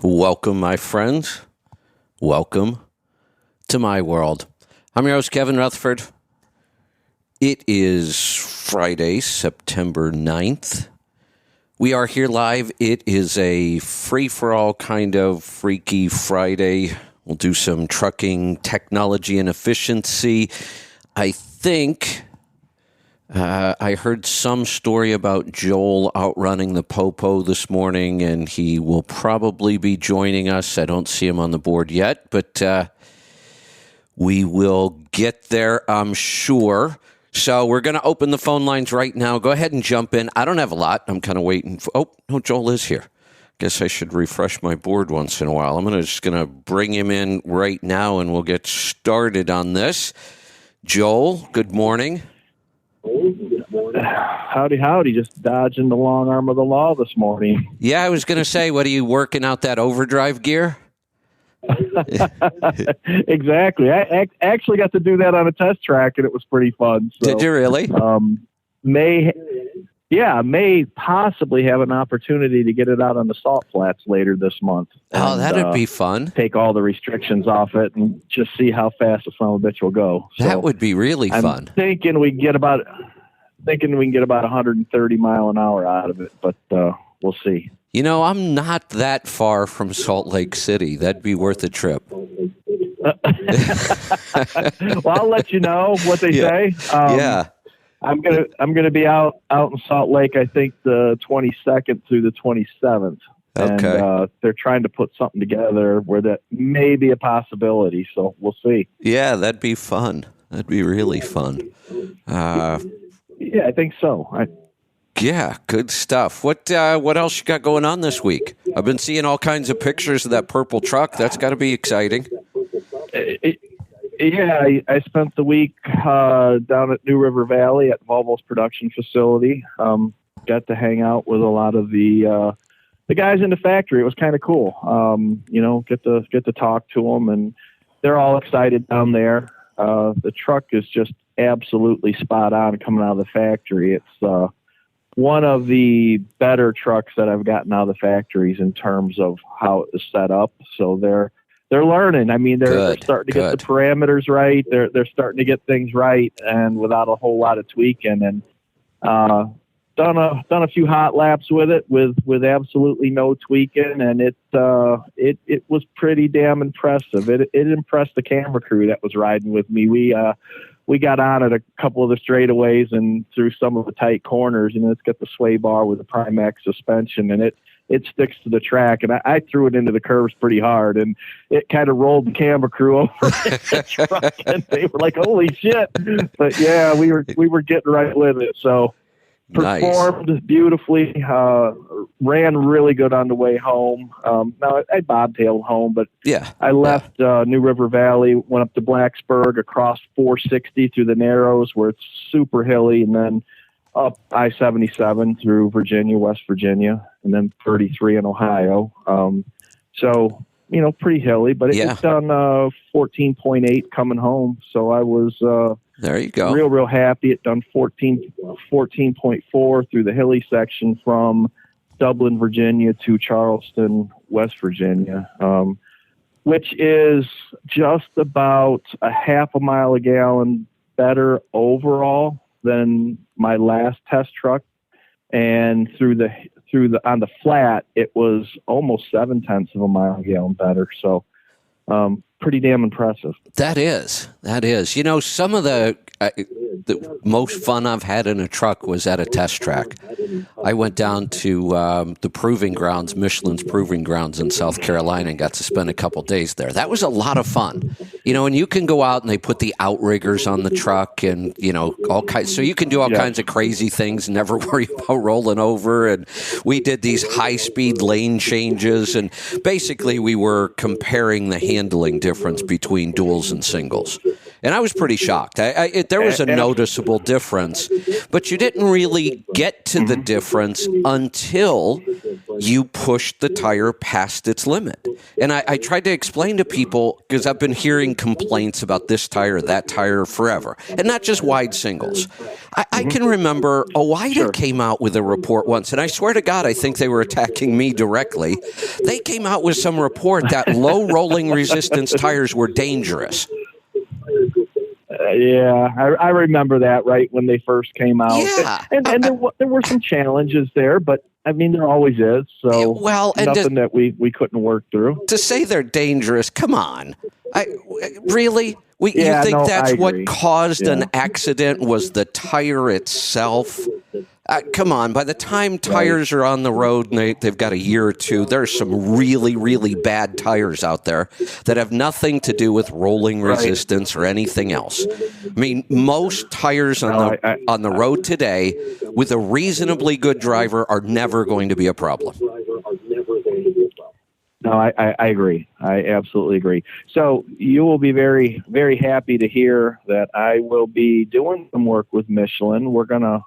Welcome, my friends. Welcome to my world. I'm your host, Kevin Rutherford. It is Friday, September 9th. We are here live. It is a free-for-all kind of freaky Friday. We'll do some trucking, technology, and efficiency. I think I heard some story about Joel outrunning the Popo this morning, and he will probably be joining us. I don't see him on the board yet, but we will get there, I'm sure. So we're going to open the phone lines right now. Go ahead and jump in. I don't have a lot. I'm kind of waiting for... Oh, no, Joel is here. Guess I should refresh my board once in a while. I'm just going to bring him in right now, and we'll get started on this. Joel, good morning. Howdy. Just dodging the long arm of the law this morning. Yeah, I was going to say, what are you working out that overdrive gear? Exactly. I actually got to do that on a test track, and it was pretty fun. So, did you really? May possibly have an opportunity to get it out on the salt flats later this month. Oh, that'd be fun. Take all the restrictions off it and just see how fast the son of a bitch will go. So that would be really fun. I'm thinking we can get about 130 mile an hour out of it, but we'll see. You know, I'm not that far from Salt Lake City. That'd be worth a trip. Well, I'll let you know what they say. Yeah. I'm gonna be out in Salt Lake, I think the 22nd through the 27th. Okay. And they're trying to put something together where that may be a possibility. So we'll see. Yeah, that'd be fun. That'd be really fun. Yeah, I think so. Yeah, good stuff. What else you got going on this week? I've been seeing all kinds of pictures of that purple truck. That's got to be exciting. Yeah, I spent the week down at New River Valley at Volvo's production facility. Got to hang out with a lot of the guys in the factory. It was kind of cool. Get to talk to them, and they're all excited down there. The truck is just absolutely spot on coming out of the factory. It's one of the better trucks that I've gotten out of the factories in terms of how it is set up. So they're learning. I mean, they're starting to get the parameters right. They're starting to get things right, and without a whole lot of tweaking. And done a few hot laps with it with absolutely no tweaking, and it was pretty damn impressive. It impressed the camera crew that was riding with me. We got on at a couple of the straightaways and through some of the tight corners, and it's got the sway bar with the Primax suspension, and it sticks to the track. And I threw it into the curves pretty hard, and it kind of rolled the camera crew over the truck, and they were like, "Holy shit!" But yeah, we were getting right with it. So performed beautifully, ran really good on the way home. Now I bobtailed home, but yeah, I left New River Valley, went up to Blacksburg, across 460 through the Narrows where it's super hilly, and then up I-77 through Virginia, West Virginia, and then 33 in Ohio. So, pretty hilly, but it's done 14.8 coming home. So I was there you go. Real happy. It done 14.4 through the hilly section from Dublin, Virginia to Charleston, West Virginia, which is just about a half a mile a gallon better overall than my last test truck. And on the flat, it was almost 0.7 of a mile a gallon better. So, pretty damn impressive. That is. Some of the most fun I've had in a truck was at a test track. I went down to the proving grounds, Michelin's proving grounds in South Carolina, and got to spend a couple days there. That was a lot of fun. And you can go out and they put the outriggers on the truck and, all kinds. So you can do all kinds of crazy things, never worry about rolling over. And we did these high-speed lane changes. And basically we were comparing the handling difference between duals and singles. And I was pretty shocked. There was a noticeable difference, but you didn't really get to the difference until you pushed the tire past its limit. And I tried to explain to people, because I've been hearing complaints about this tire, that tire forever, and not just wide singles. I can remember OOIDA came out with a report once, and I swear to God, I think they were attacking me directly. They came out with some report that low rolling resistance tires were dangerous. I remember that right when they first came out. Yeah. And there were some challenges there, but I mean, there always is. So nothing that we couldn't work through. To say they're dangerous, come on. Really? You think that's what caused an accident was the tire itself? Come on. By the time tires are on the road and they've got a year or two, there's some really, really bad tires out there that have nothing to do with rolling resistance or anything else. I mean, most tires on the road today with a reasonably good driver are never going to be a problem. No, I agree. I absolutely agree. So you will be very, very happy to hear that I will be doing some work with Michelin. We're gonna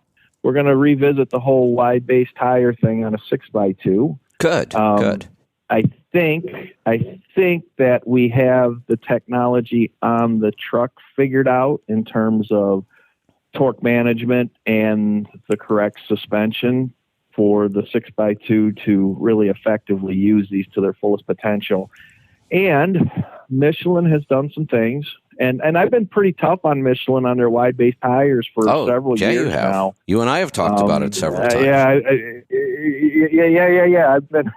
revisit the whole wide base tire thing on a 6x2. Good. I think that we have the technology on the truck figured out in terms of torque management and the correct suspension for the 6x2 to really effectively use these to their fullest potential. And Michelin has done some things. And I've been pretty tough on Michelin on their wide base tires for several years now. You and I have talked about it several times. Yeah. I've been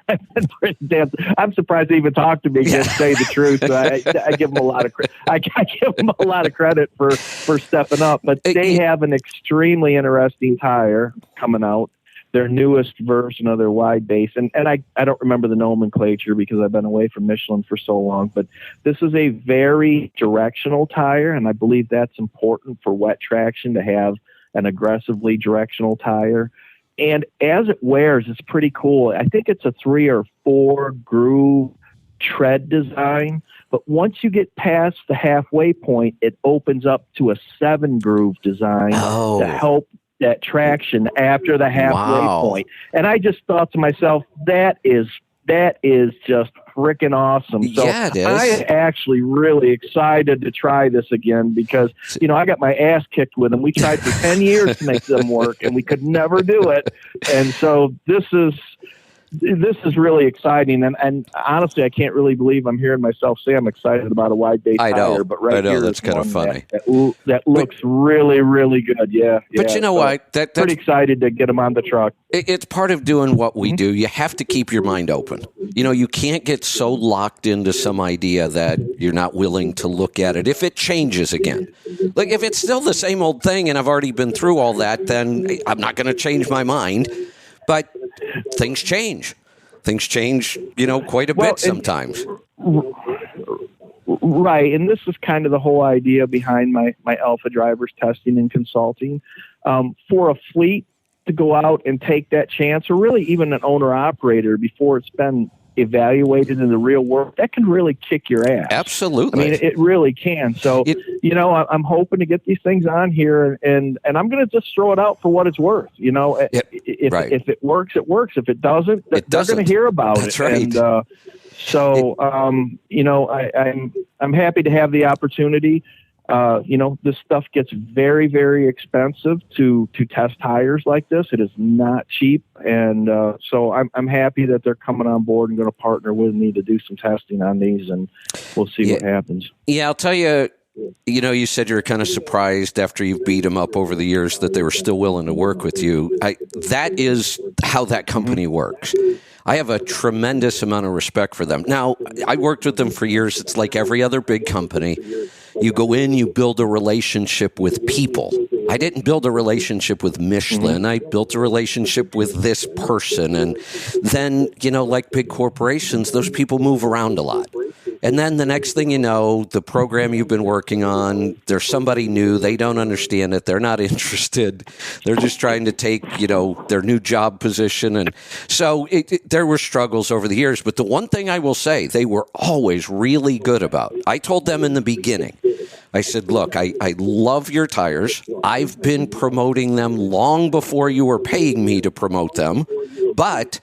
pretty damn. I'm surprised they even talk to me. Just say the truth. So I give them a lot of credit. I give them a lot of credit for stepping up. But they have an extremely interesting tire coming out. Their newest version of their wide base. And I don't remember the nomenclature because I've been away from Michelin for so long, but this is a very directional tire. And I believe that's important for wet traction to have an aggressively directional tire. And as it wears, it's pretty cool. I think it's a 3 or 4 groove tread design, but once you get past the halfway point, it opens up to a 7 groove design to help that traction after the halfway point. And I just thought to myself, that is just freaking awesome. So yeah, it is. I am actually really excited to try this again because, I got my ass kicked with them. We tried for 10 years to make them work and we could never do it. And so this is really exciting. And honestly, I can't really believe I'm hearing myself say I'm excited about a wide base tire. But right here, that's kind of funny. That looks really, really good. Yeah. But you know what? That's pretty excited to get them on the truck. It's part of doing what we do. You have to keep your mind open. You can't get so locked into some idea that you're not willing to look at it if it changes again. Like if it's still the same old thing and I've already been through all that, then I'm not going to change my mind. But things change. Things change, quite a bit sometimes. Right. And this is kind of the whole idea behind my Alpha Drivers testing and consulting. For a fleet to go out and take that chance, or really even an owner-operator before it's been evaluated in the real world, that can really kick your ass. Absolutely. I mean, it really can. So, I'm hoping to get these things on here, and I'm going to just throw it out for what it's worth. If it works, it works. If it doesn't, they're going to hear about That's it. Right. And I'm happy to have the opportunity. This stuff gets very, very expensive to test tires like this. It is not cheap. And so I'm happy that they're coming on board and going to partner with me to do some testing on these, and we'll see what happens. Yeah, I'll tell you, you said you were kind of surprised after you've beat them up over the years that they were still willing to work with you. That is how that company works. I have a tremendous amount of respect for them. Now, I worked with them for years. It's like every other big company. You go in, you build a relationship with people. I didn't build a relationship with Michelin. I built a relationship with this person. And then, like big corporations, those people move around a lot. And then the next thing you know, the program you've been working on, there's somebody new. They don't understand it. They're not interested. They're just trying to take, their new job position. And so there were struggles over the years. But the one thing I will say they were always really good about, I told them in the beginning, I said, look, I love your tires. I've been promoting them long before you were paying me to promote them. But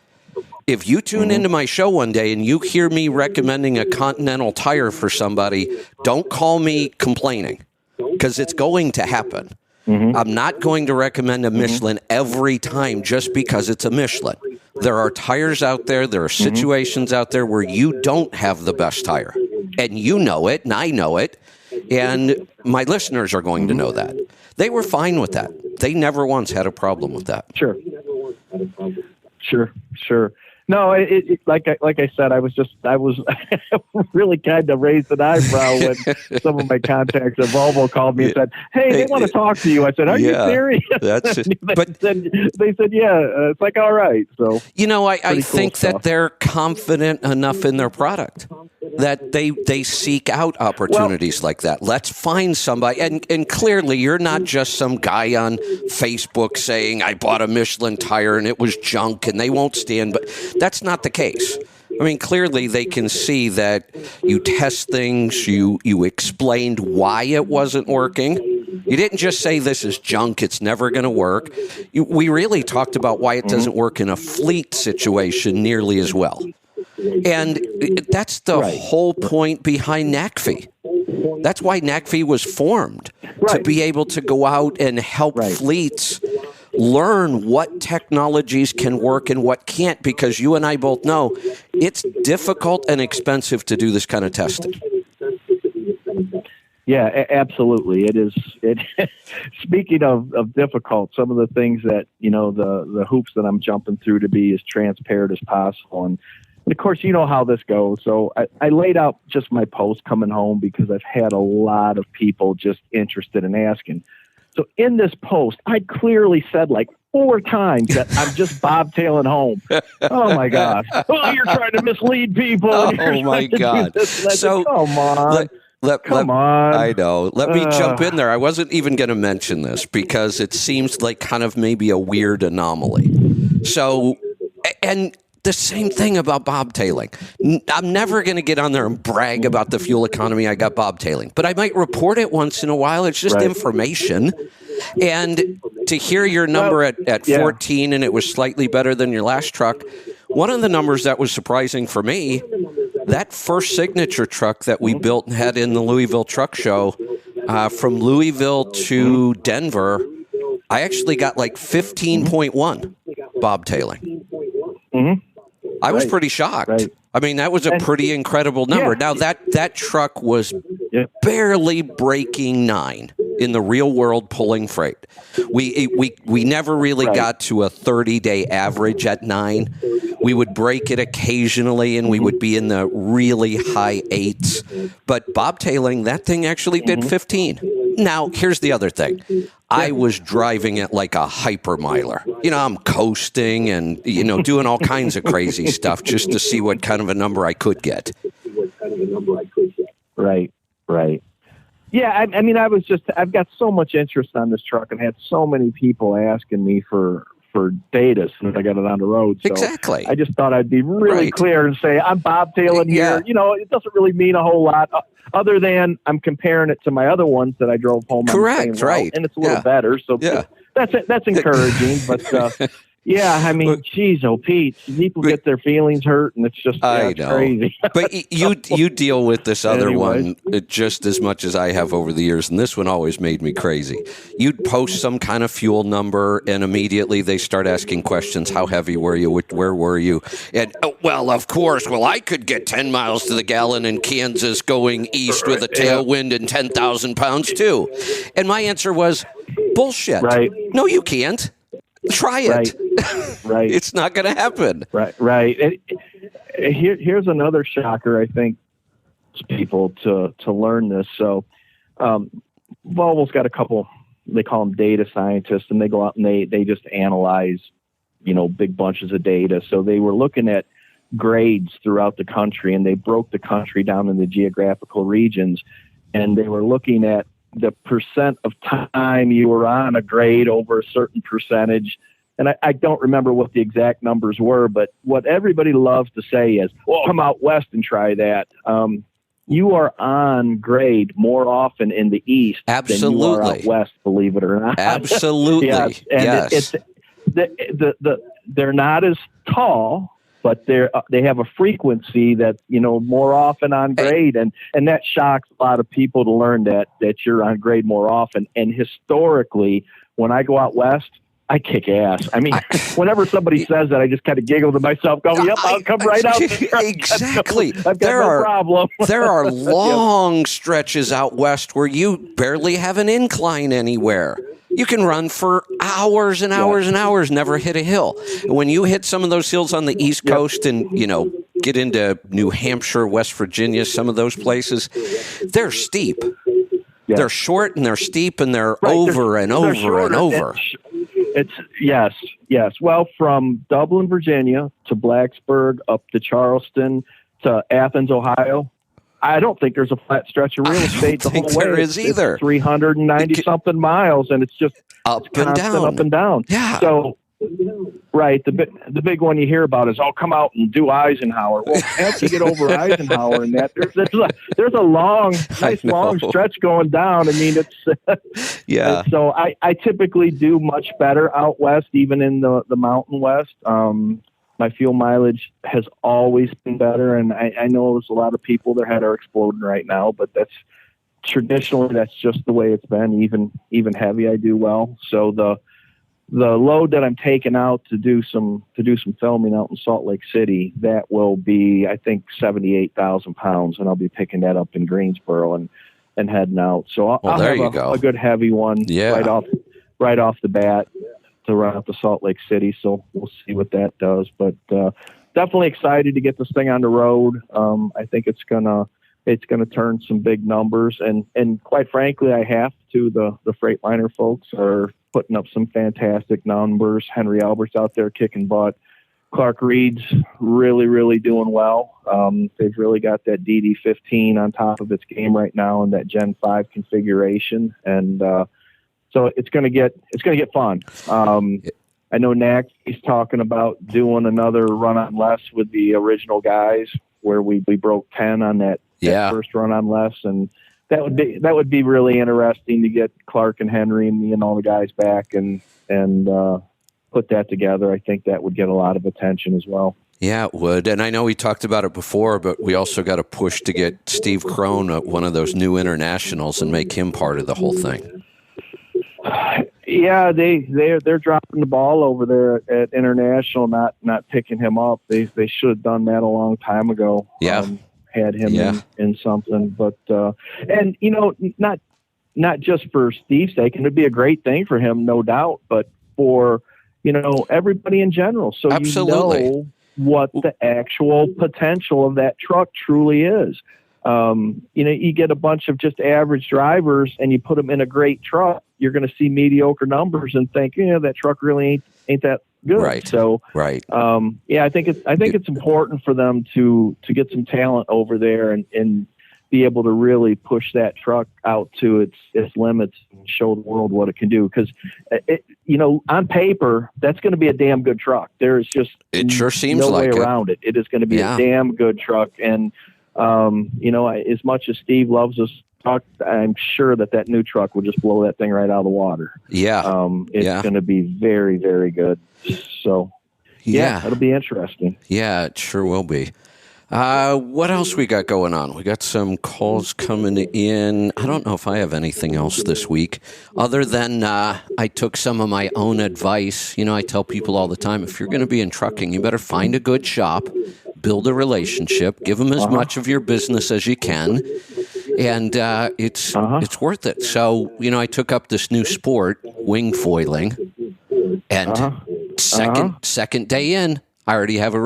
if you tune into my show one day and you hear me recommending a Continental tire for somebody, don't call me complaining, because it's going to happen. I'm not going to recommend a Michelin every time just because it's a Michelin. There are tires out there, there are situations out there where you don't have the best tire. And you know it, and I know it, and my listeners are going to know that. They were fine with that. They never once had a problem with that. Sure. No, it like I said, I was really kind of raised an eyebrow when some of my contacts at Volvo called me and said, "Hey, they want to talk to you." I said, "Are you serious?" That's it. They said, "Yeah." It's like, all right. So I think that they're confident enough in their product that they seek out opportunities like that. Let's find somebody, and clearly you're not just some guy on Facebook saying I bought a Michelin tire and it was junk and they won't stand, but that's not the case. I mean, clearly they can see that you test things, you explained why it wasn't working. You didn't just say this is junk, it's never going to work. We really talked about why it doesn't work in a fleet situation nearly as well. And that's the whole point behind NACFE. That's why NACFE was formed, to be able to go out and help fleets learn what technologies can work and what can't, because you and I both know it's difficult and expensive to do this kind of testing. Yeah, absolutely. It is. Speaking of difficult, some of the things that, the hoops that I'm jumping through to be as transparent as possible. And of course, you know how this goes. So I laid out just my post coming home because I've had a lot of people just interested in asking. So in this post, I clearly said like 4 times that I'm just bobtailing home. Oh my gosh! Oh, you're trying to mislead people. Oh my God! So come on. Come on. I know. Let me jump in there. I wasn't even going to mention this because it seems like kind of maybe a weird anomaly. So, and the same thing about bobtailing. I'm never going to get on there and brag about the fuel economy I got bobtailing, but I might report it once in a while. It's just information. And to hear your number at 14 and it was slightly better than your last truck, one of the numbers that was surprising for me, that first signature truck that we built and had in the Louisville Truck Show, from Louisville to Denver, I actually got like 15.1 bobtailing. I was pretty shocked. I mean, that was a pretty incredible number. Now, that truck was barely breaking 9 in the real world pulling freight. We never really got to a 30-day average at 9. We would break it occasionally, and we would be in the really high 8s. But bobtailing, that thing actually did 15. Now, here's the other thing. I was driving it like a hypermiler. I'm coasting and, doing all kinds of crazy stuff just to see what kind of a number I could get. Right. Yeah, I mean, I've got so much interest on this truck and had so many people asking me for data since I got it on the road. So exactly. I just thought I'd be really clear and say, I'm bobtailing here. It doesn't really mean a whole lot other than I'm comparing it to my other ones that I drove home. Correct, on the same route, and it's a little better. So that's encouraging. But I mean, geez, Pete, people get their feelings hurt, and it's just it's crazy. But you deal with this other one just as much as I have over the years, and this one always made me crazy. You'd post some kind of fuel number, and immediately they start asking questions. How heavy were you? Where were you? And, well, of course. Well, I could get 10 miles to the gallon in Kansas going east with a tailwind and 10,000 pounds, too. And my answer was, bullshit. Right. No, you can't. Try it. Right. It's not going to happen. Right. Here's another shocker, I think, to people to learn this. So, Volvo's got a couple, they call them data scientists, and they go out and they just analyze, big bunches of data. So they were looking at grades throughout the country, and they broke the country down into geographical regions, and they were looking at the percent of time you were on a grade over a certain percentage. And I don't remember what the exact numbers were, but what everybody loves to say is, well, come out west and try that. you are on grade more often in the east than you are out Absolutely. west, believe it or not. Absolutely. Yes, and Yes. they're not as tall, but they have a frequency that more often on grade, and that shocks a lot of people to learn that you're on grade more often. And historically, when I go out west, I kick ass. I mean, whenever somebody says that, I just kind of giggle to myself, go, "Yep, I'll come right out there." Exactly. I've got no problem. There are long stretches out west where you barely have an incline anywhere. You can run for hours and hours and hours, never hit a hill. And when you hit some of those hills on the East Coast and, get into New Hampshire, West Virginia, some of those places, they're steep. Yeah. They're short and they're steep and they're Right, over and over and over. It's yes. Well, from Dublin, Virginia to Blacksburg, up to Charleston to Athens, Ohio, I don't think there's a flat stretch of real estate the whole way. There is either. It's 390 something miles, and it's just up and down. Up and down. Yeah. So, right, the big one you hear about is, come out and do Eisenhower. Well, after you get over Eisenhower and that, there's a nice long stretch going down. I mean, it's yeah. So I typically do much better out west, even in the Mountain West. My fuel mileage has always been better, and I know there's a lot of people their head are exploding right now, but that's just the way it's been. Even heavy, I do well. So the load that I'm taking out to do some filming out in Salt Lake City, that will be, I think, 78,000 pounds, and I'll be picking that up in Greensboro and heading out. So I'll have a good heavy one right off the bat to run up to Salt Lake City. So we'll see what that does, but definitely excited to get this thing on the road. I think it's gonna turn some big numbers, and quite frankly, I have to. The Freightliner folks are putting up some fantastic numbers. Henry Albert's out there kicking butt. Clark Reed's really, really doing well. They've really got that DD15 on top of its game right now in that Gen 5 configuration, and so it's going to get fun. I know he's talking about doing another run on less with the original guys, where we broke 10 on that first run on less, and that would be really interesting to get Clark and Henry and me and all the guys back and put that together. I think that would get a lot of attention as well. Yeah, it would. And I know we talked about it before, but we also got to push to get Steve Crone at one of those new internationals and make him part of the whole thing. Yeah, they're dropping the ball over there at International, not picking him up. They should have done that a long time ago. Yeah. Had him in something, but and not just for Steve's sake, and it'd be a great thing for him, no doubt, but for everybody in general. So absolutely. You know what the actual potential of that truck truly is. You get a bunch of just average drivers and you put them in a great truck, you're going to see mediocre numbers and think, that truck really ain't that good. Right. So, right. I think it's important for them to get some talent over there and be able to really push that truck out to its limits and show the world what it can do. Because, on paper, that's going to be a damn good truck. There's just it sure seems no like way around it. It is going to be a damn good truck. And, as much as Steve loves us truck, I'm sure that new truck will just blow that thing right out of the water. Yeah. It's going to be very, very good. So, it'll be interesting. Yeah, it sure will be. What else we got going on? We got some calls coming in. I don't know if I have anything else this week other than I took some of my own advice. I tell people all the time, if you're going to be in trucking, you better find a good shop, build a relationship, give them as much of your business as you can, and it's worth it. So, I took up this new sport, wing foiling, and second day in, I already have a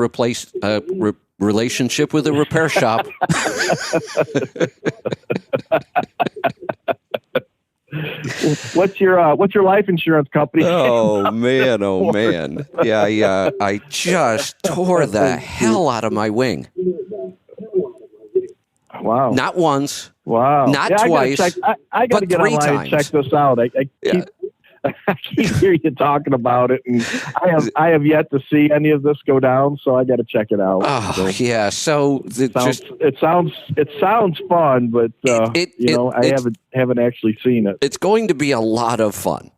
relationship with a repair shop. What's your life insurance company? Oh man. Yeah, I just tore the hell out of my wing. Wow. Not once. Wow. Not twice. I got to get but 3 online times. and check this out. I keep hearing you talking about it, and I have yet to see any of this go down, so I got to check it out. Oh, yeah. So it sounds fun, but I haven't actually seen it. It's going to be a lot of fun.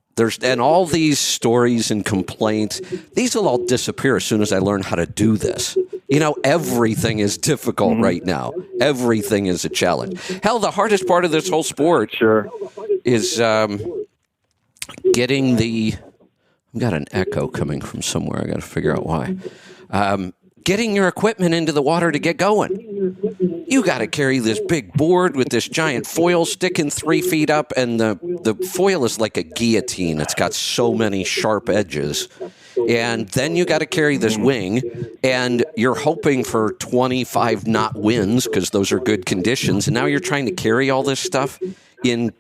And all these stories and complaints, these will all disappear as soon as I learn how to do this. Everything is difficult right now. Everything is a challenge. Hell, the hardest part of this whole sport is getting the... I've got an echo coming from somewhere. I got to figure out why. Getting your equipment into the water to get going. You got to carry this big board with this giant foil sticking 3 feet up, and the foil is like a guillotine. It's got so many sharp edges. And then you got to carry this wing, and you're hoping for 25 knot winds because those are good conditions. And now you're trying to carry all this stuff and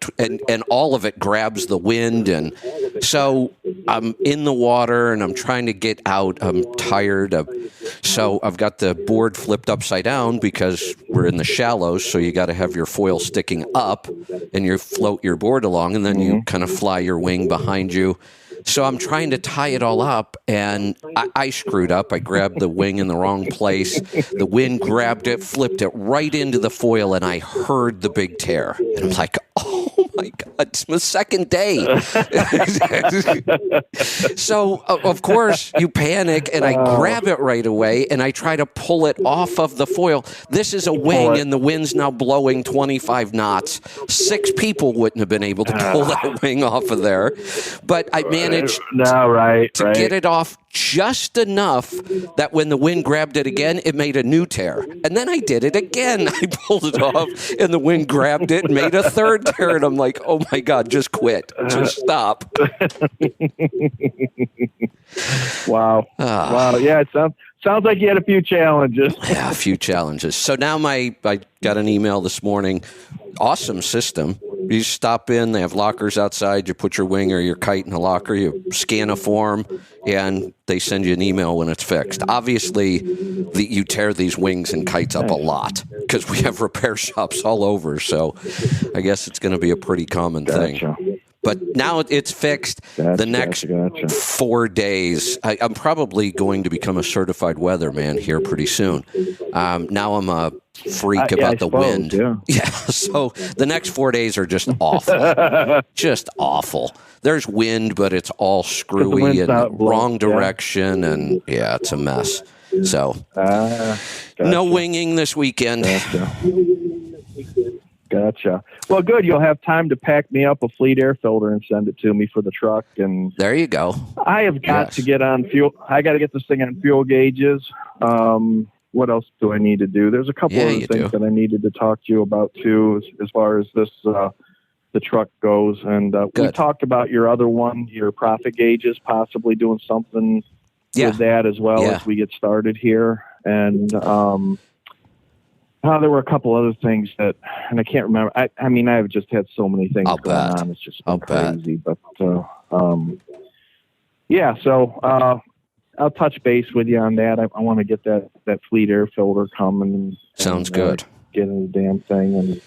all of it grabs the wind. And so I'm in the water and I'm trying to get out. I'm tired. So I've got the board flipped upside down because we're in the shallows. So you got to have your foil sticking up and you float your board along, and then you kind of fly your wing behind you. So I'm trying to tie it all up, and I screwed up. I grabbed the wing in the wrong place. The wind grabbed it, flipped it right into the foil, and I heard the big tear. And I'm like, oh, my God, it's my second day. So, of course, you panic, and I grab it right away, and I try to pull it off of the foil. This is a wing, and the wind's now blowing 25 knots. 6 people wouldn't have been able to pull that wing off of there. But I managed to get it off just enough that when the wind grabbed it again, it made a new tear. And then I did it again. I pulled it off, and the wind grabbed it and made a third tear. And I'm like, oh, my God, just quit. Just stop. Wow. Wow. Yeah, it sounds like you had a few challenges. Yeah, a few challenges. So now I got an email this morning. Awesome system. You stop in, they have lockers outside, you put your wing or your kite in the locker, you scan a form, and they send you an email when it's fixed. Obviously, you tear these wings and kites up a lot because we have repair shops all over, so I guess it's going to be a pretty common thing. But now it's fixed. The next 4 days, I'm probably going to become a certified weatherman here pretty soon. Now I'm a freak about the wind. Yeah, so the next 4 days are just awful. Just awful. There's wind, but it's all screwy and wrong direction, and yeah, it's a mess. So no winging this weekend. Gotcha. Well, good. You'll have time to pack me up a Fleet air filter and send it to me for the truck. And there you go. I have got to get on fuel. I got to get this thing on fuel gauges. What else do I need to do? There's a couple of things that I needed to talk to you about too, as far as this the truck goes. And we talked about your other one, your profit gauges, possibly doing something with that as well as we get started here. And there were a couple other things and I can't remember. I mean, I've just had so many things going on. It's just been crazy. But so I'll touch base with you on that. I want to get that Fleet air filter coming. Sounds good. Get in the damn thing, and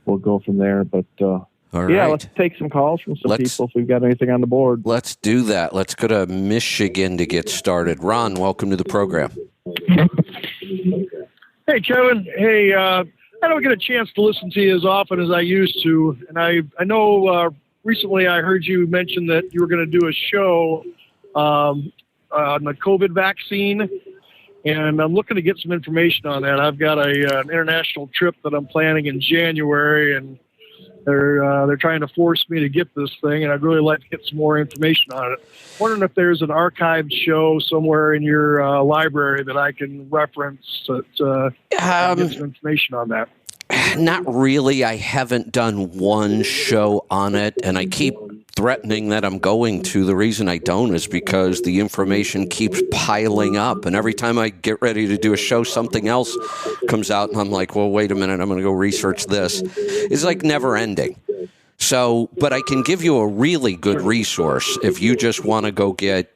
we'll go from there. But all right. Let's take some calls from some people if we've got anything on the board. Let's do that. Let's go to Michigan to get started. Ron, welcome to the program. Hey, Kevin. Hey, I don't get a chance to listen to you as often as I used to. And I know recently I heard you mention that you were going to do a show on the COVID vaccine. And I'm looking to get some information on that. I've got an international trip that I'm planning in January, and they're trying to force me to get this thing, and I'd really like to get some more information on it. Wondering if there's an archived show somewhere in your library that I can reference to get some information on that. Not really. I haven't done one show on it, and I keep threatening that I'm going to. The reason I don't is because the information keeps piling up, and every time I get ready to do a show, something else comes out, and I'm like, well, wait a minute, I'm going to go research this. It's like never ending. So, but I can give you a really good resource if you just want to go get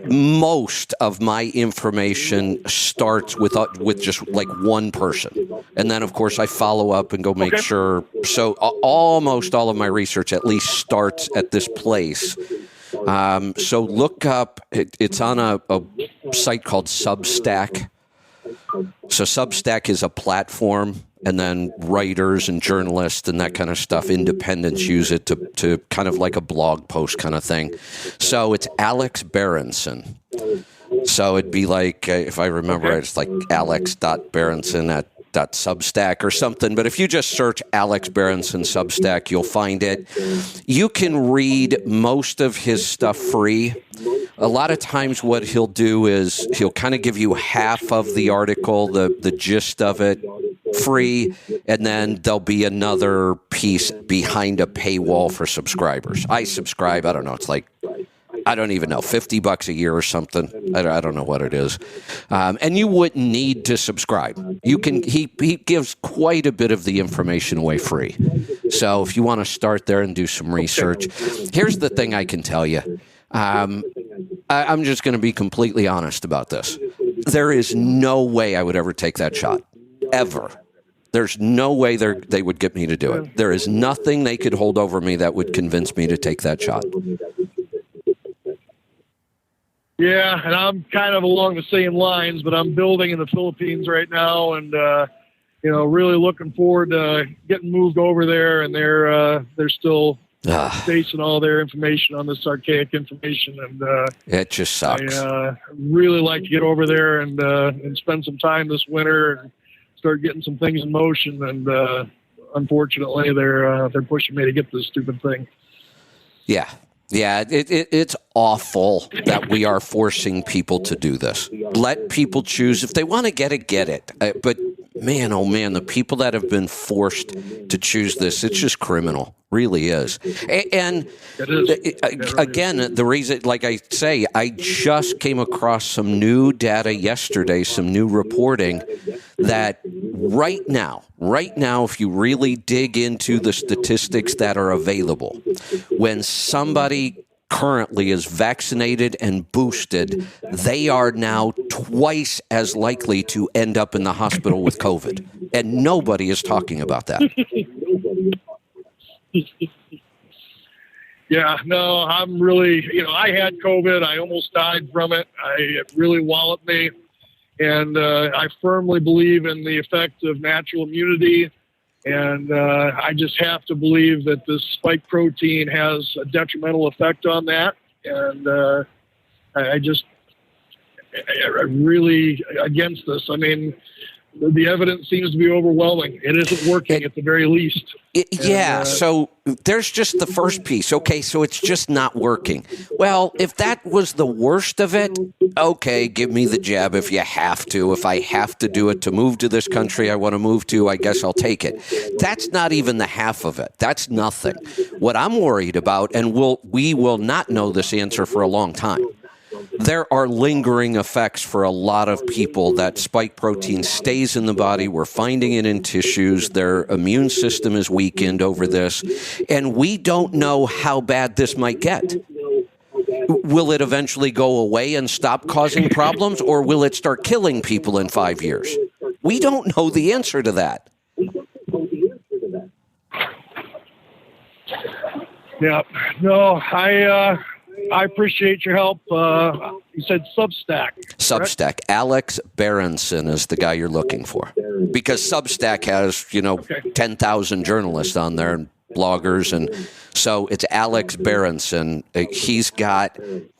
Most of my information starts with just like one person, and then of course I follow up and go make sure. So almost all of my research at least starts at this place. So look up. It's on a site called Substack. So Substack is a platform, and then writers and journalists and that kind of stuff, independents use it to kind of like a blog post kind of thing. So it's Alex Berenson. So it'd be like, if I remember, it's like alex.berenson@.substack or something. But if you just search Alex Berenson Substack, you'll find it. You can read most of his stuff free. A lot of times what he'll do is he'll kind of give you half of the article, the gist of it, free, and then there'll be another piece behind a paywall for subscribers. I subscribe, I don't know, it's like, I don't even know, $50 a year or something. I don't know what it is. And you wouldn't need to subscribe. You can. He gives quite a bit of the information away free. So if you want to start there and do some research, here's the thing I can tell you. I'm just going to be completely honest about this. There is no way I would ever take that shot, ever. There's no way they would get me to do it. There is nothing they could hold over me that would convince me to take that shot. Yeah, and I'm kind of along the same lines, but I'm building in the Philippines right now, and really looking forward to getting moved over there. And they're still basing all their information on this archaic information, and it just sucks. I really like to get over there and spend some time this winter and start getting some things in motion. And unfortunately, they're pushing me to get this stupid thing. Yeah. Yeah, it's awful that we are forcing people to do this. Let people choose. If they want to get it. But man, oh man, the people that have been forced to choose this, it's just criminal. Really is. And again, the reason, like I say, I just came across some new data yesterday, some new reporting that right now, if you really dig into the statistics that are available, when somebody currently is vaccinated and boosted, they are now twice as likely to end up in the hospital with COVID. And nobody is talking about that. Yeah, no, I'm really, I had COVID. I almost died from it. It really walloped me. And I firmly believe in the effect of natural immunity. And I just have to believe that this spike protein has a detrimental effect on that. And I'm really against this. I mean, the evidence seems to be overwhelming. It isn't working at the very least. So there's just the first piece. Okay, so it's just not working. Well, if that was the worst of it, okay, give me the jab if you have to. If I have to do it to move to this country I want to move to, I guess I'll take it. That's not even the half of it. That's nothing. What I'm worried about, and we will not know this answer for a long time, there are lingering effects for a lot of people. That spike protein stays in the body. We're finding it in tissues. Their immune system is weakened over this. And we don't know how bad this might get. Will it eventually go away and stop causing problems, or will it start killing people in 5 years? We don't know the answer to that. Yeah. No, I appreciate your help. You said Substack. Substack. Alex Berenson is the guy you're looking for. Because Substack has, 10,000 journalists on there and bloggers. And so it's Alex Berenson. He's got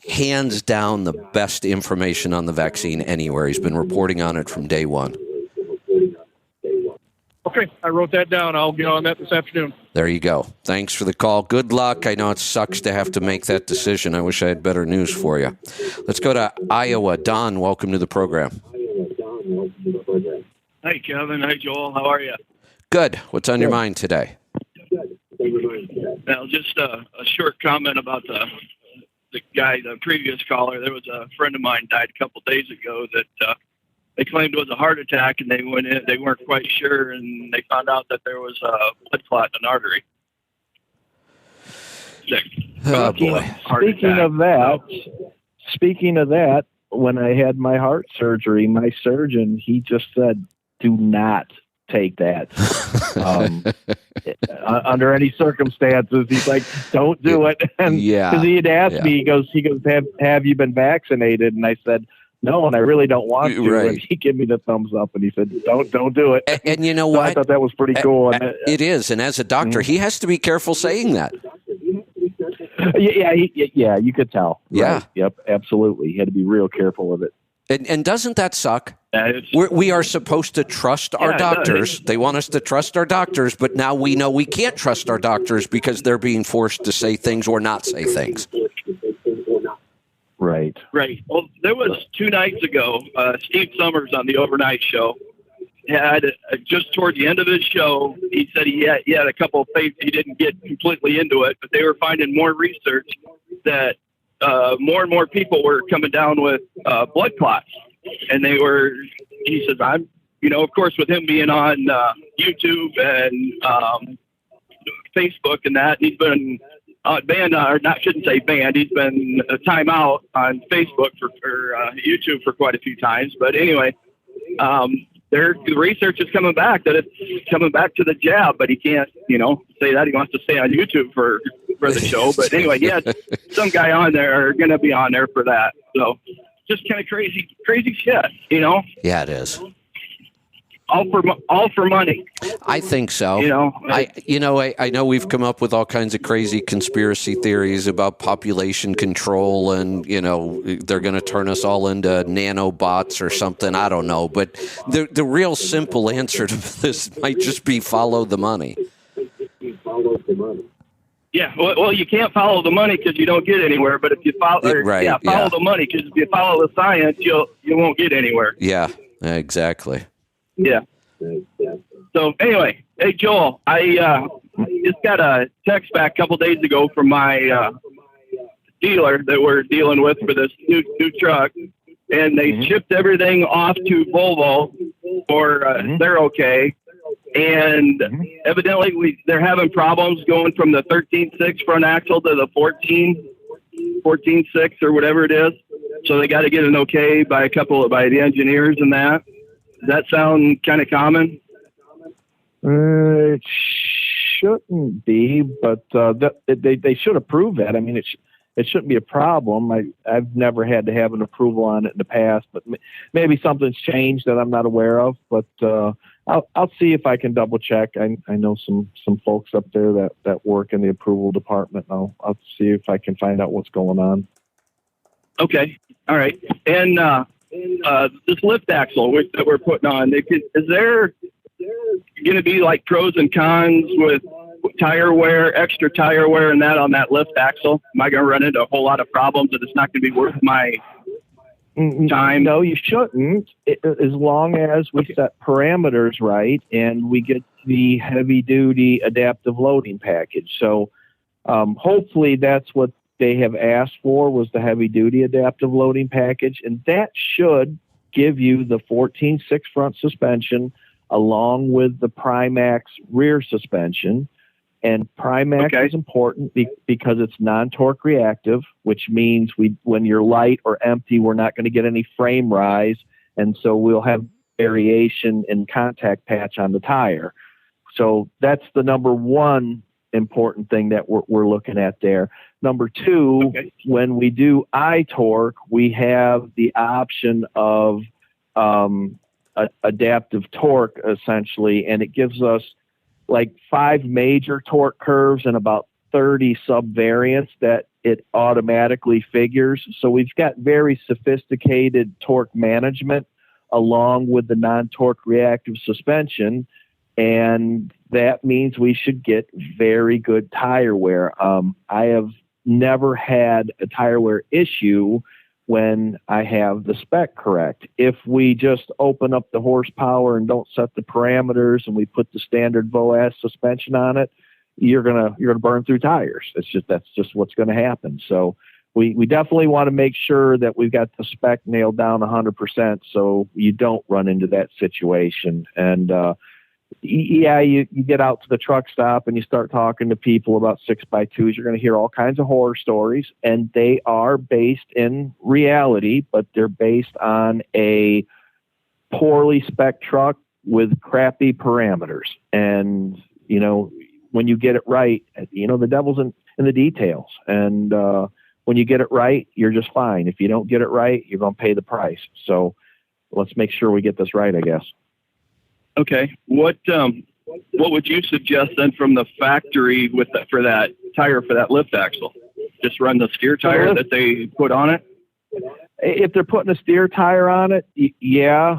hands down the best information on the vaccine anywhere. He's been reporting on it from day one. Okay, I wrote that down. I'll get on that this afternoon. There you go. Thanks for the call. Good luck. I know it sucks to have to make that decision. I wish I had better news for you. Let's go to Iowa. Don, welcome to the program. Hi, Kevin. Hi, Joel. How are you? Good. What's on your mind today? Well, just a short comment about the previous caller. There was a friend of mine died a couple days ago that they claimed it was a heart attack, and they went in. They weren't quite sure, and they found out that there was a blood clot in an artery. Oh boy! speaking of that, when I had my heart surgery, my surgeon, he just said, do not take that. Under any circumstances, he's like, don't do it. And because he had asked me, he goes, have you been vaccinated? And I said, no, and I really don't want to. Right. And he gave me the thumbs up, and he said, don't do it. And you know so what? I thought that was pretty cool. And it is. And as a doctor, he has to be careful saying that. Yeah, you could tell. Yeah. Right. Yep, absolutely. You had to be real careful with it. And doesn't that suck? We are supposed to trust our doctors. They want us to trust our doctors, but now we know we can't trust our doctors because they're being forced to say things or not say things. Right. Right. Well, there was 2 nights ago, Steve Summers on the overnight show had just toward the end of his show, he said he had a couple of things he didn't get completely into it, but they were finding more research that more and more people were coming down with blood clots. And he says, of course, with him being on YouTube and Facebook and that, he's been banned, or not, shouldn't say banned, he's been time out on Facebook for YouTube for quite a few times. But anyway, the research is coming back that it's coming back to the jab, but he can't, say that. He wants to stay on YouTube for the show. But anyway, he has some guy on there or going to be on there for that. So just kind of crazy shit, Yeah, it is. All for money. I think so. I know we've come up with all kinds of crazy conspiracy theories about population control, and they're going to turn us all into nanobots or something. I don't know, but the real simple answer to this might just be follow the money. Yeah, well, you can't follow the money because you don't get anywhere. But if you follow the money, because if you follow the science, you won't get anywhere. Yeah, exactly. Yeah. So anyway, hey Joel, I just got a text back a couple days ago from my dealer that we're dealing with for this new truck, and they shipped everything off to Volvo, or they're okay. And evidently they're having problems going from the 13.6 front axle to the 14.6 or whatever it is. So they got to get an okay by the engineers and that. Does that sound kind of common? It shouldn't be, but they should approve that. I mean, it shouldn't be a problem. I've never had to have an approval on it in the past, but maybe something's changed that I'm not aware of. But I'll see if I can double check. I know some folks up there that work in the approval department. I'll see if I can find out what's going on. Okay. All right. And this lift axle that we're putting on, is there going to be like pros and cons with tire wear, extra tire wear, and that on that lift axle? Am I going to run into a whole lot of problems that it's not going to be worth my time? No, you shouldn't, as long as we set parameters right and we get the heavy-duty adaptive loading package. So hopefully that's what they have asked for, was the heavy-duty adaptive loading package, and that should give you the 14.6 front suspension along with the Primax rear suspension. And Primax is important because it's non-torque reactive, which means when you're light or empty, we're not going to get any frame rise, and so we'll have variation in contact patch on the tire. So that's the number one important thing that we're looking at there. Number two, when we do iTorque, we have the option of adaptive torque, essentially, and it gives us like 5 major torque curves and about 30 subvariants that it automatically figures. So we've got very sophisticated torque management along with the non-torque reactive suspension, and that means we should get very good tire wear. I have never had a tire wear issue when I have the spec correct. If we just open up the horsepower and don't set the parameters and we put the standard Voas suspension on it, you're gonna burn through tires. That's just what's going to happen. So we definitely want to make sure that we've got the spec nailed down 100%, so you don't run into that situation. And Yeah, you get out to the truck stop and you start talking to people about 6x2s. You're going to hear all kinds of horror stories, and they are based in reality, but they're based on a poorly spec truck with crappy parameters. And, you know, when you get it right, you know, the devil's in the details. And when you get it right, you're just fine. If you don't get it right, you're going to pay the price. So let's make sure we get this right, I guess. Okay. What would you suggest then from the factory for that tire for that lift axle? Just run the steer tire that they put on it? If they're putting a steer tire on it, yeah.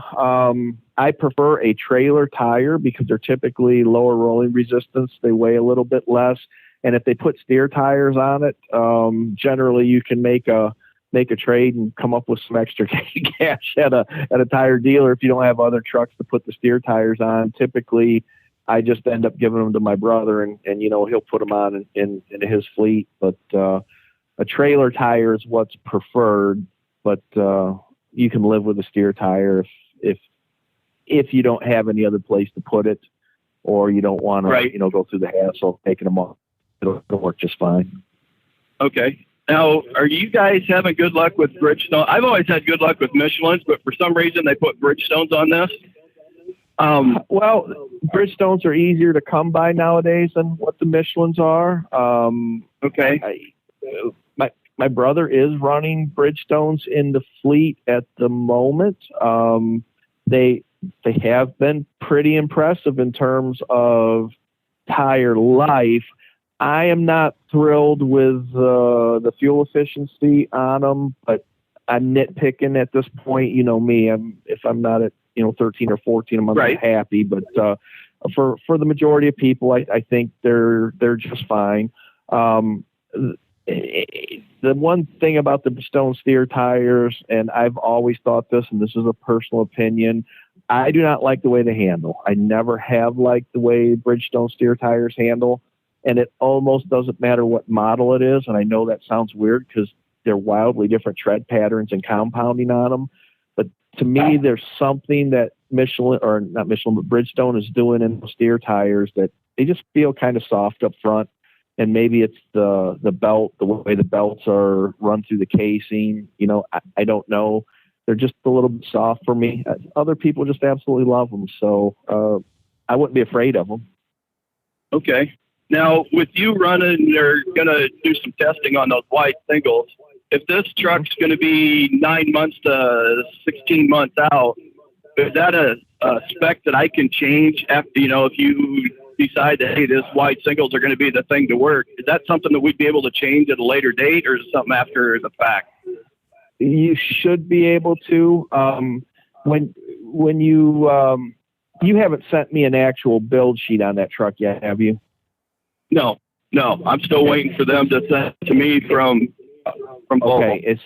I prefer a trailer tire because they're typically lower rolling resistance. They weigh a little bit less. And if they put steer tires on it, generally you can make a trade and come up with some extra cash at a tire dealer if you don't have other trucks to put the steer tires on. Typically, I just end up giving them to my brother, and you know, he'll put them on in his fleet. But a trailer tire is what's preferred. But you can live with a steer tire if you don't have any other place to put it, or you don't want to go through the hassle of taking them off. It'll work just fine. Okay. Now, are you guys having good luck with Bridgestone? I've always had good luck with Michelin's, but for some reason they put Bridgestones on this. Well, Bridgestones are easier to come by nowadays than what the Michelin's are. Okay. My brother is running Bridgestones in the fleet at the moment. They have been pretty impressive in terms of tire life. I am not thrilled with the fuel efficiency on them, but I'm nitpicking at this point. You know me, if I'm not at 13 or 14, I'm not happy. But for the majority of people, I think they're just fine. The one thing about the Bridgestone steer tires, and I've always thought this, and this is a personal opinion, I do not like the way they handle. I never have liked the way Bridgestone steer tires handle. And it almost doesn't matter what model it is. And I know that sounds weird because they're wildly different tread patterns and compounding on them. But to me, there's something that Bridgestone is doing in the steer tires that they just feel kind of soft up front. And maybe it's the belt, the way the belts are run through the casing. You know, I don't know. They're just a little bit soft for me. Other people just absolutely love them. So I wouldn't be afraid of them. Okay. Now, with you running, they're going to do some testing on those wide singles. If this truck's going to be 9 months to 16 months out, is that a spec that I can change after, if you decide that, hey, this wide singles are going to be the thing to work? Is that something that we'd be able to change at a later date, or is it something after the fact? You should be able to. When you haven't sent me an actual build sheet on that truck yet, have you? No. I'm still waiting for them to send it to me from Volvo. Okay.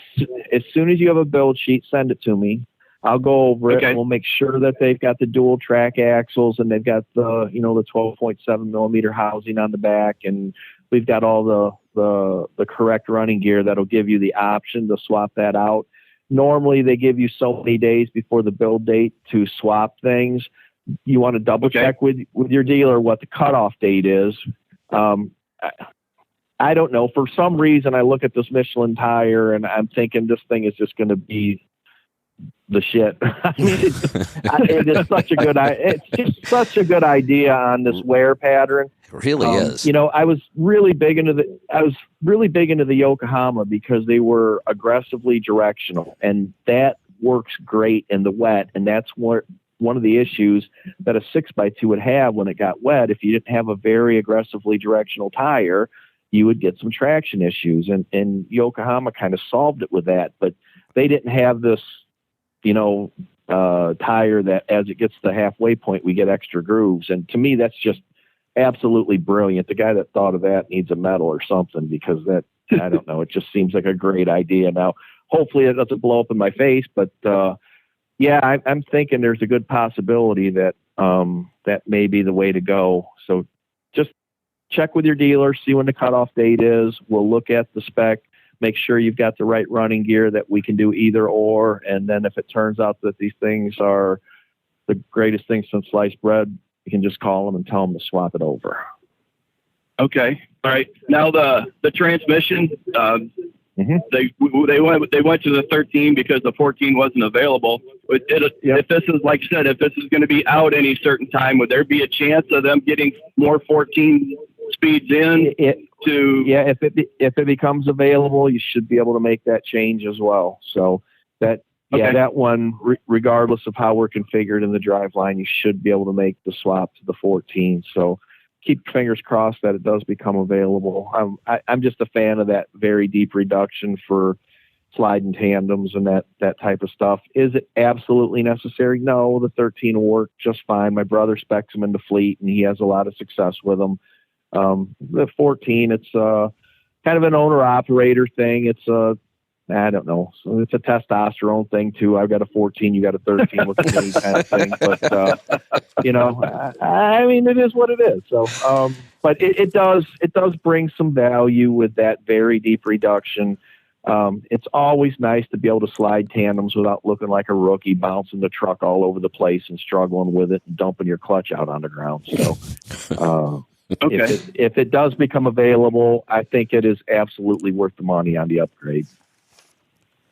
As soon as you have a build sheet, send it to me. I'll go over it. And we'll make sure that they've got the dual track axles and they've got the 12.7 millimeter housing on the back, and we've got all the correct running gear that'll give you the option to swap that out. Normally they give you so many days before the build date to swap things. You want to double check with your dealer what the cutoff date is. I don't know. For some reason, I look at this Michelin tire and I'm thinking this thing is just going to be the shit. I mean, it's such a good. It's just such a good idea on this wear pattern. It really is. I was really big into the Yokohama because they were aggressively directional, and that works great in the wet, and that's what. One of the issues that a 6x2 would have when it got wet, if you didn't have a very aggressively directional tire, you would get some traction issues. And Yokohama kind of solved it with that, but they didn't have this, tire that as it gets to the halfway point, we get extra grooves. And to me, that's just absolutely brilliant. The guy that thought of that needs a medal or something, because that, I don't know, it just seems like a great idea. Now, hopefully it doesn't blow up in my face, but, yeah, I'm thinking there's a good possibility that that may be the way to go. So just check with your dealer, see when the cutoff date is. We'll look at the spec, make sure you've got the right running gear that we can do either or. And then if it turns out that these things are the greatest thing since sliced bread, you can just call them and tell them to swap it over. Okay. All right. Now the transmission, they went to the 13 because the 14 wasn't available. If this is, like I said, if this is going to be out any certain time, would there be a chance of them getting more 14 speeds in? If it becomes available, you should be able to make that change as well. So that one, regardless of how we're configured in the driveline, you should be able to make the swap to the 14. So keep your fingers crossed that it does become available. I'm just a fan of that very deep reduction for sliding tandems and that type of stuff. Is it absolutely necessary? No, the 13 will work just fine. My brother specs them into fleet, and he has a lot of success with them. The 14, it's kind of an owner-operator thing. It's I don't know. So it's a testosterone thing too. I've got a 14, you got a 13 with me kind of thing. But I mean, it is what it is. So, but it does bring some value with that very deep reduction. It's always nice to be able to slide tandems without looking like a rookie, bouncing the truck all over the place and struggling with it and dumping your clutch out on the ground. So, okay. If it does become available, I think it is absolutely worth the money on the upgrade.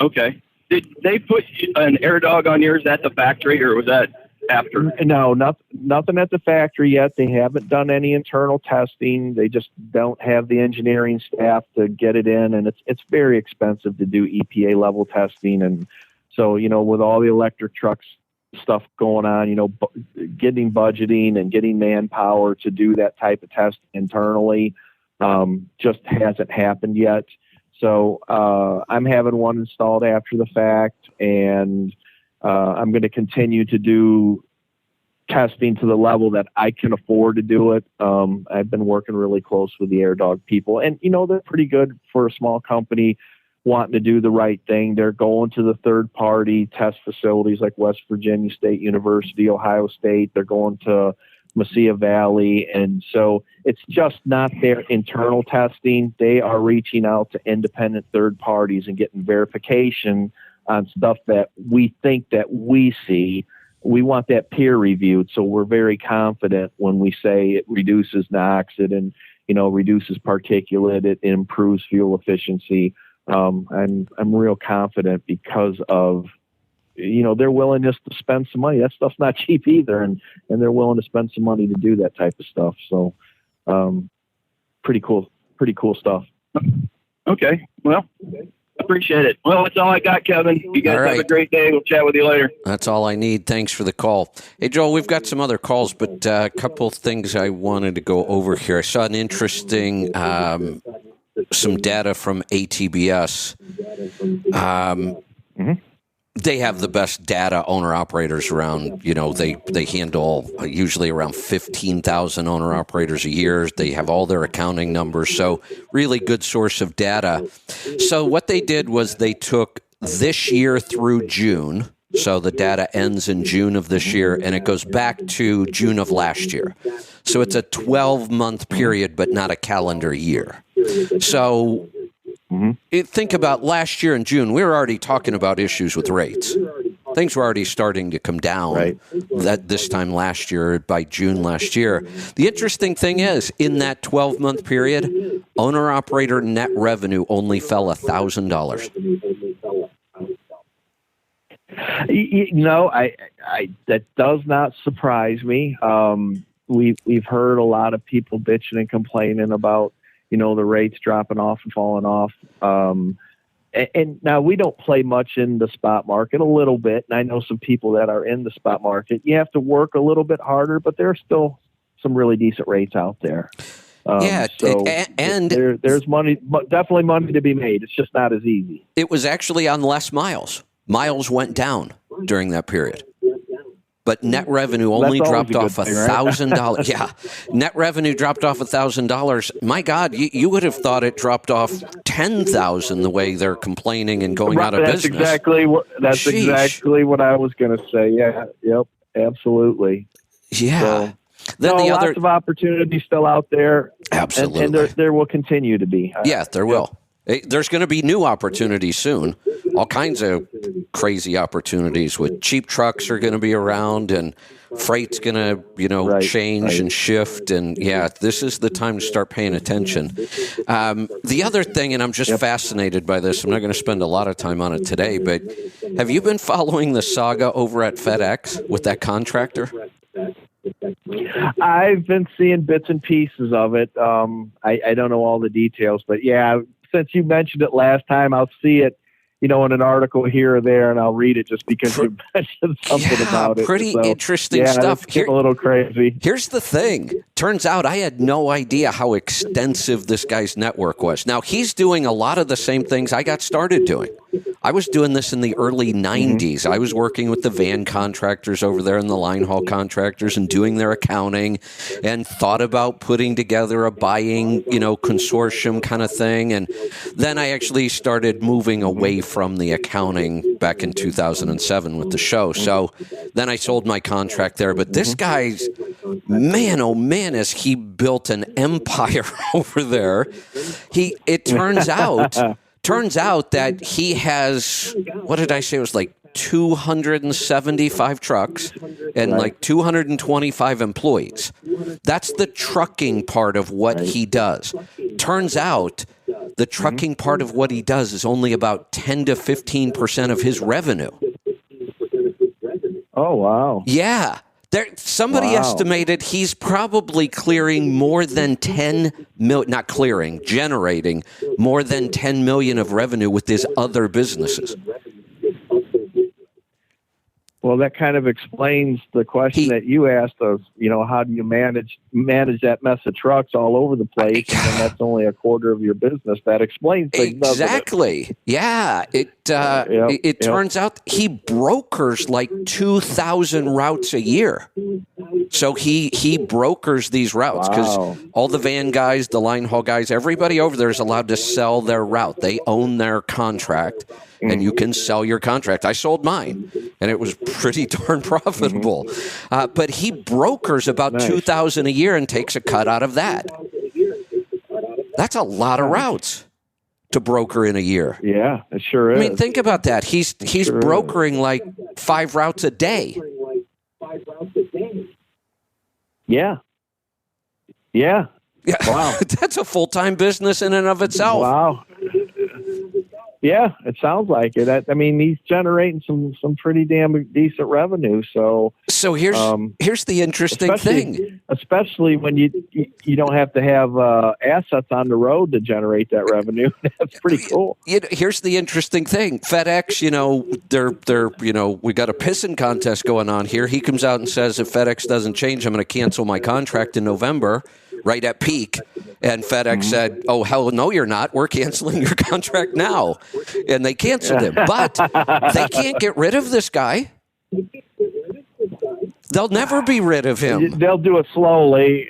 Okay. Did they put an air dog on yours at the factory, or was that after? No, nothing at the factory yet. They haven't done any internal testing. They just don't have the engineering staff to get it in, and it's very expensive to do EPA level testing. And so, with all the electric trucks stuff going on, getting budgeting and getting manpower to do that type of test internally just hasn't happened yet. So I'm having one installed after the fact, and I'm going to continue to do testing to the level that I can afford to do it. I've been working really close with the AirDog people, and they're pretty good for a small company wanting to do the right thing. They're going to the third-party test facilities like West Virginia State University, Ohio State. They're going to Mesilla Valley. And so it's just not their internal testing. They are reaching out to independent third parties and getting verification on stuff that we think that we see. We want that peer reviewed. So we're very confident when we say it reduces NOx, it and, reduces particulate, it improves fuel efficiency. I'm real confident because of, their willingness to spend some money. That stuff's not cheap either. And they're willing to spend some money to do that type of stuff. So, pretty cool stuff. Okay. Well, appreciate it. Well, that's all I got, Kevin. You guys have a great day. We'll chat with you later. That's all I need. Thanks for the call. Hey, Joel, we've got some other calls, but a couple things I wanted to go over here. I saw an interesting, some data from ATBS. They have the best data owner-operators around. They handle usually around 15,000 owner-operators a year. They have all their accounting numbers, so really good source of data. So what they did was they took this year through June, so the data ends in June of this year, and it goes back to June of last year. So it's a 12-month period, but not a calendar year. So think about last year in June, we were already talking about issues with rates. Things were already starting to come down this time last year, by June last year. The interesting thing is, in that 12-month period, owner-operator net revenue only fell $1,000. That does not surprise me. We've heard a lot of people bitching and complaining about the rates dropping off and falling off. And now we don't play much in the spot market, a little bit. And I know some people that are in the spot market. You have to work a little bit harder, but there are still some really decent rates out there. There's money, definitely money to be made. It's just not as easy. It was actually on less miles. Miles went down during that period. But net revenue only dropped off $1,000. Yeah, net revenue dropped off $1,000. My God, you would have thought it dropped off $10,000 the way they're complaining and going out of business. Exactly what I was going to say. Yeah, yep, absolutely. Yeah. So, lots of opportunities still out there. Absolutely, and there will continue to be. Yeah, there will. There's going to be new opportunities soon. All kinds of crazy opportunities with cheap trucks are going to be around, and freight's going to, change and shift. And yeah, this is the time to start paying attention. The other thing, and I'm just fascinated by this, I'm not going to spend a lot of time on it today, but have you been following the saga over at FedEx with that contractor? I've been seeing bits and pieces of it. I don't know all the details, but yeah, since you mentioned it last time, I'll see it, in an article here or there, and I'll read it just because you mentioned something about it. Pretty interesting stuff. It's getting a little crazy. Here's the thing. Turns out I had no idea how extensive this guy's network was. Now, he's doing a lot of the same things I got started doing. I was doing this in the early 90s. I was working with the van contractors over there and the line haul contractors and doing their accounting, and thought about putting together a buying, consortium kind of thing. And then I actually started moving away from the accounting back in 2007 with the show. So then I sold my contract there. But this guy's, man, oh man, has he built an empire over there. It turns out that he has, what did I say? It was like 275 trucks and like 225 employees. That's the trucking part of what he does. Turns out the trucking part of what he does is only about 10 to 15% of his revenue. Oh, wow. Yeah. Somebody estimated he's probably clearing more than 10 million, not clearing, generating more than 10 million of revenue with his other businesses. Well, that kind of explains the question that you asked of, how do you manage that mess of trucks all over the place? And that's only a quarter of your business. That explains things. Exactly. Yeah. It turns out he brokers like 2,000 routes a year. So he brokers these routes because all the van guys, the line haul guys, everybody over there is allowed to sell their route. They own their contract, and you can sell your contract. I sold mine, and it was pretty darn profitable. But he brokers about 2,000 a year and takes a cut out of that. That's a lot of routes to broker in a year. Yeah, it sure is. I mean, think about that. He's brokering like 5 routes a day. Yeah. Yeah. Wow. That's a full-time business in and of itself. Wow. Yeah, it sounds like it. I mean, he's generating some pretty damn decent revenue. So here's the interesting thing. Especially when you don't have to have assets on the road to generate that revenue. That's pretty cool. Here's the interesting thing. FedEx, they're we got a pissing contest going on here. He comes out and says, if FedEx doesn't change, I'm going to cancel my contract in November, right at peak. And FedEx said, oh, hell no, you're not. We're canceling your contract now. And they canceled him. But they can't get rid of this guy. They'll never be rid of him. They'll do it slowly.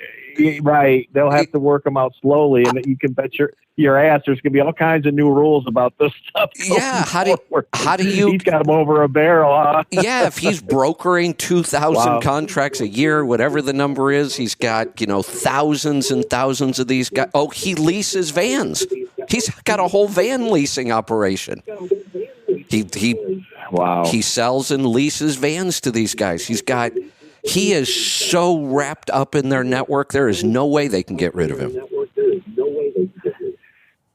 Right. They'll have to work them out slowly. And you can bet your ass there's going to be all kinds of new rules about this stuff. Yeah. How do you? He's got him over a barrel, huh? Yeah. If he's brokering 2,000 contracts a year, whatever the number is, he's got, thousands and thousands of these guys. Oh, he leases vans. He's got a whole van leasing operation. He sells and leases vans to these guys. He is so wrapped up in their network, there is no way they can get rid of him.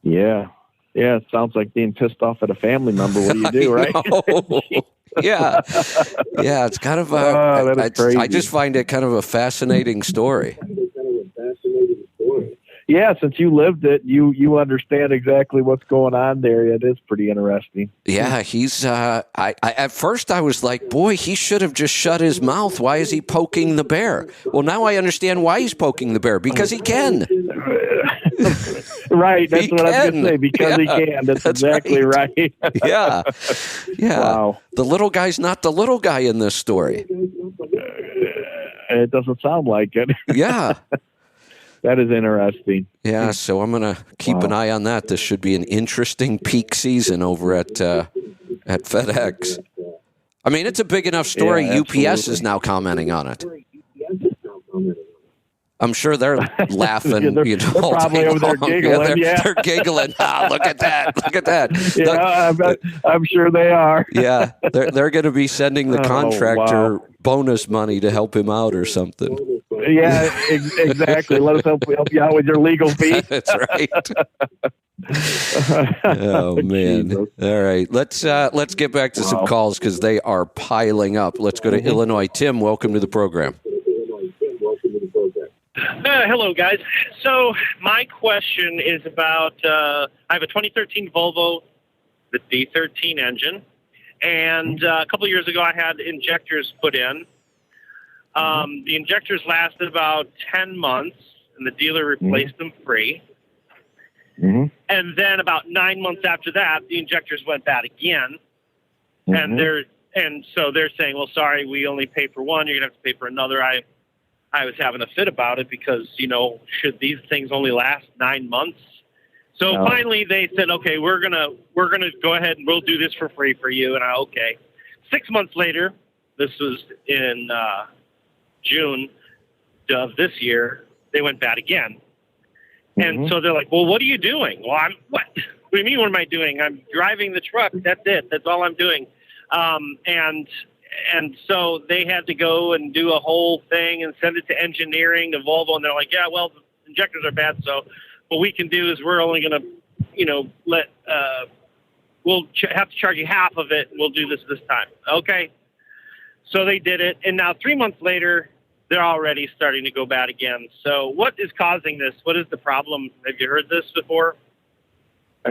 Yeah. Yeah, it sounds like being pissed off at a family member. What do you do, right? Yeah. Yeah, it's kind of I just find it kind of a fascinating story. Yeah, since you lived it, you understand exactly what's going on there. It is pretty interesting. Yeah, he's. At first I was like, boy, he should have just shut his mouth. Why is he poking the bear? Well, now I understand why he's poking the bear, because he can. Right, that's what I was going to say. Because he can. That's exactly right. Yeah. Wow. The little guy's not the little guy in this story. It doesn't sound like it. Yeah. That is interesting. Yeah, so I'm going to keep an eye on that. This should be an interesting peak season over at FedEx. I mean, it's a big enough story. Yeah, UPS is now commenting on it. I'm sure they're laughing. Yeah, they're probably over there giggling. They're giggling. Look at that! Look at that! I'm sure they are. Yeah, they're going to be sending the contractor bonus money to help him out or something. Yeah, exactly. Let us help you out with your legal fees. That's right. Oh man! Jesus. All right, let's get back to some calls because they are piling up. Let's go to Illinois. Tim, welcome to the program. Hello, guys. So my question is about, I have a 2013 Volvo, the D13 engine, and a couple of years ago I had injectors put in. The injectors lasted about 10 months, and the dealer replaced them free. And then about 9 months after that, the injectors went bad again. And so they're saying, well, sorry, we only pay for one. You're going to have to pay for another. I was having a fit about it because, should these things only last 9 months? So finally they said, okay, we're gonna go ahead and we'll do this for free for you. And okay. 6 months later, this was in June of this year, they went bad again. And so they're like, well, what are you doing? Well, what do you mean, what am I doing? I'm driving the truck. That's it. That's all I'm doing. And so they had to go and do a whole thing and send it to engineering, to Volvo, and they're like, yeah, well, the injectors are bad, so what we can do is we're only going to, we'll have to charge you half of it, and we'll do this time. Okay. So they did it, and now 3 months later, they're already starting to go bad again. So what is causing this? What is the problem? Have you heard this before?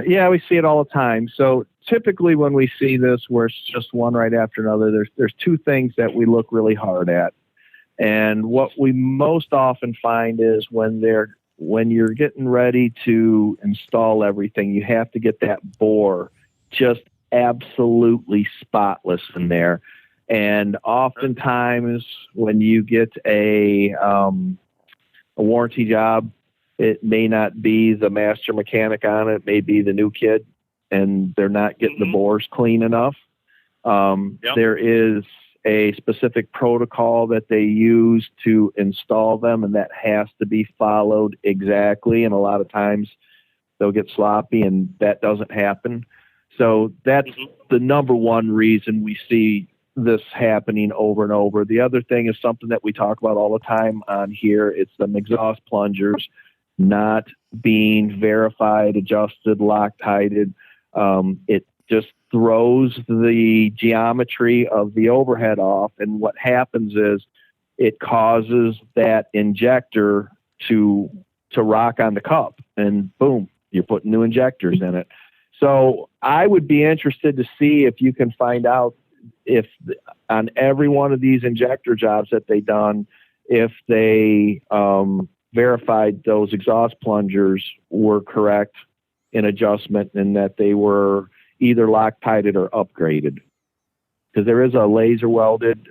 Yeah, we see it all the time. So typically when we see this where it's just one right after another, there's two things that we look really hard at. And what we most often find is when you're getting ready to install everything, you have to get that bore just absolutely spotless in there. And oftentimes when you get a warranty job, it may not be the master mechanic on it, it may be the new kid, and they're not getting the bores clean enough. There is a specific protocol that they use to install them, and that has to be followed exactly. And a lot of times they'll get sloppy, and that doesn't happen. So that's the number one reason we see this happening over and over. The other thing is something that we talk about all the time on here. It's the exhaust plungers not being verified, adjusted, Loctited. It just throws the geometry of the overhead off. And what happens is it causes that injector to rock on the cup, and boom, you're putting new injectors in it. So I would be interested to see if you can find out if on every one of these injector jobs that they done, if they verified those exhaust plungers were correct in adjustment and that they were either Loctited or upgraded. Because there is a laser welded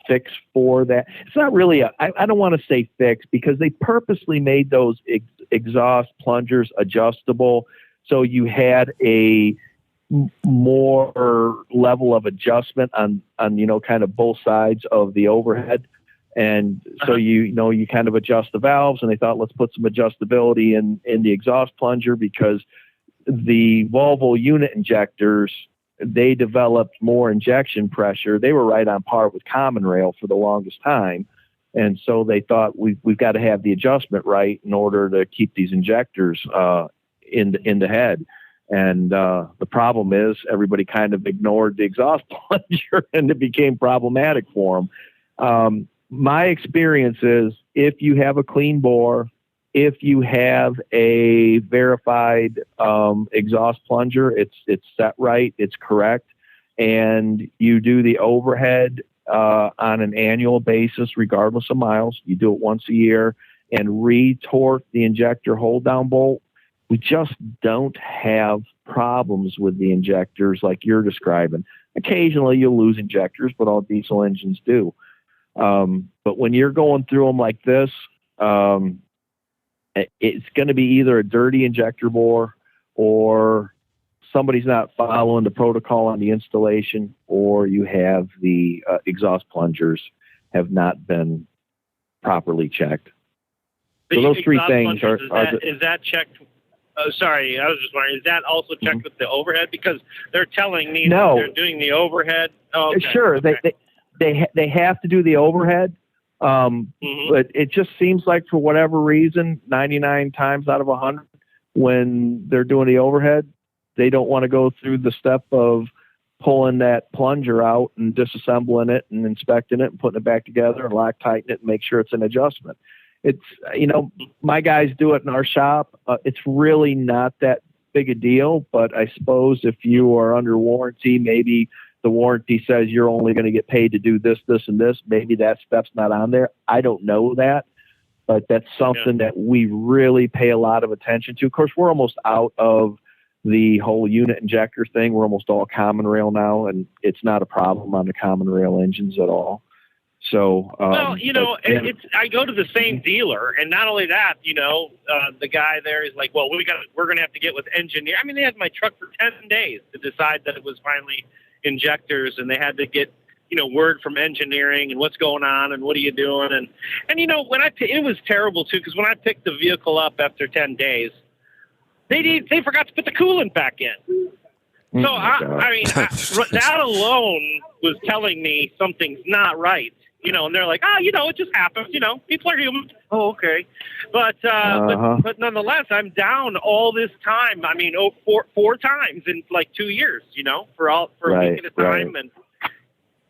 fix for that. It's not really I don't want to say fix, because they purposely made those exhaust plungers adjustable, so you had a more level of adjustment on kind of both sides of the overhead. And so you kind of adjust the valves, and they thought, let's put some adjustability in the exhaust plunger, because the Volvo unit injectors, they developed more injection pressure. They were right on par with common rail for the longest time. And so they thought we've got to have the adjustment right in order to keep these injectors in the head. And the problem is everybody kind of ignored the exhaust plunger, and it became problematic for them. My experience is if you have a clean bore, if you have a verified exhaust plunger, it's set right, it's correct, and you do the overhead on an annual basis, regardless of miles, you do it once a year, and retort the injector hold down bolt, we just don't have problems with the injectors like you're describing. Occasionally you'll lose injectors, but all diesel engines do. But when you're going through them like this, it's going to be either a dirty injector bore, or somebody's not following the protocol on the installation, or you have the exhaust plungers have not been properly checked. The So those three exhaust things punches, is that checked? Sorry, I was just wondering. Is that also checked with the overhead? Because they're telling me that they're doing the overhead. Oh, okay. Sure, okay. they have to do the overhead, but it just seems like for whatever reason, 99 times out of 100, when they're doing the overhead, they don't want to go through the step of pulling that plunger out and disassembling it and inspecting it and putting it back together and Loctiting it and make sure it's an adjustment. It's, my guys do it in our shop. It's really not that big a deal, but I suppose if you are under warranty, maybe the warranty says you're only going to get paid to do this, this, and this. Maybe that step's not on there. I don't know that, but that's something that we really pay a lot of attention to. Of course, we're almost out of the whole unit injector thing. We're almost all common rail now, and it's not a problem on the common rail engines at all. So, well, I go to the same dealer, and not only that, the guy there is like, well, we're going to have to get with engineer. I mean, they had my truck for 10 days to decide that it was finally injectors, and they had to get, word from engineering and what's going on and what are you doing. And when it was terrible too, because when I picked the vehicle up after 10 days, they forgot to put the coolant back in. So that alone was telling me something's not right. And they're like, it just happens. People are human. Oh, okay. But nonetheless, I'm down all this time. I mean, four times in like 2 years, for a week at a time and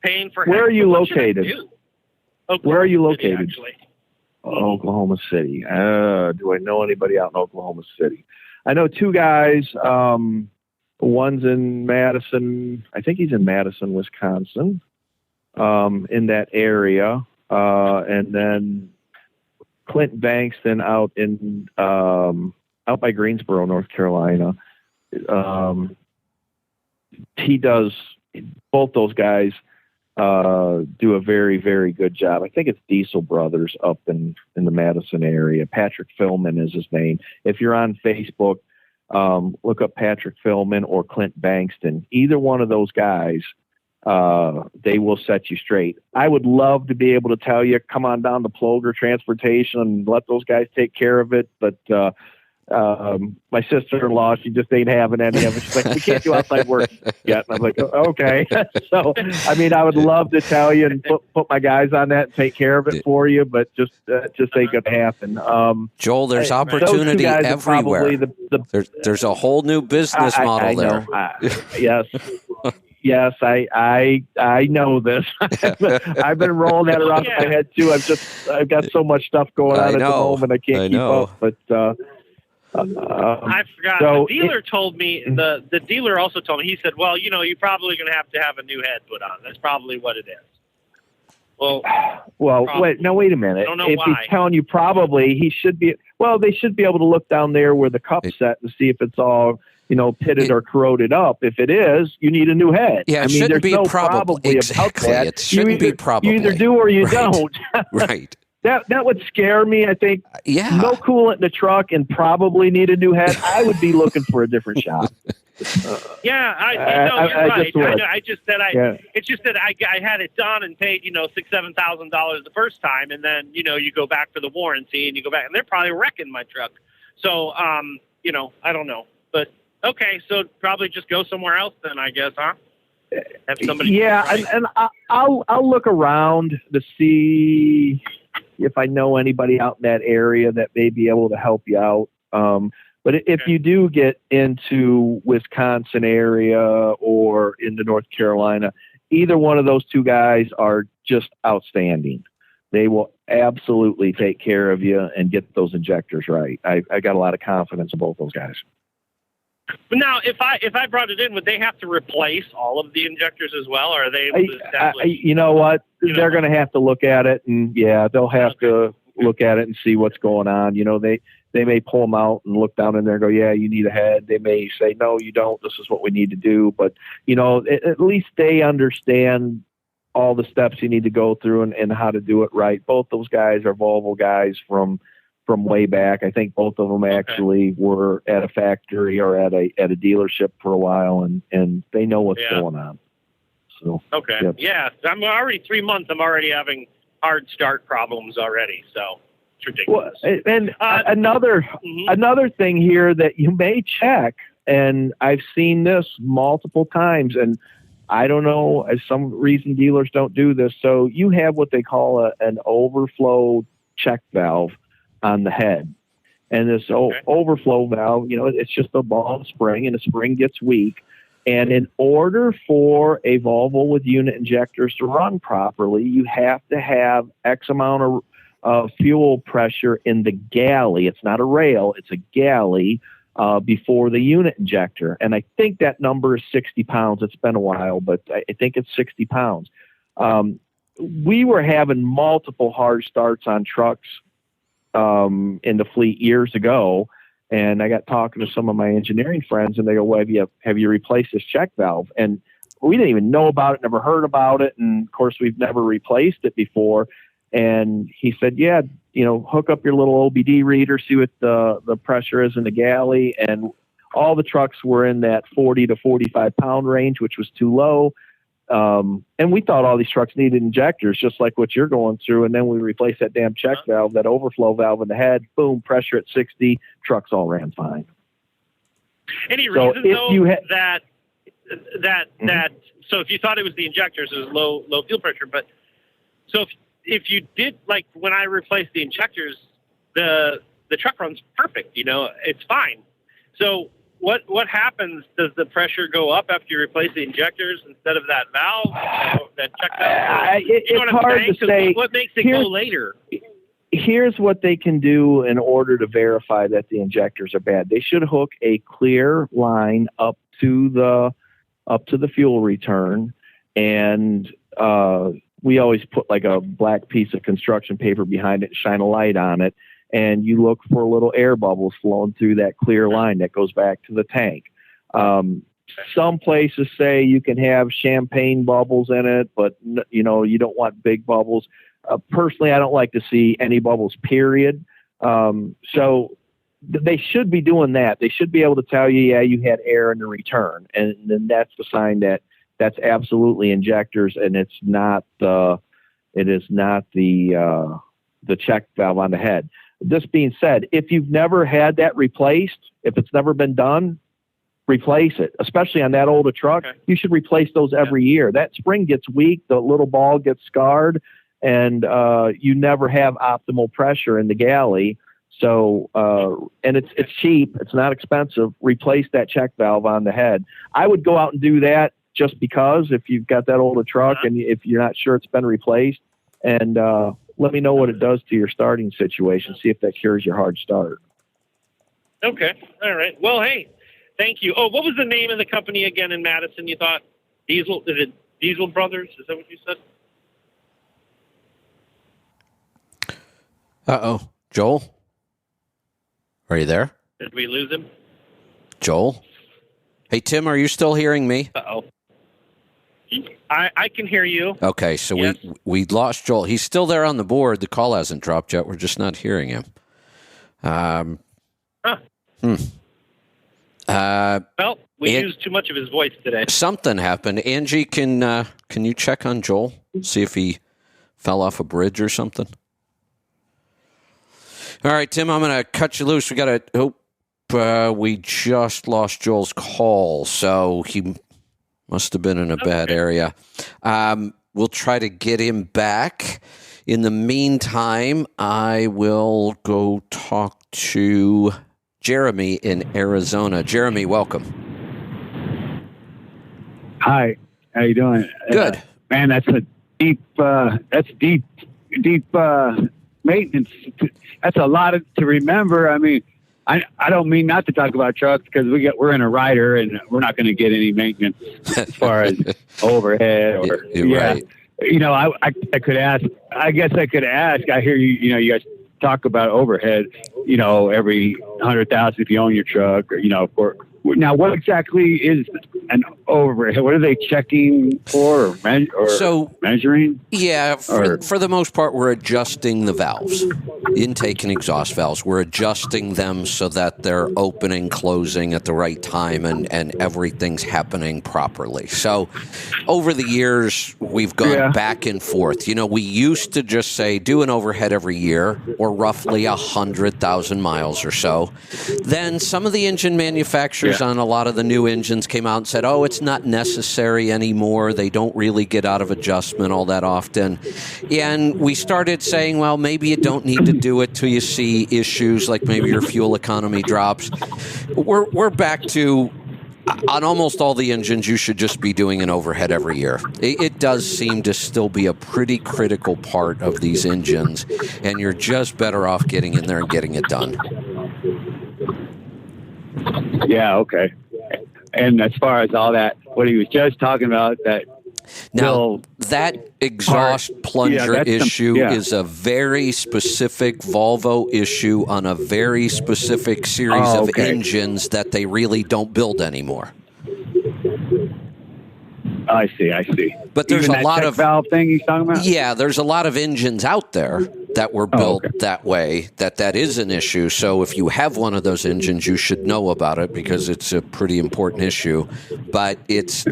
paying for. Where are you located? Where are you City, located? actually. Oklahoma City. Do I know anybody out in Oklahoma City? I know two guys. One's in Madison. I think he's in Madison, Wisconsin. In that area, and then Clint Bankston out by Greensboro, North Carolina. He does, both those guys do a very, very good job. I think it's Diesel Brothers up in the Madison area. Patrick Philman is his name. If you're on Facebook, look up Patrick Philman or Clint Bankston. Either one of those guys, they will set you straight. I would love to be able to tell you, come on down to Ploger Transportation and let those guys take care of it. But my sister-in-law, she just ain't having any of it. She's like, we can't do outside work yet. And I'm like, okay. So, I mean, I would love to tell you and put my guys on that and take care of it for you, but just ain't going to happen. Joel, there's opportunity everywhere. There's a whole new business model there. Yes. Yes, I know this. I've been rolling that around in my head too. I've got so much stuff going on at the moment I can't keep up. But I forgot. So the dealer told me. The dealer also told me. He said, "Well, you're probably going to have a new head put on. That's probably what it is." Well, wait a minute. I don't know if why. He's telling you probably, he should be. Well, they should be able to look down there where the cup's set and see if it's all, pitted or corroded up. If it is, you need a new head. Yeah, it shouldn't be probably about that. It shouldn't be probably. You either do or you don't. Right. That would scare me. I think. Yeah. No coolant in the truck and probably need a new head. I would be looking for a different shop. You're right. It's just that I had it done and paid $6,000-7,000 the first time, and then you go back for the warranty and you go back and they're probably wrecking my truck. So I don't know, but. Okay, so probably just go somewhere else then, I guess, huh? Have somebody. Yeah, and I'll look around to see if I know anybody out in that area that may be able to help you out. But if you do get into Wisconsin area or into North Carolina, either one of those two guys are just outstanding. They will absolutely take care of you and get those injectors right. I got a lot of confidence in both those guys. But now, if I brought it in, would they have to replace all of the injectors as well, or are they able to establish? You know what? They're going to have to look at it, and they'll have to look at it and see what's going on. They may pull them out and look down in there and go, yeah, you need a head. They may say, no, you don't. This is what we need to do. But at least they understand all the steps you need to go through and how to do it right. Both those guys are Volvo guys from way back. I think both of them actually were at a factory or at a dealership for a while, and they know what's going on. So I'm already 3 months. I'm already having hard start problems already. So it's ridiculous. Well, and another thing here that you may check, and I've seen this multiple times, and I don't know, as some reason dealers don't do this. So you have what they call an overflow check valve on the head. And this overflow valve, it's just a ball and spring, and the spring gets weak. And in order for a Volvo with unit injectors to run properly, you have to have X amount of fuel pressure in the galley. It's not a rail, it's a galley. Before the unit injector. And I think that number is 60 pounds. It's been a while, but I think it's 60 pounds. We were having multiple hard starts on trucks in the fleet years ago. And I got talking to some of my engineering friends, and they go, well, have you replaced this check valve? And we didn't even know about it, never heard about it. And of course, we've never replaced it before. And he said, yeah, hook up your little OBD reader, see what the pressure is in the galley. And all the trucks were in that 40 to 45 pound range, which was too low. And we thought all these trucks needed injectors, just like what you're going through. And then we replaced that damn check valve, that overflow valve in the head, boom, pressure at 60, trucks all ran fine. Any reason, though, that so if you thought it was the injectors, it was low fuel pressure, but so if you did, like when I replaced the injectors, the truck runs perfect, it's fine. So what happens? Does the pressure go up after you replace the injectors instead of that valve, that check valve? It's hard to say. What makes it go later? Here's what they can do in order to verify that the injectors are bad. They should hook a clear line up to the fuel return, and we always put like a black piece of construction paper behind it and shine a light on it. And you look for little air bubbles flowing through that clear line that goes back to the tank. Some places say you can have champagne bubbles in it, but you don't want big bubbles. Personally, I don't like to see any bubbles, period. So they should be doing that. They should be able to tell you, yeah, you had air in the return. And then that's the sign that that's absolutely injectors, and it is not the check valve on the head. This being said, if you've never had that replaced, if it's never been done, replace it. Especially on that older truck, you should replace those every year. That spring gets weak, the little ball gets scarred, and you never have optimal pressure in the galley. So, and it's cheap, it's not expensive. Replace that check valve on the head. I would go out and do that, just because if you've got that older truck and if you're not sure it's been replaced, and let me know what it does to your starting situation. See if that cures your hard start. Okay. All right. Well, hey, thank you. Oh, what was the name of the company again in Madison? You thought Diesel? Is it Diesel Brothers? Is that what you said? Uh-oh. Joel? Are you there? Did we lose him? Joel? Hey, Tim, are you still hearing me? Uh-oh. I can hear you. Okay, so yes. we lost Joel. He's still there on the board. The call hasn't dropped yet. We're just not hearing him. Well, we used too much of his voice today. Something happened. Angie, can you check on Joel? See if he fell off a bridge or something? All right, Tim, I'm going to cut you loose. We got to we just lost Joel's call, so he must have been in a bad area. We'll try to get him back. In the meantime, I will go talk to Jeremy in Arizona. Jeremy, welcome. Hi, how you doing? Good. Man, that's deep maintenance. That's a lot to remember. I mean, I don't mean not to talk about trucks, because we're in a rider and we're not going to get any maintenance as far as overhead or Right. I could ask. I guess I could ask. I hear you guys talk about overhead. Every 100,000 if you own your truck, or for now, what exactly is an overhead? What are they checking for or measuring? Yeah, for the most part, we're adjusting the valves, intake and exhaust valves. We're adjusting them so that they're opening, closing at the right time, and everything's happening properly. So over the years, we've gone back and forth. We used to just say, do an overhead every year, or roughly 100,000 miles or so. Then some of the engine manufacturers on a lot of the new engines came out and said, oh, it's not necessary anymore. They don't really get out of adjustment all that often. And we started saying, well, maybe you don't need to do it till you see issues like maybe your fuel economy drops. We're back to, on almost all the engines, you should just be doing an overhead every year. It does seem to still be a pretty critical part of these engines, and you're just better off getting in there and getting it done. Yeah, okay. And as far as all that, what he was just talking about, that exhaust plunger issue is a very specific Volvo issue on a very specific series of engines that they really don't build anymore. I see. But there's even a lot of valve thing he's talking about. Yeah, there's a lot of engines out there that were built that way. That is an issue. So if you have one of those engines, you should know about it because it's a pretty important issue. But it's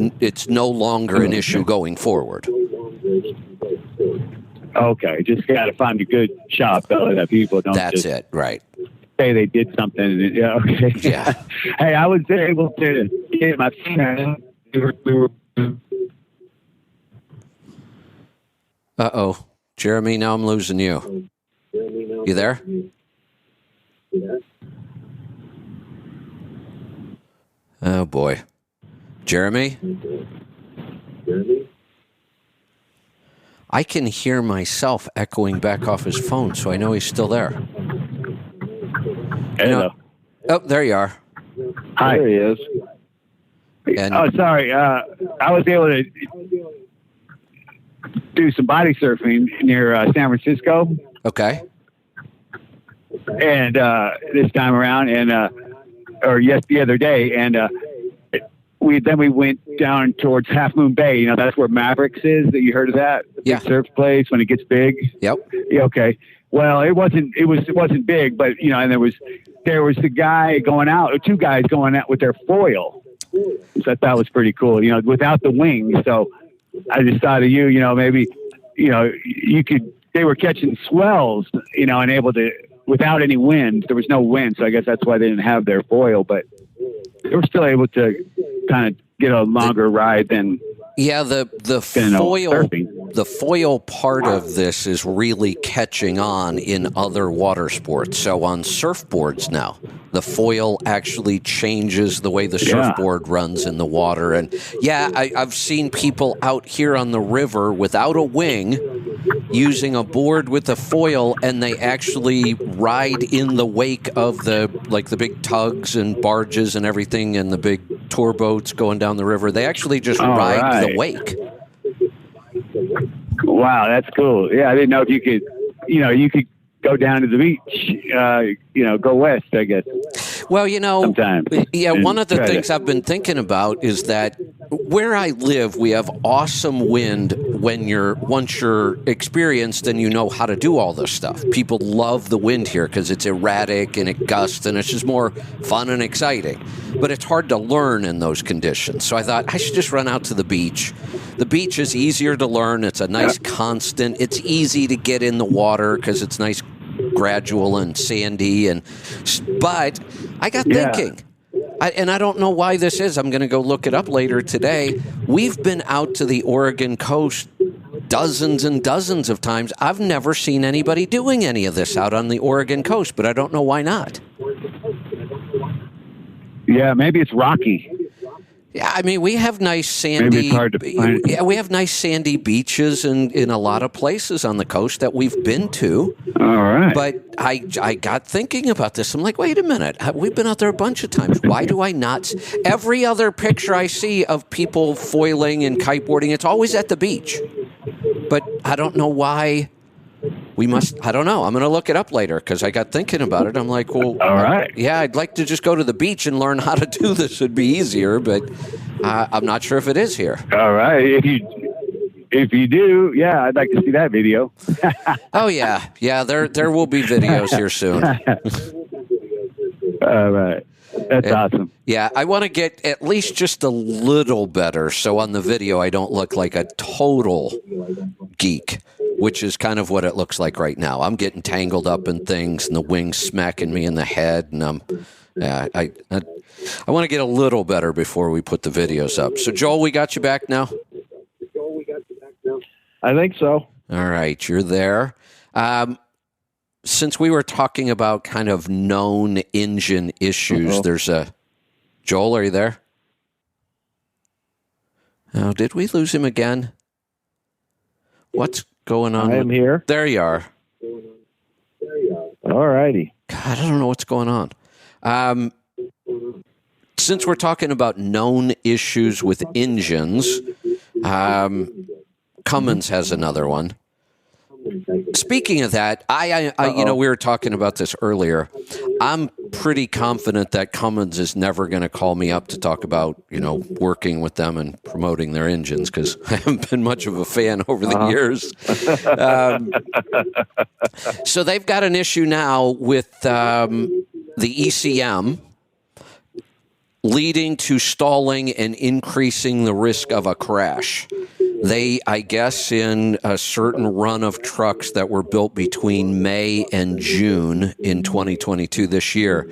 no longer an issue going forward. Okay, just got to find a good shop though that people don't. That's it, right? Say they did something. Yeah. Okay. Yeah. Hey, I was able to get my phone. We were. Uh-oh. Jeremy, now I'm losing you. You there? Oh, boy. Jeremy? I can hear myself echoing back off his phone, so I know he's still there. Hello. Oh, there you are. Hi. There he is. And, sorry. I was able to do some body surfing near San Francisco. Okay. And this time around, the other day, and we went down towards Half Moon Bay. That's where Mavericks is. That you heard of that? The big surf place when it gets big. Yep. Yeah, okay. Well, it wasn't big, but and there was the guy going out, or two guys going out with their foil. So I thought was pretty cool, without the wing. So I just thought of you, maybe, you could, they were catching swells, and able to, without any wind. There was no wind. So I guess that's why they didn't have their foil, but they were still able to kind of get a longer ride than. Yeah, the foil part of this is really catching on in other water sports. So on surfboards now, the foil actually changes the way the surfboard runs in the water. And I've seen people out here on the river without a wing using a board with a foil, and they actually ride in the wake of the big tugs and barges and everything, and the big tour boats going down the river. They actually just ride the wake. Wow, that's cool. Yeah, I didn't know if you could, you could go down to the beach, go west, I guess. Well, sometimes. Yeah, one of the things I've been thinking about is that where I live, we have awesome wind once you're experienced and you know how to do all this stuff. People love the wind here because it's erratic and it gusts and it's just more fun and exciting. But it's hard to learn in those conditions. So I thought I should just run out to the beach. The beach is easier to learn. It's a nice constant. It's easy to get in the water because it's nice, gradual and sandy. But I got thinking, and I don't know why this is. I'm going to go look it up later today. We've been out to the Oregon coast dozens and dozens of times. I've never seen anybody doing any of this out on the Oregon coast, but I don't know why not. Yeah, maybe it's rocky. Yeah, I mean, we have nice sandy. Maybe it's hard to find. Yeah, we have nice sandy beaches in a lot of places on the coast that we've been to. All right. But I got thinking about this. I'm like, wait a minute. We've been out there a bunch of times. Why do I not? Every other picture I see of people foiling and kiteboarding, it's always at the beach. But I don't know why We must. I don't know. I'm going to look it up later because I got thinking about it. I'm like, well, All right. yeah, I'd like to just go to the beach and learn how to do this. It'd be easier, but I'm not sure if it is here. All right. If you do, yeah, I'd like to see that video. Oh yeah, there will be videos here soon. All right. That's awesome. Yeah, I want to get at least just a little better, so on the video I don't look like a total geek, which is kind of what it looks like right now. I'm getting tangled up in things, and the wings smacking me in the head, and I want to get a little better before we put the videos up. So Joel, we got you back now? I think so. All right, you're there. Since we were talking about kind of known engine issues, there's a... Joel, are you there? Oh, did we lose him again? What's going on? I am here. There you are. All righty. God, I don't know what's going on. Since we're talking about known issues with engines, Cummins has another one. Speaking of that, I we were talking about this earlier. I'm pretty confident that Cummins is never going to call me up to talk about, working with them and promoting their engines because I haven't been much of a fan over the years. So they've got an issue now with the ECM leading to stalling and increasing the risk of a crash. They, I guess, in a certain run of trucks that were built between May and June in 2022 this year,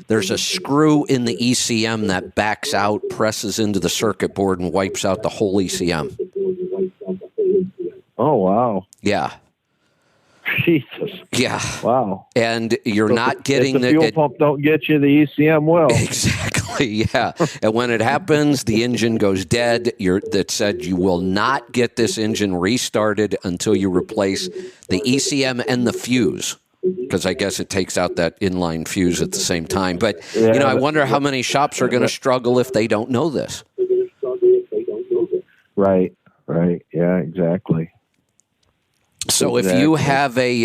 there's a screw in the ECM that backs out, presses into the circuit board, and wipes out the whole ECM. Oh, wow. Yeah. Jesus. Yeah. Wow. And you're not getting the fuel pump don't get you, the ECM will. Exactly, yeah. And when it happens, the engine goes dead. That said, you will not get this engine restarted until you replace the ECM and the fuse, because I guess it takes out that inline fuse at the same time. But, I wonder how many shops are going to struggle if they don't know this. Right. Yeah, exactly. So if you have a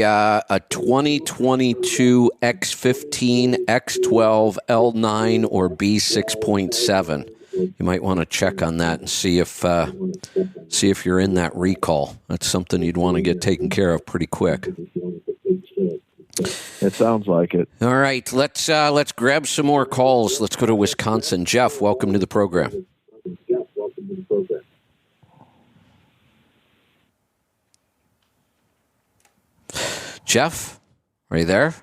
2022 X15, X12, L9, or B6.7, you might want to check on that and see if you're in that recall. That's something you'd want to get taken care of pretty quick. It sounds like it. All right, let's grab some more calls. Let's go to Wisconsin. Jeff, welcome to the program. Jeff, are you there?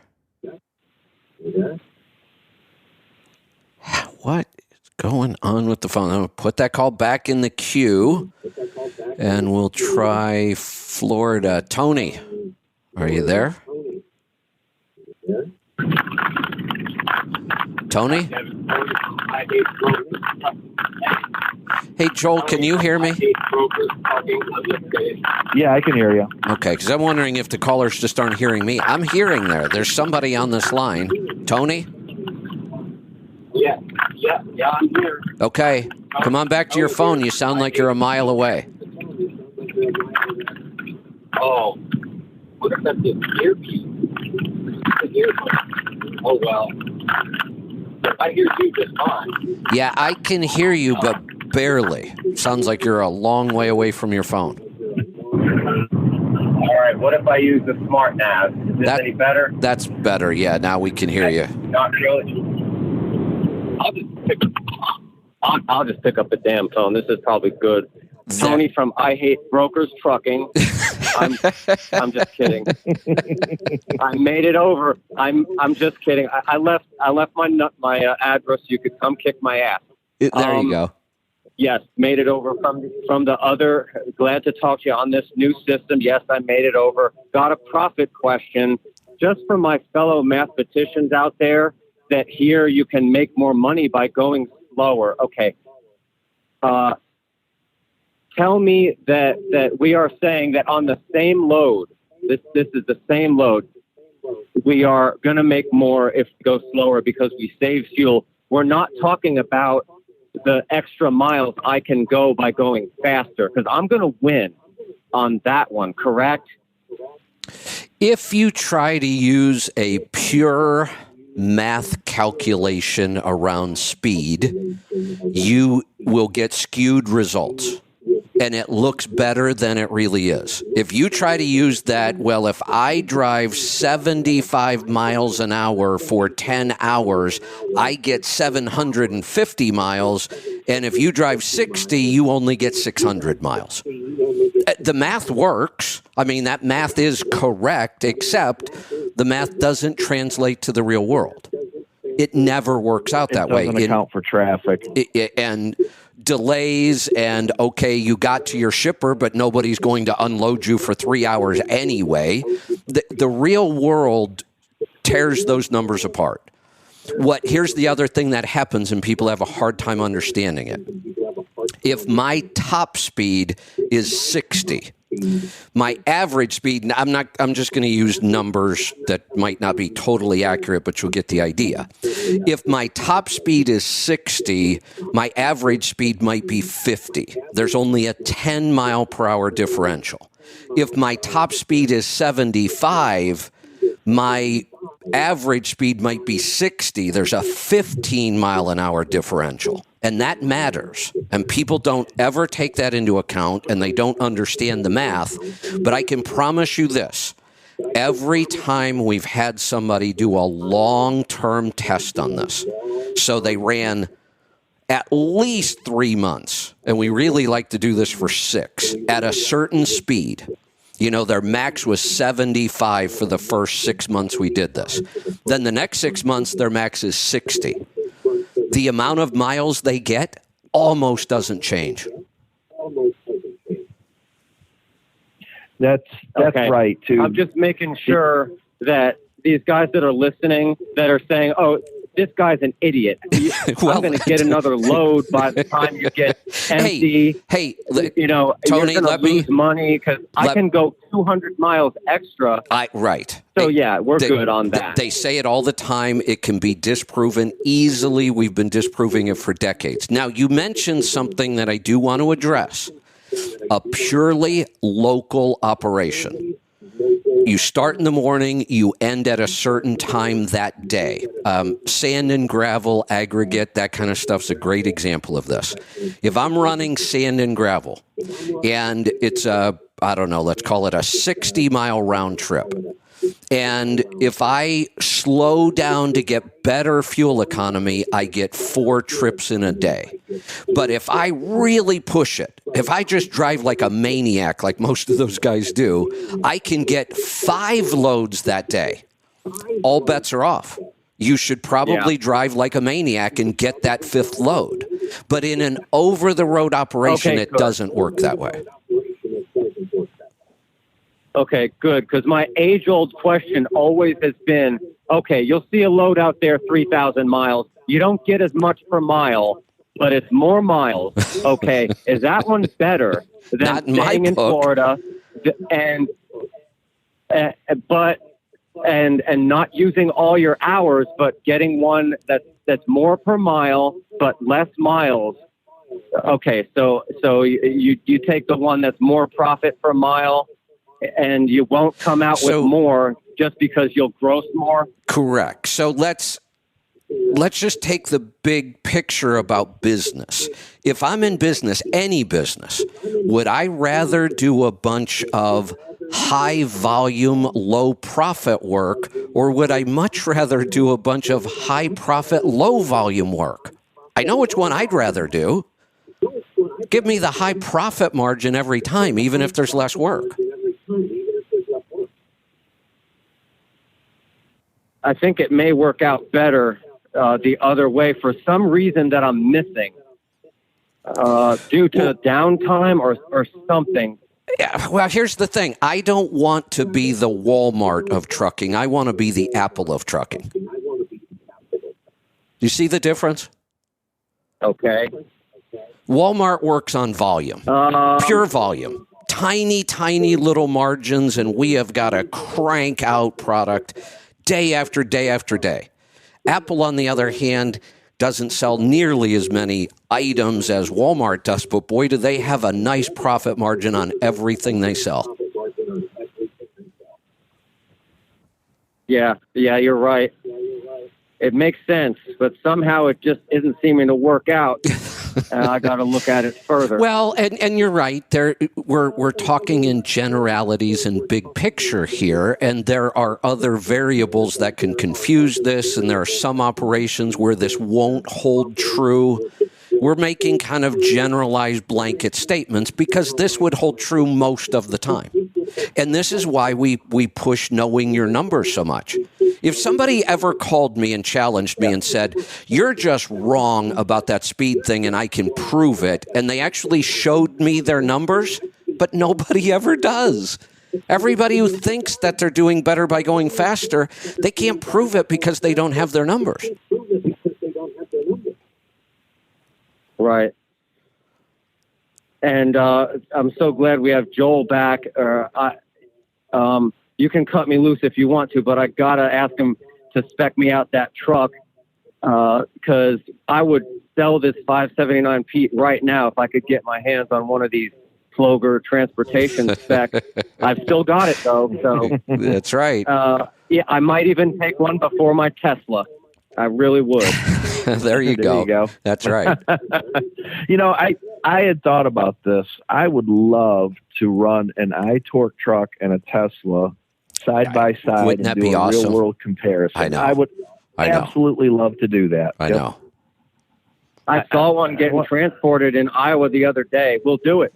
What is going on with the phone? I'm going to put that call back in the queue, and we'll try Florida. Tony, are you there? Tony? Hey, Joel, can you hear me? Yeah, I can hear you. Okay, because I'm wondering if the callers just aren't hearing me. I'm hearing there. There's somebody on this line. Tony? Yeah, I'm here. Okay, come on back to your phone. You sound like you're a mile away. Oh, what if that's the earpiece? Oh, well. I hear you just fine. Yeah, I can hear you, but barely. Sounds like you're a long way away from your phone. All right, what if I use the smart nav? Is this any better? That's better, yeah. Now we can hear you. Not really. I'll just pick up the damn phone. This is probably good. Tony from I Hate Brokers Trucking. I'm just kidding. I made it over. I'm just kidding. I left my address. You could come kick my ass. There you go. Yes, made it over from the other. Glad to talk to you on this new system. Yes, I made it over. Got a profit question just for my fellow mathematicians out there that here you can make more money by going slower. Okay. Tell me that we are saying that on the same load, this is the same load, we are going to make more if we go slower because we save fuel. We're not talking about the extra miles I can go by going faster because I'm going to win on that one, correct? If you try to use a pure math calculation around speed, you will get skewed results. And it looks better than it really is. If you try to use that, well, if I drive 75 miles an hour for 10 hours, I get 750 miles. And if you drive 60, you only get 600 miles. The math works. I mean, that math is correct, except the math doesn't translate to the real world. It never works out that way. It doesn't account for traffic. And delays and, okay, you got to your shipper, but nobody's going to unload you for 3 hours anyway. The real world tears those numbers apart. Here's the other thing that happens, and people have a hard time understanding it. If my top speed is 60, my average speed, I'm just going to use numbers that might not be totally accurate, but you'll get the idea. If my top speed is 60, my average speed might be 50. There's only a 10 mile per hour differential. If my top speed is 75, my average speed might be 60. There's a 15 mile an hour differential. And that matters. And people don't ever take that into account, and they don't understand the math. But I can promise you this. Every time we've had somebody do a long-term test on this, so they ran at least 3 months, and we really like to do this for 6, at a certain speed. You know, their max was 75 for the first 6 months we did this. Then the next 6 months, their max is 60. The amount of miles they get almost doesn't change. That's Okay. right, too. I'm just making sure that these guys that are listening that are saying, "Oh, this guy's an idiot. Well, I'm going to get another load by the time you get empty." Hey, you know, Tony, you're going to lose money because I can go 200 miles extra. Right. So, yeah, we're good on that. They say it all the time. It can be disproven easily. We've been disproving it for decades. Now, you mentioned something that I do want to address. A purely local operation. You start in the morning, you end at a certain time that day. Sand and gravel, aggregate, that kind of stuff's a great example of this. If I'm running sand and gravel, and it's let's call it a 60-mile round trip. And if I slow down to get better fuel economy, I get 4 trips in a day. But if I really push it, if I just drive like a maniac, like most of those guys do, I can get 5 loads that day. All bets are off. You should probably drive like a maniac and get that 5th load. But in an over-the-road operation, it doesn't work that way. Okay, good. Because my age-old question always has been, okay, you'll see a load out there 3,000 miles. You don't get as much per mile, but it's more miles. Okay, is that one better than Not in staying in book. Florida and not using all your hours, but getting one that's more per mile but less miles? Okay, so you take the one that's more profit per mile, and you won't come out with more just because you'll gross more? Correct. So let's just take the big picture about business. If I'm in business, any business, would I rather do a bunch of high volume, low profit work, or would I much rather do a bunch of high profit, low volume work? I know which one I'd rather do. Give me the high profit margin every time, even if there's less work. I think it may work out better the other way for some reason that I'm missing due to downtime or something. Yeah, well, here's the thing. I don't want to be the Walmart of trucking. I want to be the Apple of trucking. You see the difference? Okay. Walmart works on volume, pure volume, tiny, tiny little margins, and we have got to crank out product day after day after day. Apple, on the other hand, doesn't sell nearly as many items as Walmart does, but boy, do they have a nice profit margin on everything they sell. Yeah, you're right. It makes sense, but somehow it just isn't seeming to work out. And I got to look at it further. Well, and you're right. We're talking in generalities and big picture here, and there are other variables that can confuse this, and there are some operations where this won't hold true. We're making kind of generalized blanket statements because this would hold true most of the time. And this is why we push knowing your numbers so much. If somebody ever called me and challenged me and said, you're just wrong about that speed thing and I can prove it, and they actually showed me their numbers, but nobody ever does. Everybody who thinks that they're doing better by going faster, they can't prove it because they don't have their numbers. Right. And I'm so glad we have Joel back. You can cut me loose if you want to, but I got to ask him to spec me out that truck because I would sell this 579 Pete right now if I could get my hands on one of these Floger transportation specs. I've still got it, though. So That's right. Yeah, I might even take one before my Tesla. I really would. There you go. That's right. I had thought about this. I would love to run an iTorque truck and a Tesla side by side Wouldn't that and do be a awesome? real world comparison. I know. I would I know. absolutely love to do that. I Yep. know. I saw one getting transported in Iowa the other day. We'll do it.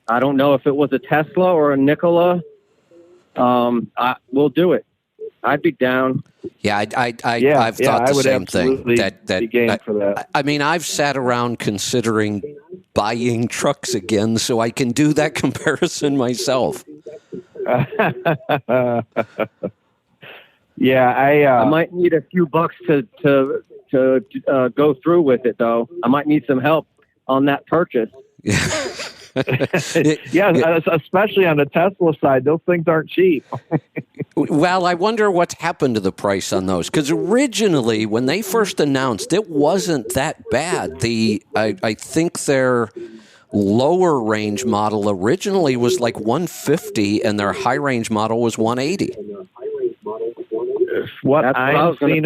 I don't know if it was a Tesla or a Nikola. We'll do it. I'd be down. Yeah, I've thought the I would same thing. absolutely be game for that. I mean, I've sat around considering buying trucks again so I can do that comparison myself. Yeah, I might need a few bucks to go through with it, though. I might need some help on that purchase. Especially on the Tesla side, those things aren't cheap. Well, I wonder what's happened to the price on those, because originally when they first announced, it wasn't that bad. I think their lower range model originally was like 150, and their high range model was 180. What I'm seeing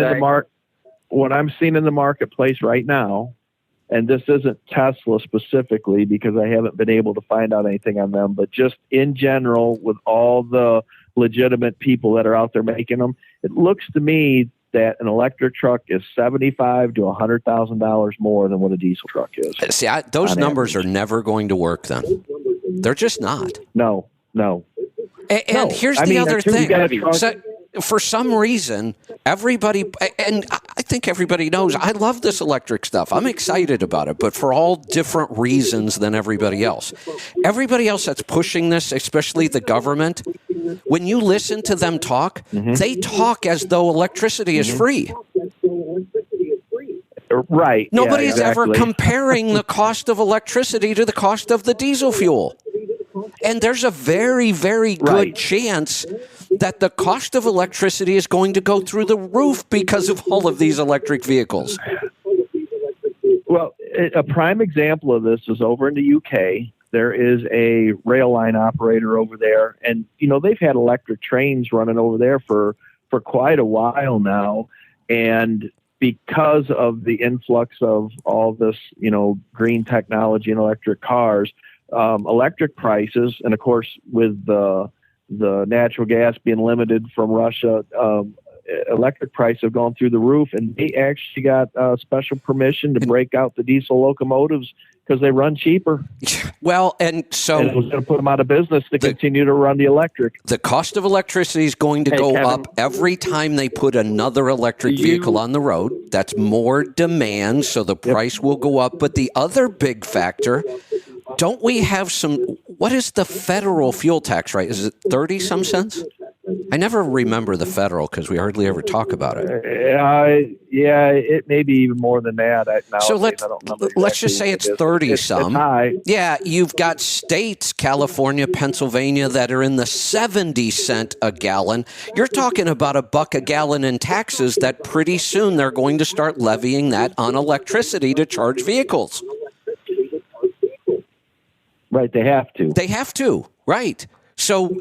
in the marketplace right now. And this isn't Tesla specifically because I haven't been able to find out anything on them, but just in general, with all the legitimate people that are out there making them, it looks to me that an electric truck is $75,000 to $100,000 more than what a diesel truck is. See, those numbers are never going to work then. They're just not. No. And here's the other thing. So, for some reason, everybody, and I think everybody knows, I love this electric stuff. I'm excited about it, but for all different reasons than everybody else. Everybody else that's pushing this, especially the government, when you listen to them talk, they talk as though electricity is free. Right. Nobody's ever comparing the cost of electricity to the cost of the diesel fuel. And there's a very, very good chance that the cost of electricity is going to go through the roof because of all of these electric vehicles. Well, a prime example of this is over in the UK. There is a rail line operator over there, and they've had electric trains running over there for quite a while now. And because of the influx of all this, green technology and electric cars, electric prices, and of course with the natural gas being limited from Russia, electric prices have gone through the roof, and they actually got special permission to break out the diesel locomotives because they run cheaper. Well, and so it was going to put them out of business to continue to run the electric. The cost of electricity is going to go Kevin, up every time they put another electric vehicle on the road. That's more demand, so the price will go up. But the other big factor, don't we have what is the federal fuel tax rate? Is it 30 some cents? I never remember the federal because we hardly ever talk about it. It may be even more than that. So let's just say it's 30 some. It's high. Yeah, you've got states, California, Pennsylvania, that are in the 70 cent a gallon. You're talking about $1 a gallon in taxes that pretty soon they're going to start levying that on electricity to charge vehicles. Right, they have to. They have to, right. So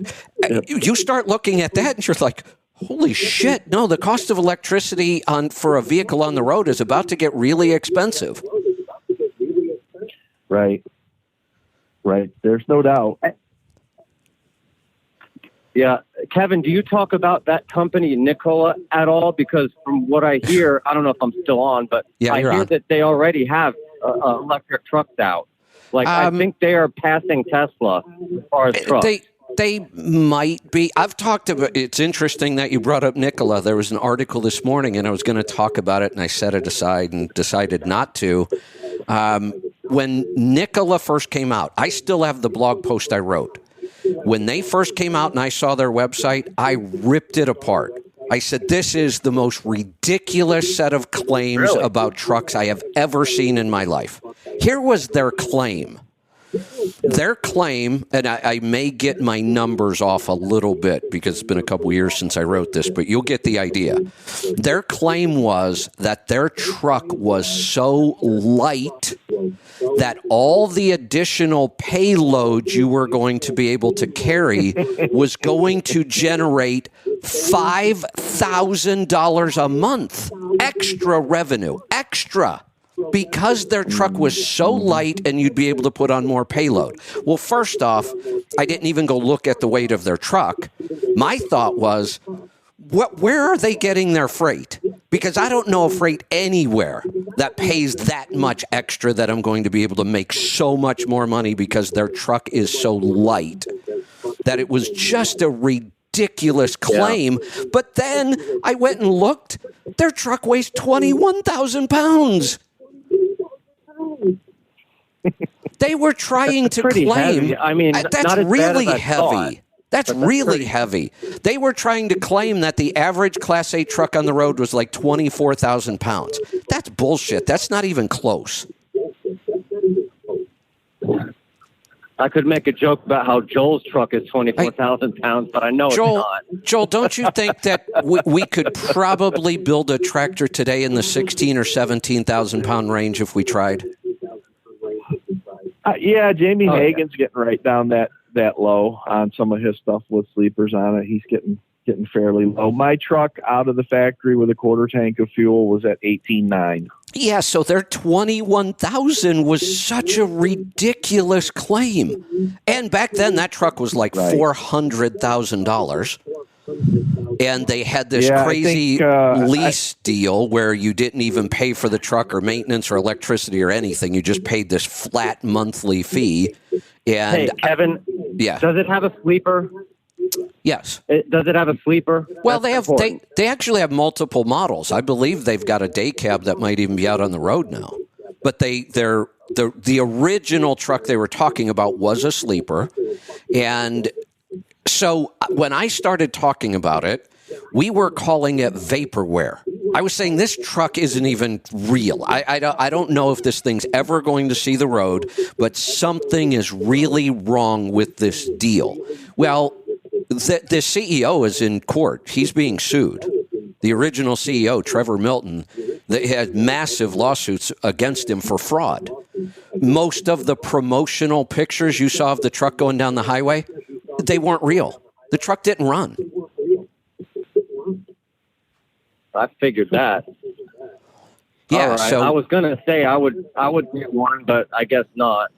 you start looking at that and you're like, Holy shit. No, the cost of electricity for a vehicle on the road is about to get really expensive. Right. There's no doubt. Yeah. Kevin, do you talk about that company, Nikola, at all? Because from what I hear, I don't know if I'm still on, but Yeah, I you're hear on. that they already have electric trucks out. Like, I think they are passing Tesla as far as trucks. They might be. I've talked about. It's interesting that you brought up Nikola. There was an article this morning, and I was going to talk about it, and I set it aside and decided not to. When Nikola first came out, I still have the blog post I wrote. When they first came out and I saw their website, I ripped it apart. I said, this is the most ridiculous set of claims about trucks I have ever seen in my life. Here was their claim. Their claim, and I may get my numbers off a little bit because it's been a couple years since I wrote this, but you'll get the idea. Their claim was that their truck was so light that all the additional payload you were going to be able to carry was going to generate $5,000 a month extra revenue, extra. Because their truck was so light and you'd be able to put on more payload. Well, first off, I didn't even go look at the weight of their truck. My thought was, where are they getting their freight? Because I don't know a freight anywhere that pays that much extra that I'm going to be able to make so much more money because their truck is so light that it was just a ridiculous claim. Yeah. But then I went and looked. Their truck weighs 21,000 pounds. They were trying to claim. Heavy. I mean, that's really heavy. That's really heavy. They were trying to claim that the average Class 8 truck on the road was like 24,000 pounds. That's bullshit. That's not even close. I could make a joke about how Joel's truck is 24,000 pounds, but I know it's not. Joel, don't you think that we could probably build a tractor today in the 16 or 17,000 pound range if we tried? Yeah, Jamie Hagan's getting right down that low on some of his stuff with sleepers on it. He's getting fairly low. My truck out of the factory with a quarter tank of fuel was at 18.9. Yeah, so their 21,000 was such a ridiculous claim. And back then that truck was like $400,000. And they had this crazy lease deal where you didn't even pay for the truck or maintenance or electricity or anything. You just paid this flat monthly fee. And hey, Kevin, does it have a sleeper? Yes. Does it have a sleeper? Well, they actually have multiple models. I believe they've got a day cab that might even be out on the road now. But the original truck they were talking about was a sleeper. And so when I started talking about it, we were calling it vaporware. I was saying this truck isn't even real. I don't know if this thing's ever going to see the road, but something is really wrong with this deal. Well, the CEO is in court. He's being sued. The original CEO, Trevor Milton, they had massive lawsuits against him for fraud. Most of the promotional pictures you saw of the truck going down the highway, they weren't real. The truck didn't run. I figured that. Yeah, right. so I was gonna say I would get one, but I guess not.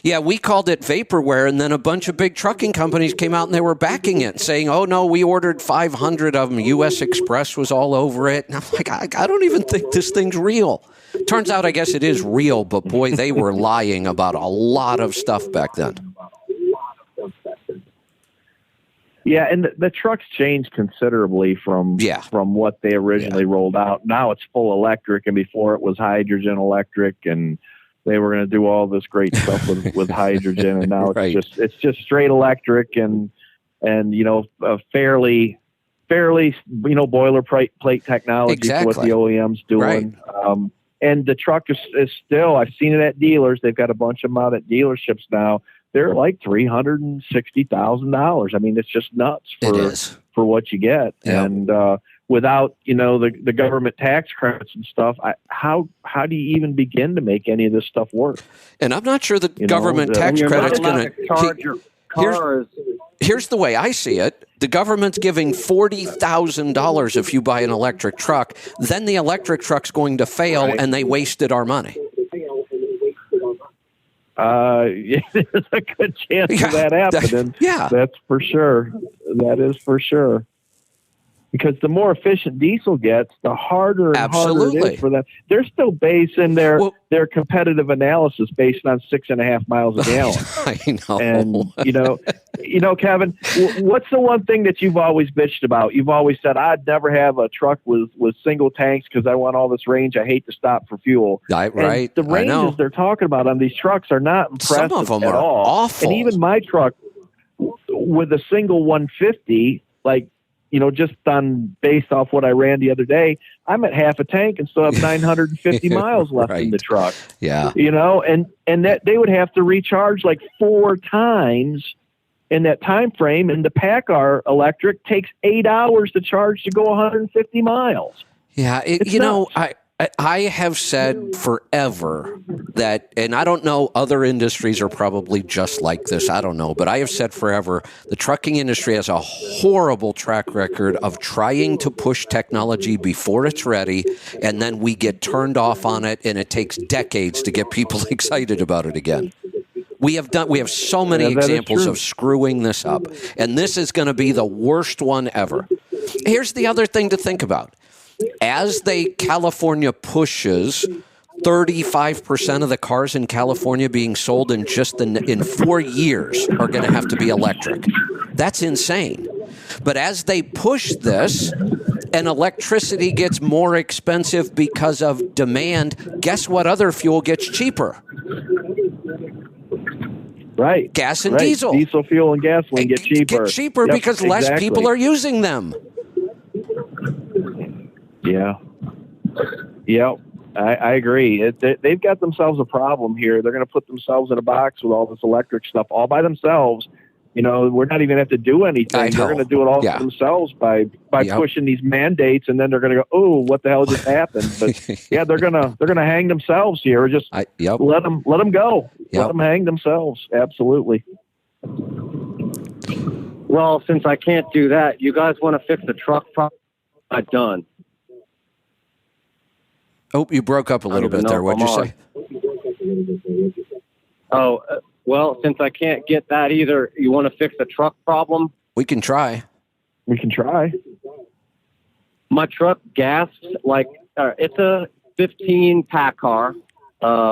Yeah, we called it vaporware, and then a bunch of big trucking companies came out and they were backing it, saying, "Oh no, we ordered 500 of them. U.S. Express was all over it." And I'm like, I don't even think this thing's real. Turns out, I guess it is real, but boy, they were lying about a lot of stuff back then. Yeah, and the trucks changed considerably from what they originally rolled out. Now it's full electric, and before it was hydrogen electric, and they were going to do all this great stuff with hydrogen, and now it's just straight electric and fairly boilerplate technology for what the OEM's doing. Right. And the truck is still, I've seen it at dealers. They've got a bunch of them out at dealerships now. They're like $360,000. I mean, it's just nuts for what you get. Yep. And without the government tax credits and stuff, how do you even begin to make any of this stuff work? And I'm not sure the government tax credit's going to charge your cars here's the way I see it. The government's giving $40,000 if you buy an electric truck. Then the electric truck's going to fail, and they wasted our money. Yeah, there's a good chance of that happening. Yeah. That's for sure. That is for sure. Because the more efficient diesel gets, the harder and harder it is for them. They're still basing their competitive analysis based on 6.5 miles a gallon. I know. And you know, Kevin, what's the one thing that you've always bitched about? You've always said, "I'd never have a truck with single tanks because I want all this range. I hate to stop for fuel." Right. The ranges they're talking about on these trucks are not impressive. Some of them at are all. awful. And even my truck with a single 150, just based off what I ran the other day, I'm at half a tank and still have 950 miles left in the truck. Yeah. And that they would have to recharge like 4 times in that time frame. And the PACCAR electric takes 8 hours to charge to go 150 miles. Yeah. I have said forever that, and I don't know, other industries are probably just like this. I don't know. But I have said forever, the trucking industry has a horrible track record of trying to push technology before it's ready. And then we get turned off on it. And it takes decades to get people excited about it again. We have so many examples of screwing this up. And this is going to be the worst one ever. Here's the other thing to think about. As California pushes 35% of the cars in California being sold in 4 years are going to have to be electric. That's insane. But as they push this and electricity gets more expensive because of demand, guess what other fuel gets cheaper? Right. Gas and diesel. Diesel fuel and gasoline get cheaper. Because less people are using them. Yeah. Yep. I agree. They've got themselves a problem here. They're going to put themselves in a box with all this electric stuff all by themselves. We're not even going to have to do anything. They're going to do it all for themselves by pushing these mandates, and then they're going to go, "Oh, what the hell just happened?" But yeah, they're going to hang themselves here. Just let them go. Yep. Let them hang themselves. Absolutely. Well, since I can't do that, you guys want to fix the truck problem? I'm done. Oh, you broke up a little bit there. What'd you say? Oh, well, since I can't get that either, you want to fix the truck problem? We can try. My truck gas, it's a 15 PACCAR, a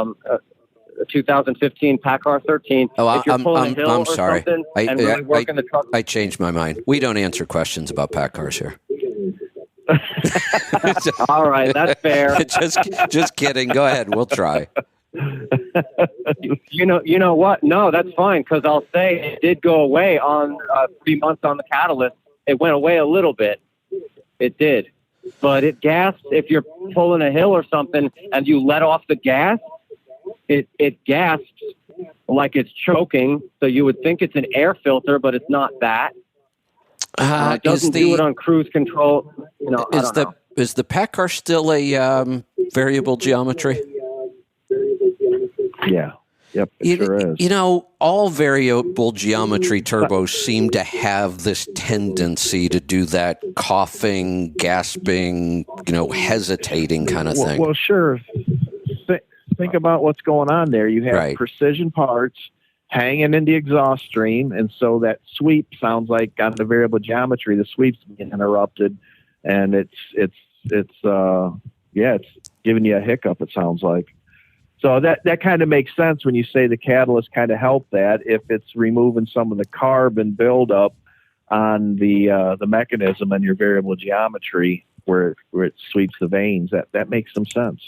2015 PACCAR 13. Oh, if you're pulling a hill I'm sorry. and really working the truck. I changed my mind. We don't answer questions about PACCARs here. All right, that's fair. just kidding. Go ahead. We'll try. You know what? No, that's fine, because I'll say it did go away on 3 months on the catalyst. It went away a little bit. It did. But it gasped. If you're pulling a hill or something and you let off the gas, it gasps like it's choking. So you would think it's an air filter, but it's not that. It doesn't do it on cruise control. Is the PACCAR still a variable geometry? Yeah. Yep. It sure is. All variable geometry turbos seem to have this tendency to do that coughing, gasping, hesitating kind of thing. Well, sure. Think about what's going on there. You have precision parts hanging in the exhaust stream, and so that sweep sounds like on the variable geometry, the sweep's being interrupted, and it's giving you a hiccup. It sounds like. So that kind of makes sense when you say the catalyst kind of helped that. If it's removing some of the carbon buildup on the mechanism and your variable geometry where it sweeps the vanes, that makes some sense.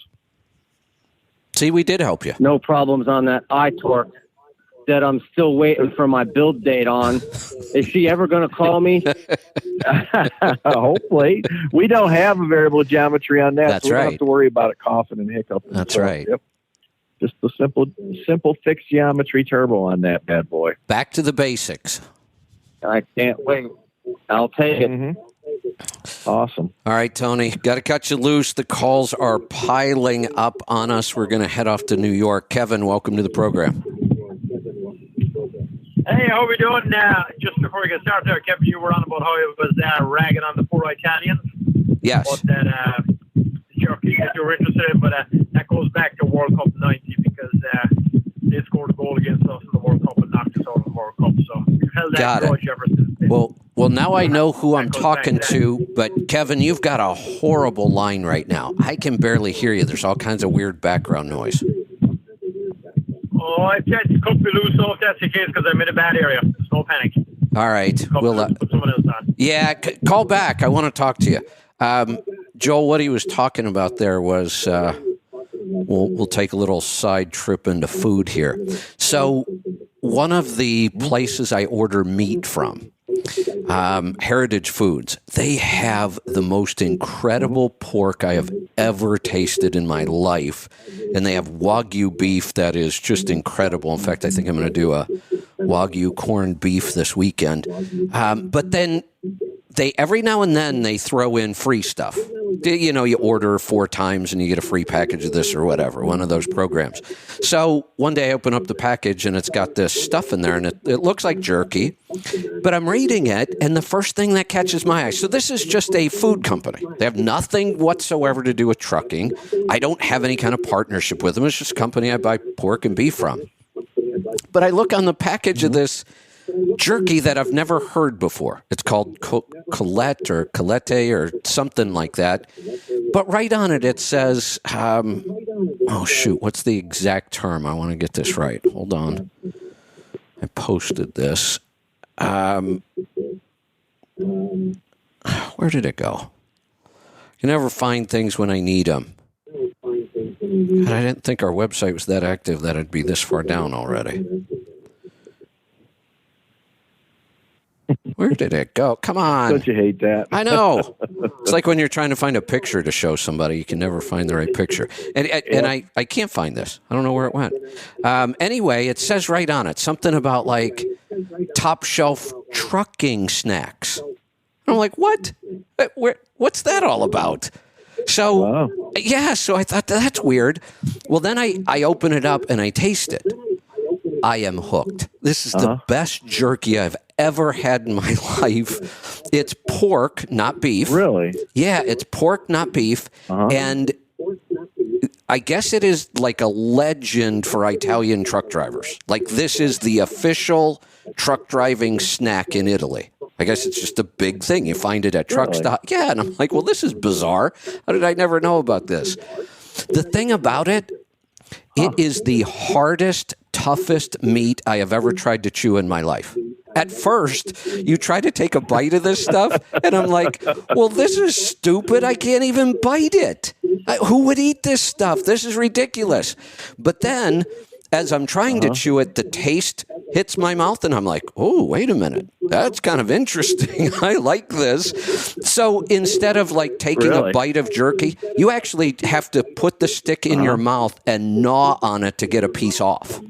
See, we did help you. No problems on that iTorque that I'm still waiting for my build date on. Is she ever going to call me? Hopefully. We don't have a variable geometry on that. That's so we right. don't have to worry about it coughing and hiccuping. That's right. Yep. Just a simple fixed geometry turbo on that bad boy. Back to the basics. I can't wait. I'll take it. Mm-hmm. Awesome. All right, Tony, got to cut you loose. The calls are piling up on us. We're going to head off to New York. Kevin, welcome to the program. Hey, how are we doing? Just before we get started there, Kevin, you were on about how it was ragging on the poor Italians. Yes. About that jerky that you were interested in, but that goes back to World Cup 90 because they scored a goal against us in the World Cup and knocked us out of the World Cup. So we've held that grudge ever since then. Well, now I know who I'm talking to, but Kevin, you've got a horrible line right now. I can barely hear you. There's all kinds of weird background noise. Oh, it could be loose if that's the case because I'm in a bad area. No panic. All right. We'll put someone else on. Yeah, call back. I want to talk to you. Joel, what he was talking about there was we'll take a little side trip into food here. So one of the places I order meat from, Heritage Foods, they have the most incredible pork I have ever tasted in my life. And they have Wagyu beef that is just incredible. In fact, I think I'm going to do a Wagyu corned beef this weekend. But then every now and then they throw in free stuff. You know, you order 4 times and you get a free package of this or whatever, one of those programs. So one day I open up the package and it's got this stuff in there and it looks like jerky, but I'm reading it and the first thing that catches my eye. So this is just a food company. They have nothing whatsoever to do with trucking. I don't have any kind of partnership with them. It's just a company I buy pork and beef from. But I look on the package of this jerky that I've never heard before. It's called Colette or Colette or something like that. But right on it, it says, oh, shoot, what's the exact term? I want to get this right. Hold on. I posted this. Where did it go? You never find things when I need them. And I didn't think our website was that active that it'd be this far down already. Where did it go? Come on. Don't you hate that? I know. It's like when you're trying to find a picture to show somebody, you can never find the right picture. And I can't find this. I don't know where it went. Anyway, it says right on it something about like top shelf trucking snacks. And I'm like, what? What's that all about? So, yeah, so I thought that's weird. Well, then I open it up and I taste it. I am hooked. This is the best jerky I've ever had in my life. It's pork, not beef. Really? Yeah, it's pork, not beef. And I guess it is like a legend for Italian truck drivers. Like this is the official truck driving snack in Italy. I guess it's just a big thing. You find it at truck stop. Yeah, and I'm like, well, this is bizarre. How did I never know about this? The thing about it, it is the hardest, toughest meat I have ever tried to chew in my life. At first, you try to take a bite of this stuff, and I'm like, well, this is stupid. I can't even bite it. Who would eat this stuff? This is ridiculous. But then, as I'm trying to chew it, the taste hits my mouth, and I'm like, oh, wait a minute. That's kind of interesting. I like this. So instead of like taking a bite of jerky, you actually have to put the stick in your mouth and gnaw on it to get a piece off.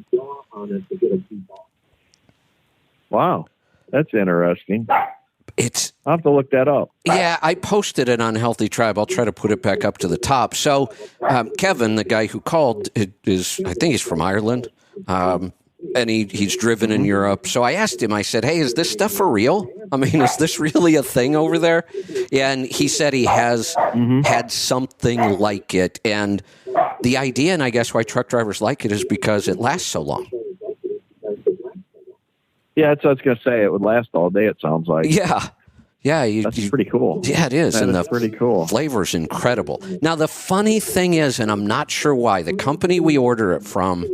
Wow, that's interesting. I'll have to look that up. Yeah, I posted it on Healthy Tribe. I'll try to put it back up to the top. So Kevin, the guy who called, I think he's from Ireland, and he's driven in Europe. So I asked him, I said, hey, is this stuff for real? I mean, is this really a thing over there? Yeah, and he said he has had something like it. And the idea, and I guess why truck drivers like it, is because it lasts so long. Yeah, that's what I was going to say. It would last all day, it sounds like. Yeah. Yeah. That's pretty cool. Yeah, it is. That is pretty cool. Flavor's incredible. Now, the funny thing is, and I'm not sure why, the company we order it from,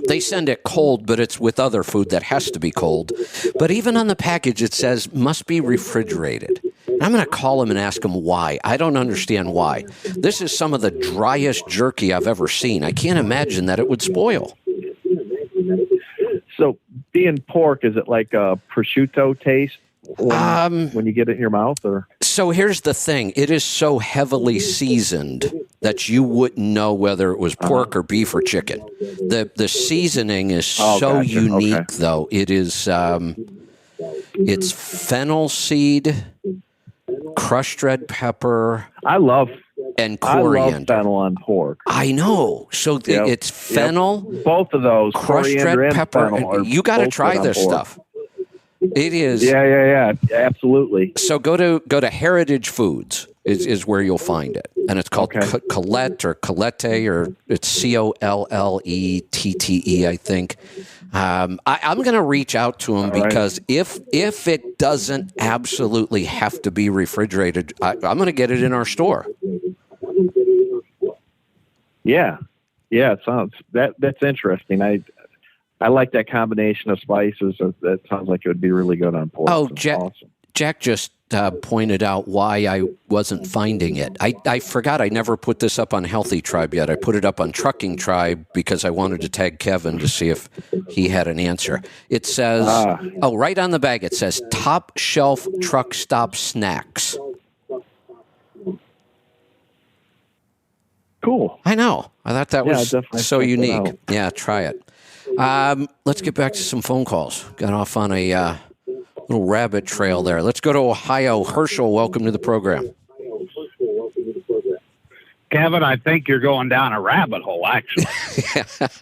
they send it cold, but it's with other food that has to be cold. But even on the package, it says, must be refrigerated. I'm going to call him and ask him why. I don't understand why. This is some of the driest jerky I've ever seen. I can't imagine that it would spoil. So, being pork, is it like a prosciutto taste when you get it in your mouth? Or so here's the thing: it is so heavily seasoned that you wouldn't know whether it was pork or beef or chicken. The seasoning is so unique, though. It is it's fennel seed, crushed red pepper. I love and I coriander. love fennel on pork. I know. So it's fennel, both of those, crushed coriander red and pepper. fennel. You got to try on this pork. stuff. It is. Yeah, absolutely. So go to Heritage Foods is where you'll find it, and it's called Colette or Colette, or it's Collette, I think. I'm going to reach out to them because if it doesn't absolutely have to be refrigerated, I'm going to get it in our store. Yeah, it sounds that's interesting. I like that combination of spices. That sounds like it would be really good on pork. Oh, awesome. Jack just pointed out why I wasn't finding it. I forgot I never put this up on Healthy Tribe yet. I put it up on Trucking Tribe because I wanted to tag Kevin to see if he had an answer. It says, right on the bag, it says Top Shelf Truck Stop Snacks. Cool. I know. I thought that was so unique. Yeah, try it. Let's get back to some phone calls. Got off on a little rabbit trail there. Let's go to Ohio. Herschel, welcome to the program. Kevin, I think you're going down a rabbit hole, actually.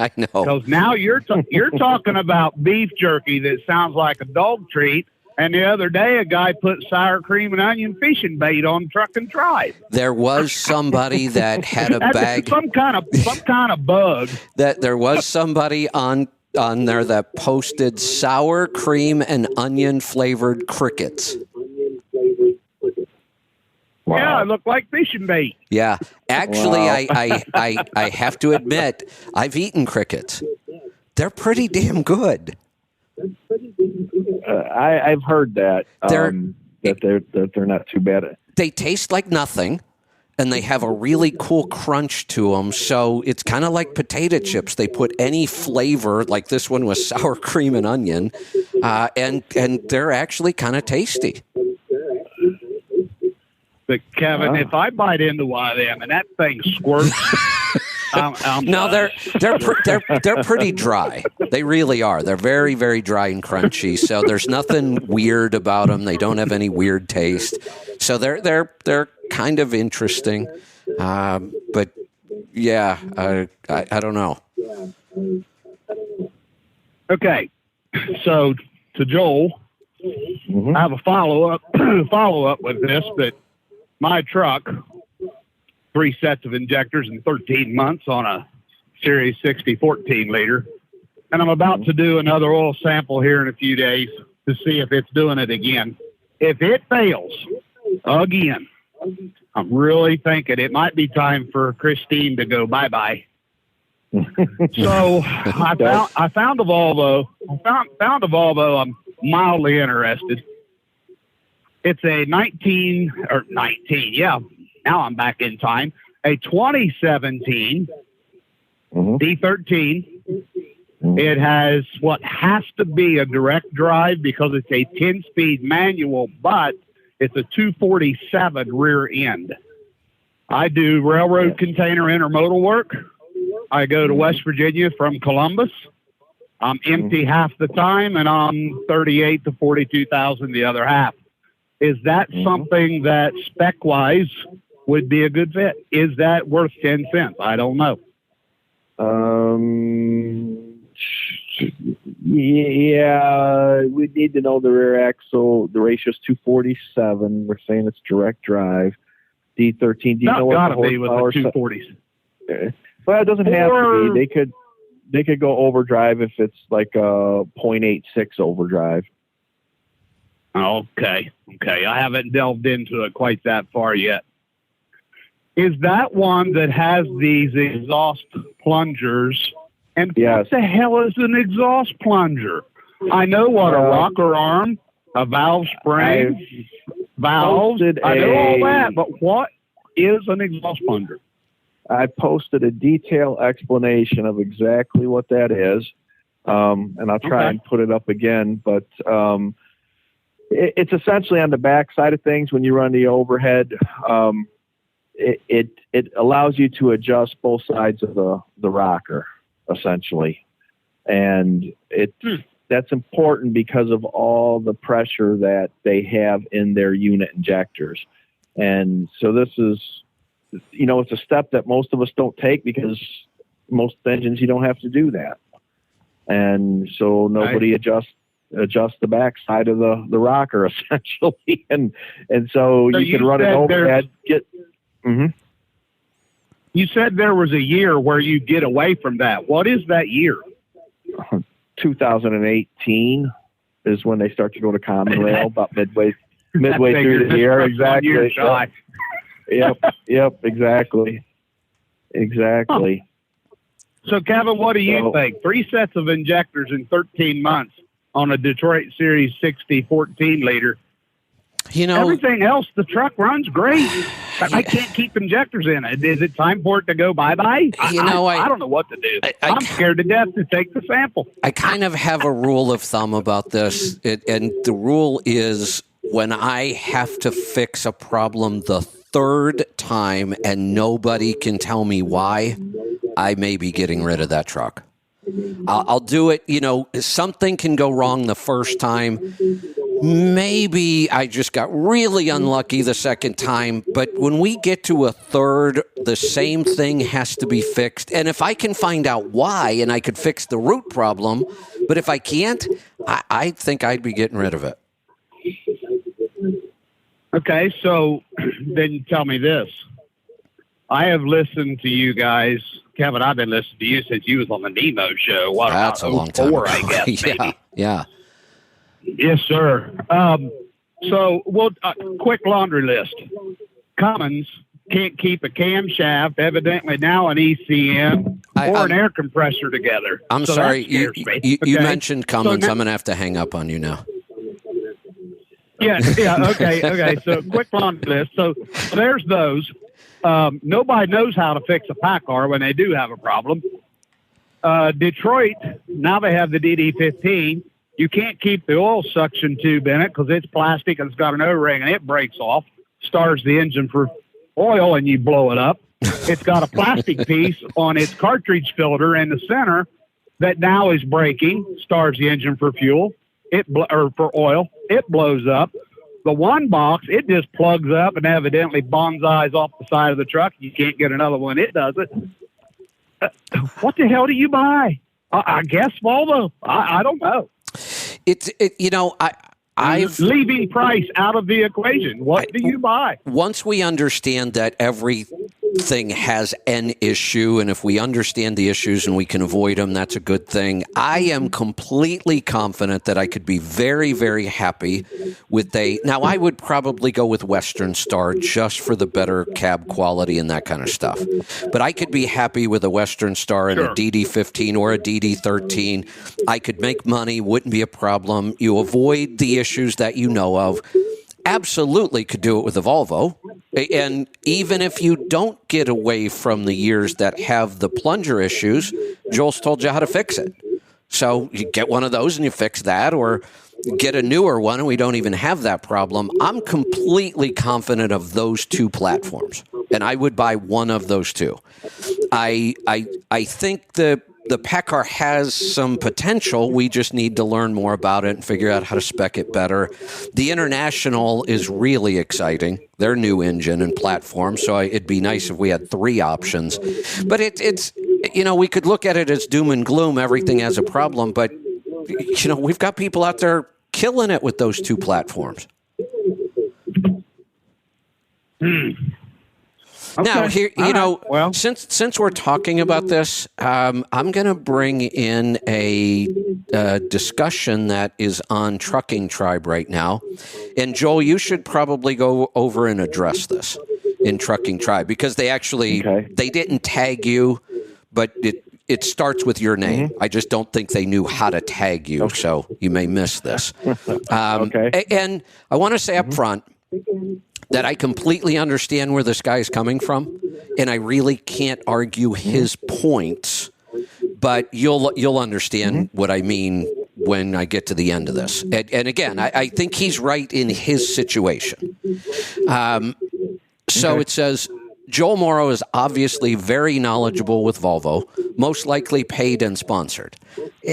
I know. Because now you're talking about beef jerky that sounds like a dog treat, and the other day a guy put sour cream and onion fishing bait on Trucking Tribe. There was somebody that had a bag. Some kind of bug. That there was somebody on there that posted sour cream and onion flavored crickets. Wow. Yeah, it looked like fishing bait. Yeah, actually, I have to admit, I've eaten crickets. They're pretty damn good. I've heard that they're not too bad. They taste like nothing, and they have a really cool crunch to them. So it's kind of like potato chips. They put any flavor, like this one was sour cream and onion, and they're actually kind of tasty. But Kevin, if I bite into one of them and that thing squirts, no, they're pretty dry. They really are. They're very, very dry and crunchy. So there's nothing weird about them. They don't have any weird taste. So they're kind of interesting. But yeah, I don't know. Okay, so to Joel, I have a follow up with this, but my truck, 3 sets of injectors in 13 months on a Series 60 14-liter. And I'm about to do another oil sample here in a few days to see if it's doing it again. If it fails again, I'm really thinking it might be time for Christine to go bye-bye. So I found a Volvo. Found a Volvo I'm mildly interested. It's a 19, yeah. Now I'm back in time. A 2017 D13. It has what has to be a direct drive because it's a 10-speed manual, but it's a 247 rear end. I do railroad container intermodal work. I go to West Virginia from Columbus. I'm empty half the time, and I'm 38 to 42,000 the other half. Is that something that spec-wise would be a good fit? Is that worth 10 cents? I don't know. Yeah, we need to know the rear axle. The ratio is 247. We're saying it's direct drive. D13. Do you know what the horsepower? 240s. Well, it doesn't have to be. They could go overdrive if it's like a 0.86 overdrive. Okay. I haven't delved into it quite that far yet. Is that one that has these exhaust plungers? And what the hell is an exhaust plunger? I know what a rocker arm, a valve spring, valves. I know all that, but what is an exhaust plunger? I posted a detailed explanation of exactly what that is, and I'll try and put it up again. But it's essentially on the back side of things when you run the overhead. It allows you to adjust both sides of the rocker, essentially. And that's important because of all the pressure that they have in their unit injectors. And so this is it's a step that most of us don't take because most engines you don't have to do that, and so nobody adjusts the back side of the rocker essentially, and so you can run it overhead. You said there was a year where you get away from that. What is that year? 2018 is when they start to go to common rail, about midway through the year. Exactly. Yep. Exactly. Huh. So, Kevin, what do you think? 3 sets of injectors in 13 months on a Detroit Series 60 14-liter. Everything else, the truck runs great. I can't keep injectors in it. Is it time for it to go bye-bye? I don't know what to do. I'm scared to death to take the sample. I kind of have a rule of thumb about this, and the rule is when I have to fix a problem the third time and nobody can tell me why, I may be getting rid of that truck. I'll do it. Something can go wrong the first time. Maybe I just got really unlucky the second time, but when we get to a third, the same thing has to be fixed. And if I can find out why and I could fix the root problem, but if I can't, I think I'd be getting rid of it. Okay, so then tell me this. I have listened to you guys. Kevin, I've been listening to you since you was on the Nemo show. That's a long time ago. I guess, maybe. Yeah. Yes, sir. Quick laundry list. Cummins can't keep a camshaft, evidently now an ECM, or an air compressor together. I'm sorry, you mentioned Cummins. I'm going to have to hang up on you now. Yeah, okay. So quick laundry list. So there's those. Nobody knows how to fix a PACCAR when they do have a problem. Detroit, now they have the DD15. You can't keep the oil suction tube in it because it's plastic and it's got an O-ring and it breaks off, stars the engine for oil, and you blow it up. It's got a plastic piece on its cartridge filter in the center that now is breaking, stars the engine for fuel, or for oil. It blows up. The one box, it just plugs up and evidently bonsais off the side of the truck. You can't get another one. It does it. What the hell do you buy? I guess Volvo. I don't know. I've leaving price out of the equation. What do you buy? Once we understand that everything has an issue, and if we understand the issues and we can avoid them, that's a good thing. I am completely confident that I could be very, very happy with now I would probably go with Western Star just for the better cab quality and that kind of stuff. But I could be happy with a Western Star and a DD15 or a DD13. I could make money, wouldn't be a problem. You avoid the issues that you know of. Absolutely could do it with a Volvo. And even if you don't get away from the years that have the plunger issues, Joel's told you how to fix it. So you get one of those and you fix that, or get a newer one and we don't even have that problem. I'm completely confident of those two platforms, and I would buy one of those two. I think the PACCAR has some potential. We just need to learn more about it and figure out how to spec it better. The International is really exciting. Their new engine and platform. So it'd be nice if we had 3 options. But it's we could look at it as doom and gloom. Everything has a problem. But, we've got people out there killing it with those 2 platforms. Okay. Now, here, since we're talking about this, I'm going to bring in a discussion that is on Trucking Tribe right now. And, Joel, you should probably go over and address this in Trucking Tribe, because they actually they didn't tag you, but it starts with your name. I just don't think they knew how to tag you, so you may miss this. And I want to say up front that I completely understand where this guy is coming from, and I really can't argue his points, but you'll understand what I mean when I get to the end of this. And again, I think he's right in his situation. So it says, Joel Morrow is obviously very knowledgeable with Volvo, most likely paid and sponsored.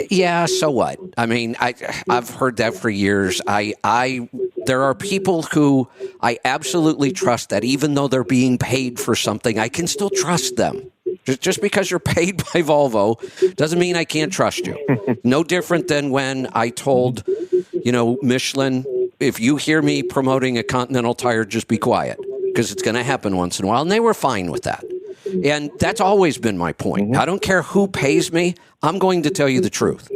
Yeah, so what? I mean, I've heard that for years. I There are people who I absolutely trust that even though they're being paid for something, I can still trust them. Just because you're paid by Volvo doesn't mean I can't trust you. No different than when I told, Michelin, if you hear me promoting a Continental tire, just be quiet because it's going to happen once in a while. And they were fine with that. And that's always been my point. I don't care who pays me. I'm going to tell you the truth.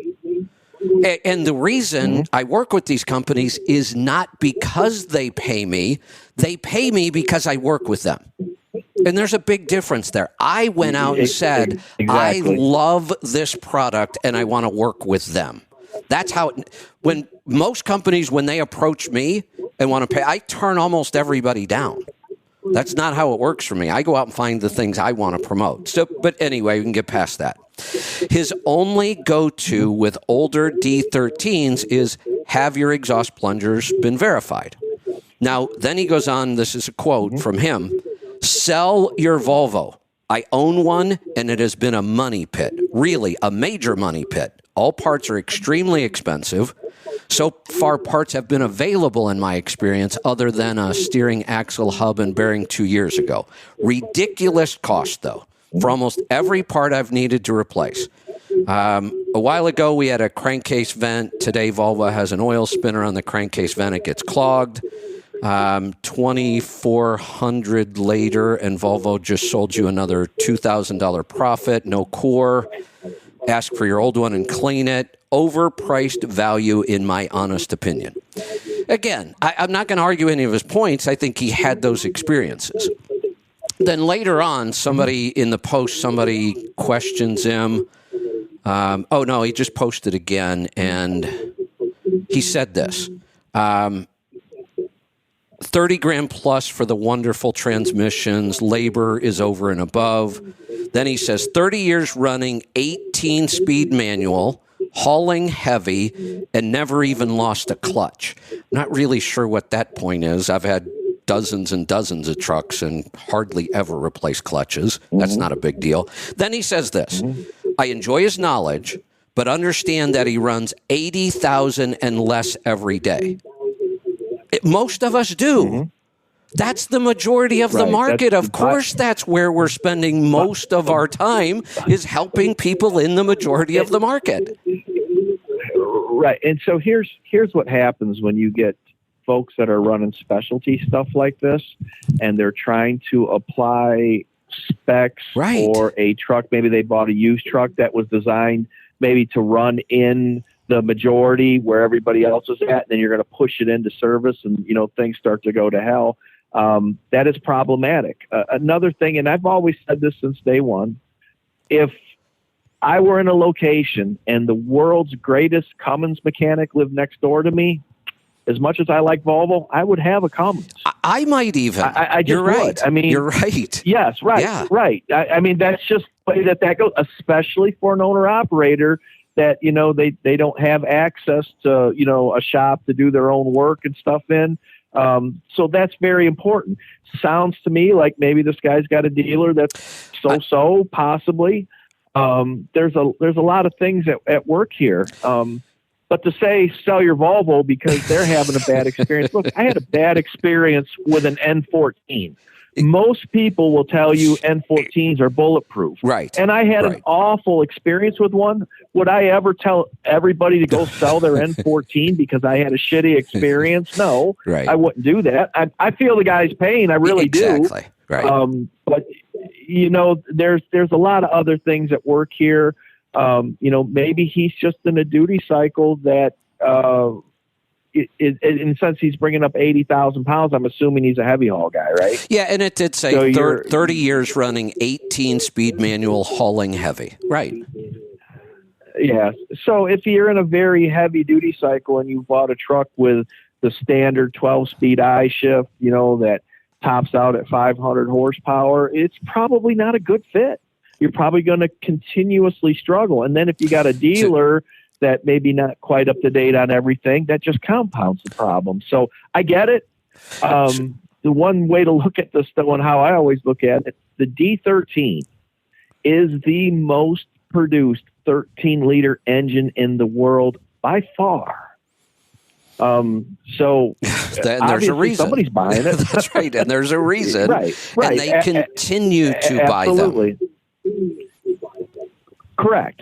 And the reason I work with these companies is not because they pay me. They pay me because I work with them. And there's a big difference there. I went out and said, I love this product and I want to work with them. That's how, when most companies, when they approach me and want to pay, I turn almost everybody down. That's not how it works for me. I go out and find the things I want to promote. So, but anyway, we can get past that. His only go-to with older D13s is, have your exhaust plungers been verified? Now, then he goes on, this is a quote from him, sell your Volvo. I own one, and it has been a money pit, really a major money pit. All parts are extremely expensive. So far, parts have been available in my experience other than a steering axle, hub, and bearing 2 years ago. Ridiculous cost, though, for almost every part I've needed to replace. A while ago, we had a crankcase vent. Today, Volvo has an oil spinner on the crankcase vent. It gets clogged. 2,400 later, and Volvo just sold you another $2,000 profit. No core. Ask for your old one and clean it. Overpriced value, in my honest opinion. Again, I'm not going to argue any of his points. I think he had those experiences. Then later on, somebody in the post, somebody questions him. Oh, no, he just posted again, and he said this. 30 grand plus for the wonderful transmissions. Labor is over and above. Then he says 30 years running, 18-speed manual, hauling heavy, and never even lost a clutch. Not really sure what that point is. I've had dozens and dozens of trucks and hardly ever replaced clutches. That's not a big deal. Then he says this. I enjoy his knowledge, but understand that he runs 80,000 and less every day. Most of us do. That's the majority of the market. Of course, that's where we're spending most of our time, is helping people in the majority of the market. Right. And so here's what happens when you get folks that are running specialty stuff like this, and they're trying to apply specs for a truck. Maybe they bought a used truck that was designed maybe to run in the majority where everybody else is at, and then you're going to push it into service, and things start to go to hell. That is problematic. Another thing, and I've always said this since day one, if I were in a location and the world's greatest Cummins mechanic lived next door to me, as much as I like Volvo, I would have a Cummins. I might even. I just You're right. would. I mean, you're right. Yes, right, Yeah. right. I mean, that's just the way that goes, especially for an owner-operator that, they don't have access to, a shop to do their own work and stuff in. So that's very important. Sounds to me like maybe this guy's got a dealer that's so possibly. There's a lot of things at work here. But to say sell your Volvo because they're having a bad experience. Look, I had a bad experience with an N14. Most people will tell you N14s are bulletproof. Right. And I had an awful experience with one. Would I ever tell everybody to go sell their N14 because I had a shitty experience? No, I wouldn't do that. I feel the guy's pain. I really do. Exactly. Right. But, there's a lot of other things at work here. Maybe he's just in a duty cycle that, in a sense, he's bringing up 80,000 pounds. I'm assuming he's a heavy haul guy, right? Yeah, and it did say 30 years running, 18-speed manual, hauling heavy. Right. Yeah. So if you're in a very heavy-duty cycle and you bought a truck with the standard 12-speed I-shift, that tops out at 500 horsepower, it's probably not a good fit. You're probably going to continuously struggle. And then if you got a dealer that maybe not quite up to date on everything, that just compounds the problem. So I get it. The one way to look at this, though, and how I always look at it, the D13 is the most produced 13-liter engine in the world by far. So there's a reason somebody's buying it. That's right, and there's a reason, right? And they continue to buy them. Correct.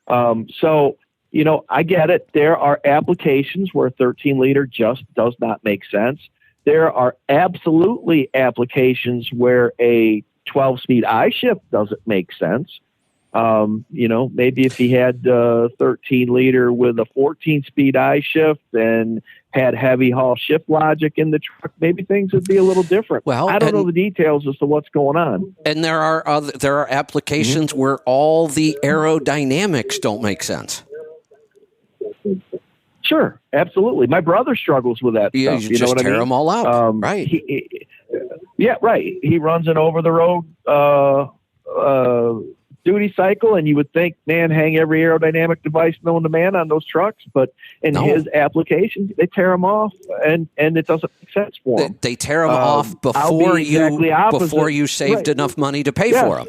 So I get it. There are applications where a 13-liter just does not make sense. There are absolutely applications where a 12-speed I-shift doesn't make sense. Maybe if he had a 13-liter with a 14-speed I-shift and had heavy haul shift logic in the truck, maybe things would be a little different. Well, I don't know the details as to what's going on. And there are applications where all the aerodynamics don't make sense. Sure, absolutely. My brother struggles with that stuff. You just tear them all out, right? Right. He runs an over-the-road duty cycle, and you would think, man, hang every aerodynamic device known to man on those trucks. But in his application, they tear them off, and it doesn't make sense for them. They tear them off before you saved enough money to pay for them.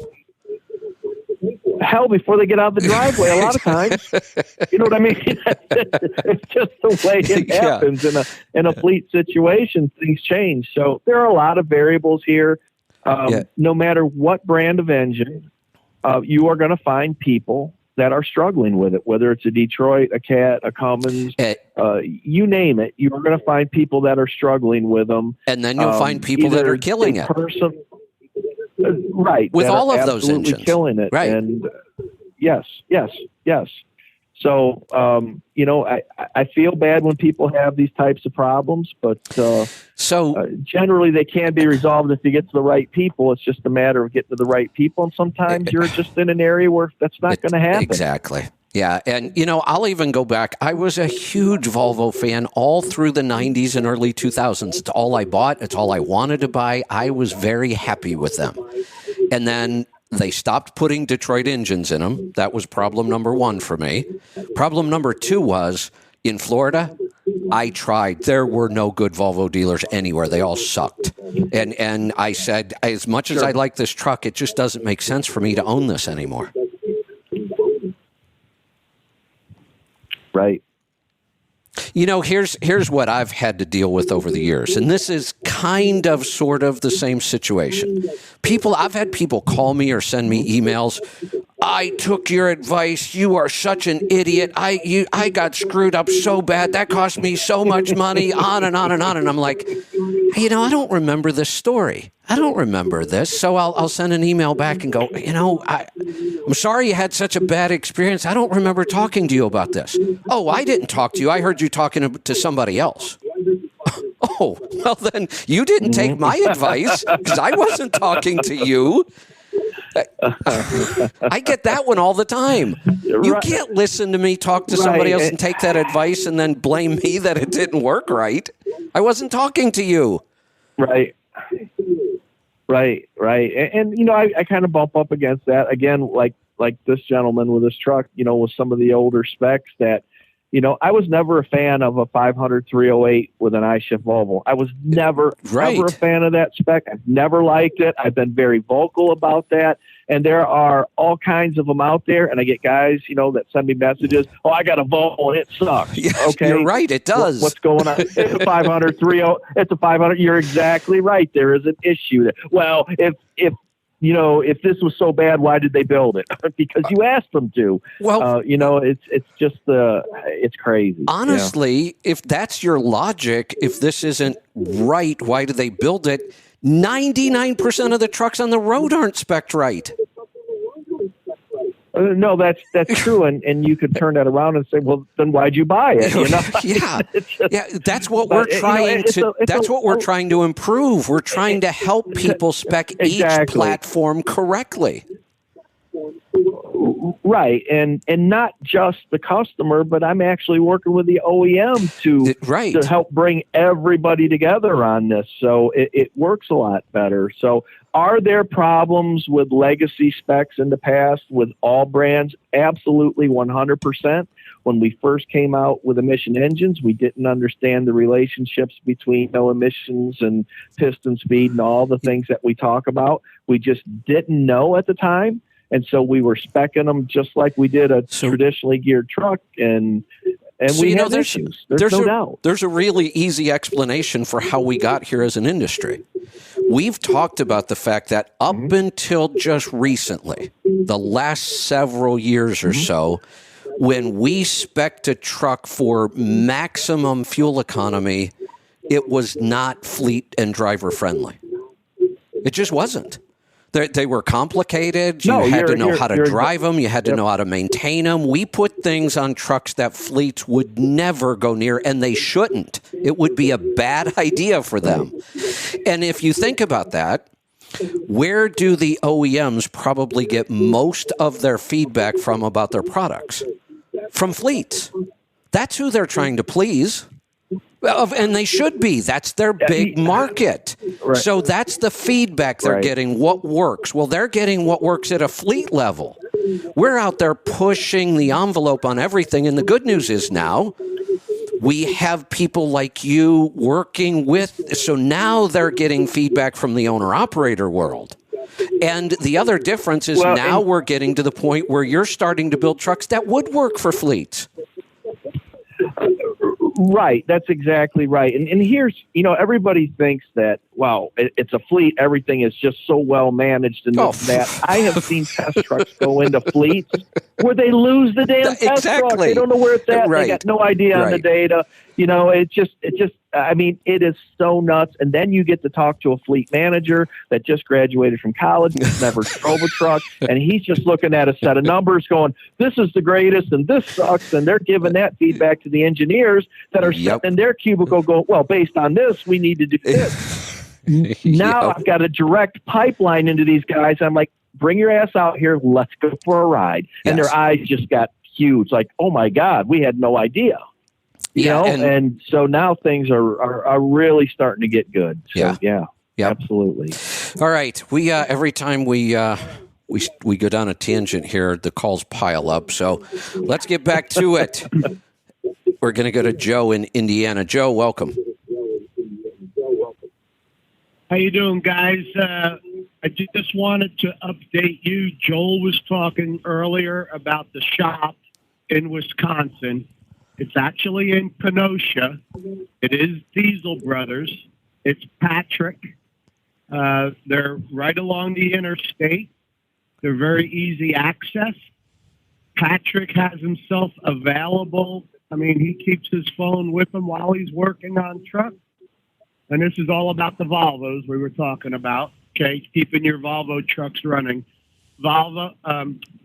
Hell, before they get out of the driveway, a lot of times. You know what I mean? It's just the way it happens in a fleet situation. Things change. So there are a lot of variables here. No matter what brand of engine, you are going to find people that are struggling with it, whether it's a Detroit, a Cat, a Cummins, you name it. You are going to find people that are struggling with them. And then you'll find people that are killing it. Right. With all of those engines. Killing it. Right. And yes. So, I feel bad when people have these types of problems, but generally they can be resolved if you get to the right people. It's just a matter of getting to the right people. And sometimes you're just in an area where that's not going to happen. Exactly. Yeah. And, I'll even go back. I was a huge Volvo fan all through the 90s and early 2000s. It's all I bought. It's all I wanted to buy. I was very happy with them. And then they stopped putting Detroit engines in them. That was problem number one for me. Problem number two was in Florida, I tried. There were no good Volvo dealers anywhere. They all sucked. And I said, as much as I like this truck, it just doesn't make sense for me to own this anymore. Right. Here's what I've had to deal with over the years, and this is kind of sort of the same situation. I've had people call me or send me emails. I took your advice. You are such an idiot. I got screwed up so bad. That cost me so much money, on and on and on. And I'm like, I don't remember this story. I don't remember this. So I'll send an email back and go, I'm sorry you had such a bad experience. I don't remember talking to you about this. Oh, I didn't talk to you. I heard you talking to somebody else. Oh, well then you didn't take my advice because I wasn't talking to you. I get that one all the time. You can't listen to me talk to somebody else and take that advice and then blame me that it didn't work right. I wasn't talking to you. Right. And I kind of bump up against that again, like this gentleman with his truck, with some of the older specs that, I was never a fan of a 500 308 with an I-shift Volvo. I was never a fan of that spec. I've never liked it. I've been very vocal about that. And there are all kinds of them out there. And I get guys, that send me messages. Oh, I got a Volvo and it sucks. Yes, okay. You're right. It does. What's going on? It's a 500 308. It's a 500. You're exactly right. There is an issue there. Well, if this was so bad, why did they build it? Because you asked them to. Well, it's just it's crazy. Honestly, if that's your logic, if this isn't right, why do they build it? 99% of the trucks on the road aren't spec'd right. No, that's true, and you could turn that around and say, well, then why'd you buy it? That's what we're trying we're trying to improve. We're trying to help people spec each platform correctly. Right, and not just the customer, but I'm actually working with the OEM to help bring everybody together on this, so it works a lot better. So are there problems with legacy specs in the past with all brands? Absolutely, 100%. When we first came out with emission engines, we didn't understand the relationships between no emissions and piston speed and all the things that we talk about. We just didn't know at the time. And so we were speccing them just like we did a traditionally geared truck. And and So, we you know, have there's issues. There's no doubt. There's a really easy explanation for how we got here as an industry. We've talked about the fact that up until just recently, the last several years or so, when we spec'd a truck for maximum fuel economy, it was not fleet and driver friendly. It just wasn't. They were complicated. You had to know how to drive them. You had to know how to maintain them. We put things on trucks that fleets would never go near, and they shouldn't. It would be a bad idea for them. And if you think about that, where do the OEMs probably get most of their feedback from about their products? From fleets. That's who they're trying to please. And they should be. That's their big market. Right. So that's the feedback they're getting, what works. Well, they're getting what works at a fleet level. We're out there pushing the envelope on everything. And the good news is now we have people like you working with. So now they're getting feedback from the owner-operator world. And the other difference is now we're getting to the point where you're starting to build trucks that would work for fleets. Right. That's exactly right. And here's, everybody thinks that, wow, it's a fleet. Everything is just so well managed and that. I have seen test trucks go into fleets where they lose the damn test truck. They don't know where it's at. They got no idea on the data. It is so nuts. And then you get to talk to a fleet manager that just graduated from college, never drove a truck, and he's just looking at a set of numbers going, this is the greatest and this sucks. And they're giving that feedback to the engineers that are sitting in their cubicle going, well, based on this, we need to do this. Now I've got a direct pipeline into these guys. I'm like, bring your ass out here. Let's go for a ride. And their eyes just got huge. Like, oh my God, we had no idea. And so now things are really starting to get good. So, absolutely. All right. We every time we go down a tangent here, the calls pile up. So let's get back to it. We're going to go to Joe in Indiana. Joe, welcome. How you doing, guys? I just wanted to update you. Joel was talking earlier about the shop in Wisconsin. It's actually in Kenosha. It is Diesel Brothers. It's Patrick. They're right along the interstate. They're very easy access. Patrick has himself available. I mean, he keeps his phone with him while he's working on trucks. And this is all about the Volvos we were talking about, okay, keeping your Volvo trucks running.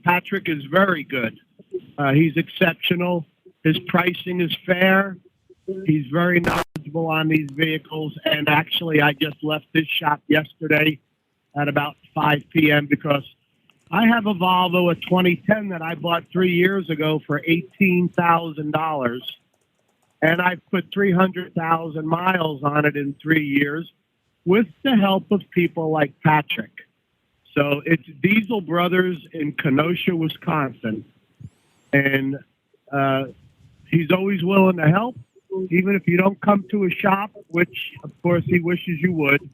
Patrick is very good. He's exceptional. His pricing is fair. He's very knowledgeable on these vehicles. And actually, I just left his shop yesterday at about 5 p.m. because I have a Volvo, a 2010 that I bought 3 years ago for $18,000. And I've put 300,000 miles on it in 3 years with the help of people like Patrick. So it's Diesel Brothers in Kenosha, Wisconsin. And he's always willing to help, even if you don't come to a shop, which, of course, he wishes you would.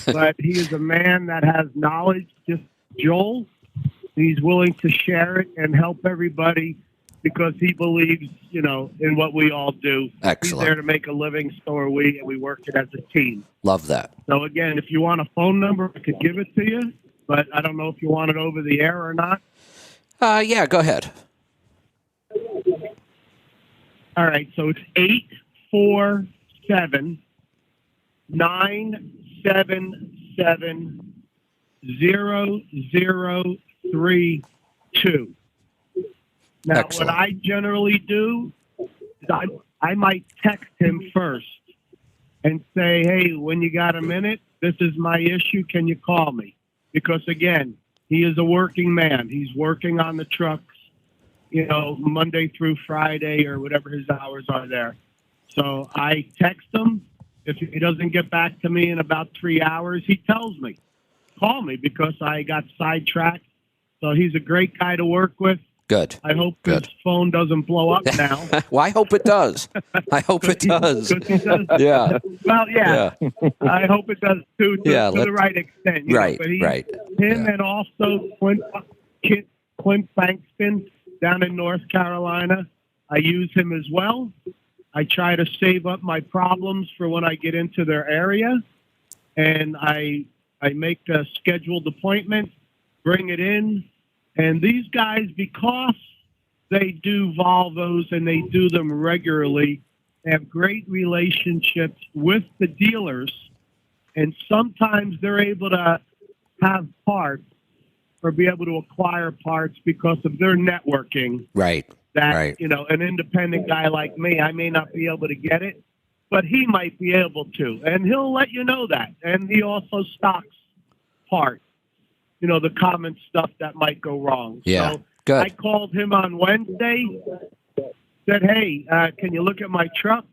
But he is a man that has knowledge, just Joel. He's willing to share it and help everybody because he believes, in what we all do. Excellent. He's there to make a living, so are we, and we work it as a team. Love that. So, again, if you want a phone number, I could give it to you, but I don't know if you want it over the air or not. Yeah, go ahead. All right, so it's 847-977-0032. Now, Excellent. what I generally do is I might text him first and say, hey, when you got a minute, this is my issue. Can you call me? Because, again, he is a working man. He's working on the trucks, Monday through Friday or whatever his hours are there. So I text him. If he doesn't get back to me in about 3 hours, he tells me, call me because I got sidetracked. So he's a great guy to work with. Good. I hope his phone doesn't blow up now. Well, I hope it does. I hope it does. Yeah. Well, yeah. I hope it does too, to the right extent. Right, But Him and also Clint Bankston down in North Carolina. I use him as well. I try to save up my problems for when I get into their area, and I make a scheduled appointment, bring it in, and these guys, because they do Volvos and they do them regularly, have great relationships with the dealers, and sometimes they're able to have parts or be able to acquire parts because of their networking. Right. That, right. An independent guy like me, I may not be able to get it, but he might be able to. And he'll let you know that. And he also stocks parts, the common stuff that might go wrong. Yeah, so good. I called him on Wednesday, said, hey, can you look at my truck?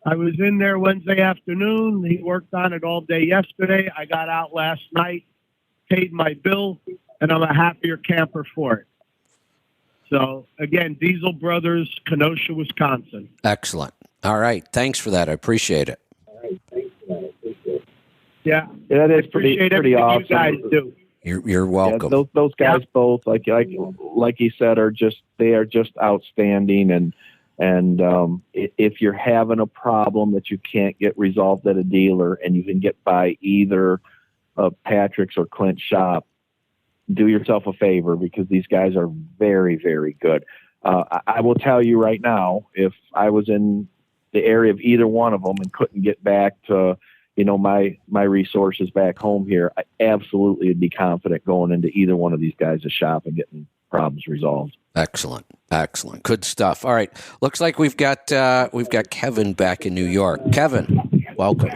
I was in there Wednesday afternoon. He worked on it all day yesterday. I got out last night, paid my bill, and I'm a happier camper for it. So, again, Diesel Brothers, Kenosha, Wisconsin. Excellent. All right. Thanks for that. I appreciate it. Yeah. That is pretty awesome. You guys do. You're welcome. Yeah, those guys both, like he said, are just outstanding. And if you're having a problem that you can't get resolved at a dealer and you can get by either Patrick's or Clint's shop, do yourself a favor, because these guys are very, very good. I will tell you right now, if I was in the area of either one of them and couldn't get back to, my resources back home here, I absolutely would be confident going into either one of these guys' shop and getting problems resolved. Excellent. Good stuff. All right. Looks like we've got Kevin back in New York. Kevin, welcome.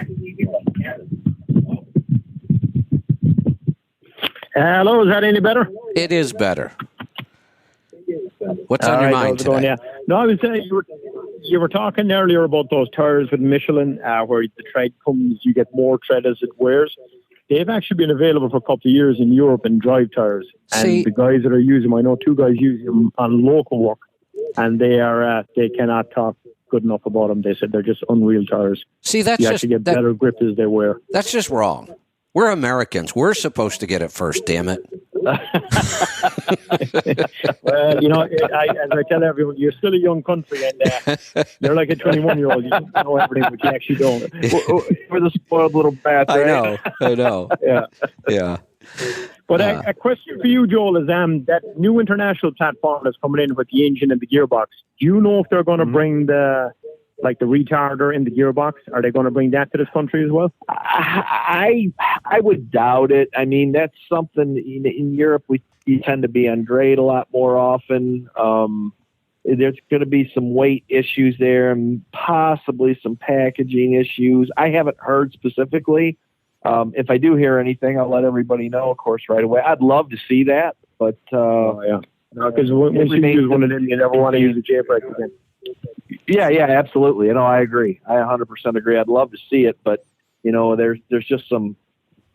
Hello, is that any better? It is better. What's on your mind today? Yeah. No, I was saying you were talking earlier about those tires with Michelin, where the tread comes, you get more tread as it wears. They've actually been available for a couple of years in Europe in drive tires, and the guys that are using them, I know 2 guys use them on local work, and they cannot talk good enough about them. They said they're just unreal tires. See, that's you actually get better grip as they wear. That's just wrong. We're Americans. We're supposed to get it first, damn it. Well, as I tell everyone, you're still a young country, and you're like a 21-year-old. You don't know everything, but you actually don't. We're the spoiled little brat, right? I know. Yeah. But a question for you, Joel, is that new international platform that's coming in with the engine and the gearbox. Do you know if they're going to bring the retarder in the gearbox? Are they going to bring that to this country as well? I would doubt it. I mean, that's something in Europe you tend to be on grade a lot more often. There's going to be some weight issues there and possibly some packaging issues. I haven't heard specifically. If I do hear anything, I'll let everybody know, of course, right away. I'd love to see that, but yeah. No, because once you use one of them, you never want to use the J-brake again. Yeah, absolutely. I agree. I 100% agree. I'd love to see it, but there's just some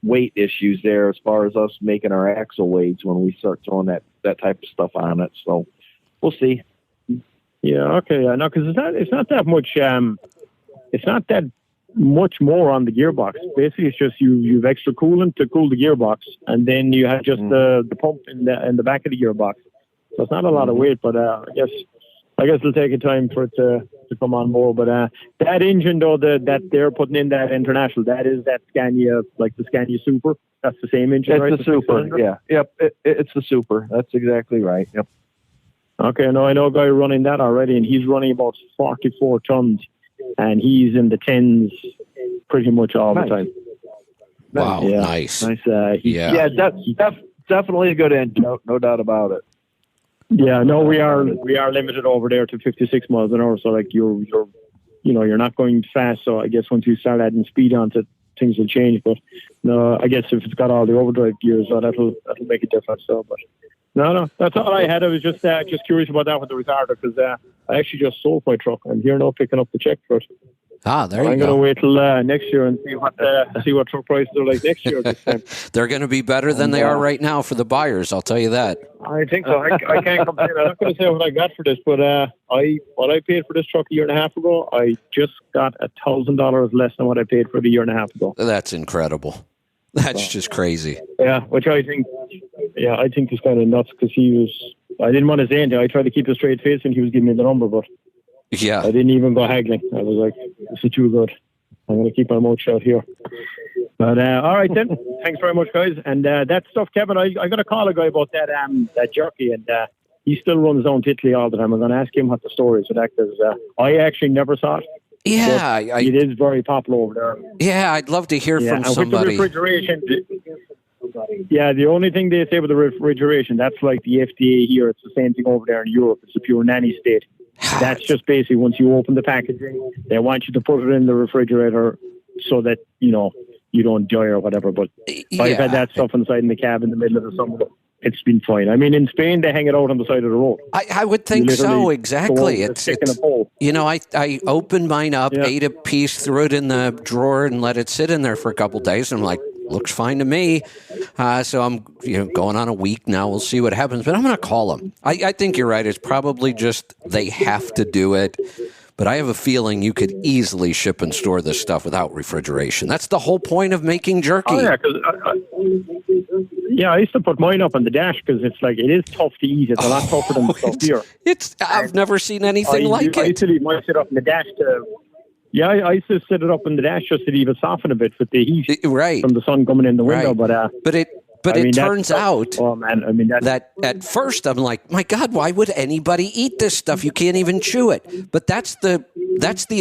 weight issues there as far as us making our axle weights when we start throwing that type of stuff on it. So we'll see. Yeah. Okay. No, because it's not that much. It's not that much more on the gearbox. Basically, it's just you've extra coolant to cool the gearbox, and then you have just the pump in the back of the gearbox. So it's not a lot of weight, but I guess it'll take a time for it to come on more. But that engine, though, that they're putting in that international, that is that Scania, like the Scania Super. That's the same engine, right? It's the Super, yeah. Yep, it's the Super. That's exactly right, yep. Okay, no, I know a guy running that already, and he's running about 44 tons, and he's in the tens pretty much all the time. Wow, yeah. Nice. That's definitely a good engine, no doubt about it. Yeah, no, we are limited over there to 56 miles an hour. So like you're not going fast. So I guess once you start adding speed onto, things will change. But no, I guess if it's got all the overdrive gears, that'll make a difference. So, but no, that's all I had. I was just curious about that with the retarder, because I actually just sold my truck. I'm here now picking up the check for it. Ah, there you go. I'm going to wait till next year and see what truck prices are like next year this time. They're going to be better than they are right now for the buyers, I'll tell you that. I think so. I can't complain. I'm not going to say what I got for this, but what I paid for this truck a year and a half ago, I just got $1,000 less than what I paid for it a year and a half ago. That's incredible. That's just crazy. Yeah, which I think is kind of nuts, because he I didn't want to say anything. I tried to keep a straight face when he was giving me the number, but yeah, I didn't even go haggling. I was like, this is too good. I'm going to keep my mouth shut here. But all right then. Thanks very much, guys. And that stuff, Kevin, I got to call a guy about that jerky, and he still runs down to Italy all the time. I'm going to ask him what the story is with that, because I actually never saw it. Yeah, it is very popular over there. Yeah, I'd love to hear from somebody. With the refrigeration, the only thing they say with the refrigeration, that's like the FDA here. It's the same thing over there in Europe. It's a pure nanny state. That's just basically once you open the packaging, they want you to put it in the refrigerator so that, you don't die or whatever. But I've had that stuff inside in the cab in the middle of the summer. It's been fine. I mean, in Spain, they hang it out on the side of the road. I would think so, exactly. It's I opened mine up, ate a piece, threw it in the drawer, and let it sit in there for a couple of days. And I'm like, looks fine to me. So I'm going on a week now. We'll see what happens. But I'm going to call them. I think you're right. It's probably just they have to do it. But I have a feeling you could easily ship and store this stuff without refrigeration. That's the whole point of making jerky. Oh, yeah, because I used to put mine up on the dash because it's like, it is tough to eat. It's a lot tougher than the stuff here. I've never seen anything like it. I used to leave mine sit up in the dash I used to set it up in the dash just to leave it soften a bit with the heat from the sun coming in the window. Right. But it turns out that at first I'm like, my God, why would anybody eat this stuff? You can't even chew it. But that's the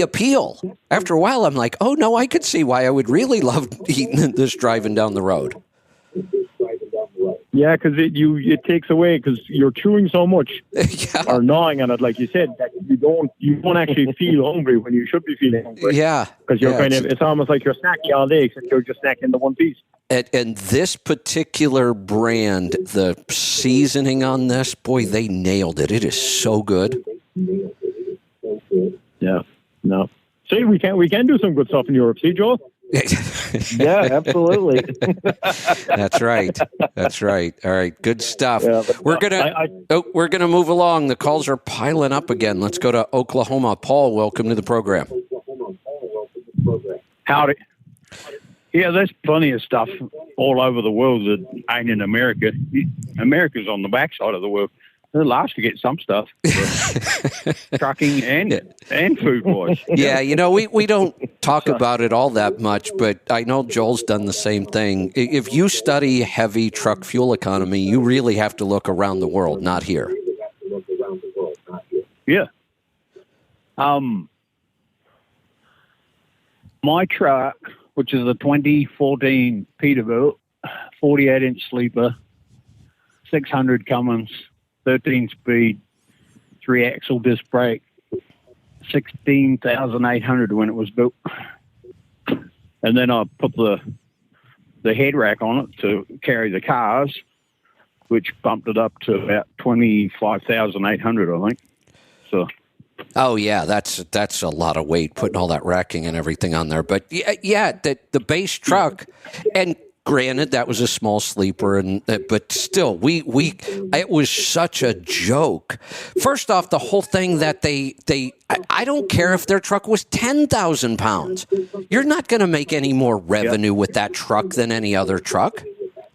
appeal. After a while, I'm like, oh no, I could see why I would really love eating this driving down the road. Yeah, because it takes away, because you're chewing so much or gnawing on it, like you said, that you don't actually feel hungry when you should be feeling hungry. Yeah, because you're it's almost like you're snacking all day, except you're just snacking the one piece. And this particular brand, the seasoning on this, boy, they nailed it. It is so good. Yeah, no. See, we can do some good stuff in Europe. See, Joel? Yeah, absolutely. That's right. All right, good stuff. Yeah, we're gonna move along. The calls are piling up again. Let's go to Oklahoma. Paul, welcome to the program. Howdy. Yeah, there's plenty of stuff all over the world that ain't in America. America's on the backside of the world. They're last to get some stuff, trucking and food-wise. Yeah, we don't talk about it all that much, but I know Joel's done the same thing. If you study heavy truck fuel economy, you really have to look around the world, not here. Yeah. My truck, which is a 2014 Peterbilt, 48-inch sleeper, 600 Cummins, 13-speed, 3-axle disc brake, 16,800 when it was built. And then I put the head rack on it to carry the cars, which bumped it up to about 25,800, I think. So. Oh yeah, that's a lot of weight, putting all that racking and everything on there. But yeah, the base truck, and granted that was a small sleeper, but still, it was such a joke. First off, the whole thing that I don't care if their truck was 10,000 pounds. You're not going to make any more revenue with that truck than any other truck.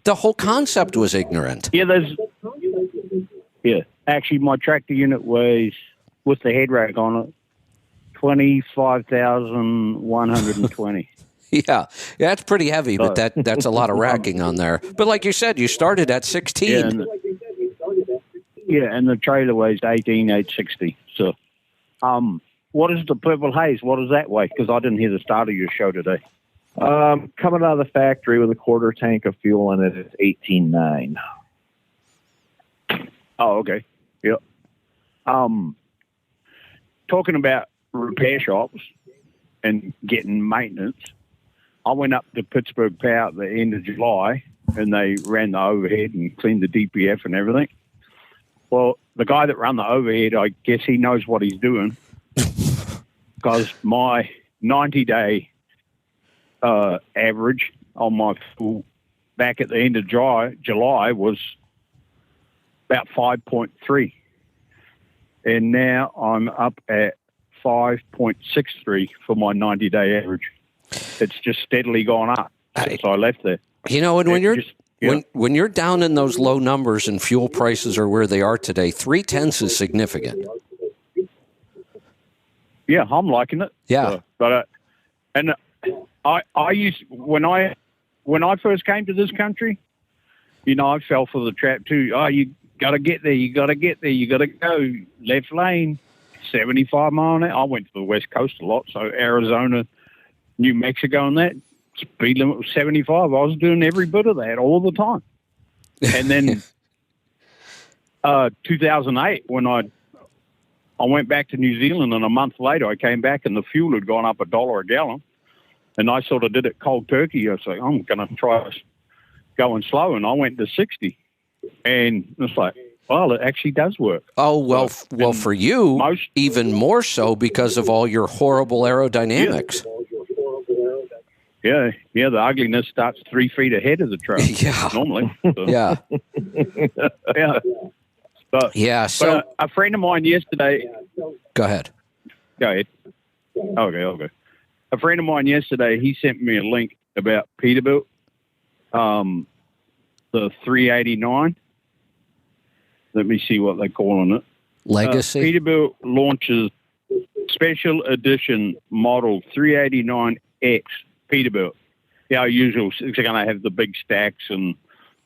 The whole concept was ignorant. Yeah, actually, my tractor unit weighs, with the head rack on it, 25,120. Yeah, that's pretty heavy, but that's a lot of racking on there. But like you said, you started at 16. And the trailer weighs 18,860. So, what is the Purple Haze? What does that weigh? Because I didn't hear the start of your show today. Coming out of the factory with a quarter tank of fuel in it, it's 18.9. Oh, okay. Yep. Talking about repair shops and getting maintenance, I went up to Pittsburgh Power at the end of July, and they ran the overhead and cleaned the DPF and everything. Well, the guy that ran the overhead, I guess he knows what he's doing, because my 90-day average on my fuel back at the end of July was about 5.3. And now I'm up at 5.63 for my 90-day average. It's just steadily gone up since I left there. And when when you're down in those low numbers and fuel prices are where they are today, 3/10 is significant. Yeah, I'm liking it. Yeah. I used when I first came to this country, I fell for the trap too. Oh, you got to get there. You got to get there. You got to go left lane, 75 mile an hour. I went to the West Coast a lot, so Arizona, New Mexico, and that speed limit was 75. I was doing every bit of that all the time. And then 2008, when I went back to New Zealand, and a month later I came back and the fuel had gone up $1 a gallon. And I sort of did it cold turkey. I was like, I'm going to try going slow. And I went to 60. And it's like, well, it actually does work. Oh, well, for you, even more so because of all your horrible aerodynamics. Yeah, the ugliness starts 3 feet ahead of the truck. Yeah. Normally. So. Yeah. Yeah. But a friend of mine yesterday. Go ahead. Go ahead. Okay. A friend of mine yesterday, he sent me a link about Peterbilt, the 389. Let me see what they're calling it. Legacy. Peterbilt launches special edition model 389X Peterbilt. Our usual, it's going to have the big stacks and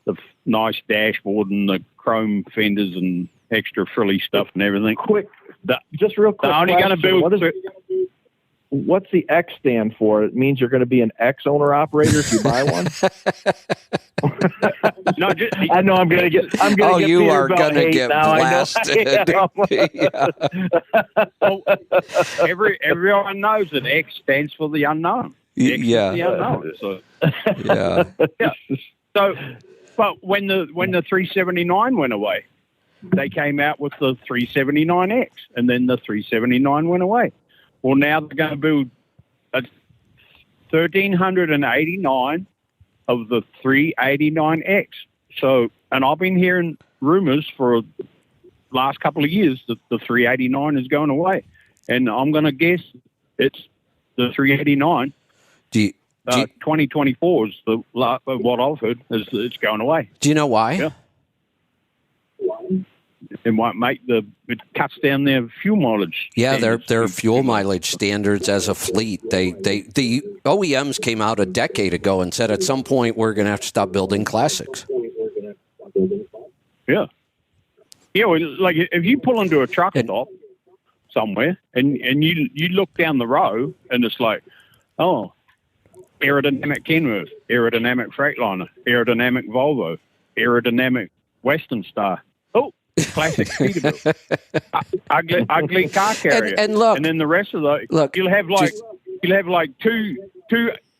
the nice dashboard and the chrome fenders and extra frilly stuff and everything. Just real quick. They're only going to build. What's the X stand for? It means you're going to be an X owner operator if you buy one. No, I know I'm going to get. You are going to get blasted. Everyone knows that X stands for the unknown. X is the unknown. So. Yeah. So, but when the 379 went away, they came out with the 379X, and then the 379 went away. Well, now they're going to build 1,389 of the 389X. So, and I've been hearing rumors for the last couple of years that the 389 is going away. And I'm going to guess it's the 389. 2024 is what I've heard is it's going away. Do you know why? Yeah. It might it cuts down their fuel mileage. Yeah, their fuel mileage standards as a fleet. The OEMs came out a decade ago and said at some point we're going to have to stop building classics. Yeah. Yeah, well, like if you pull into a truck stop somewhere and you look down the row and it's like, oh, aerodynamic Kenworth, aerodynamic Freightliner, aerodynamic Volvo, aerodynamic Western Star. Oh, classic Peterbilt. ugly car carrier. And look, and then the rest of the you'll have like two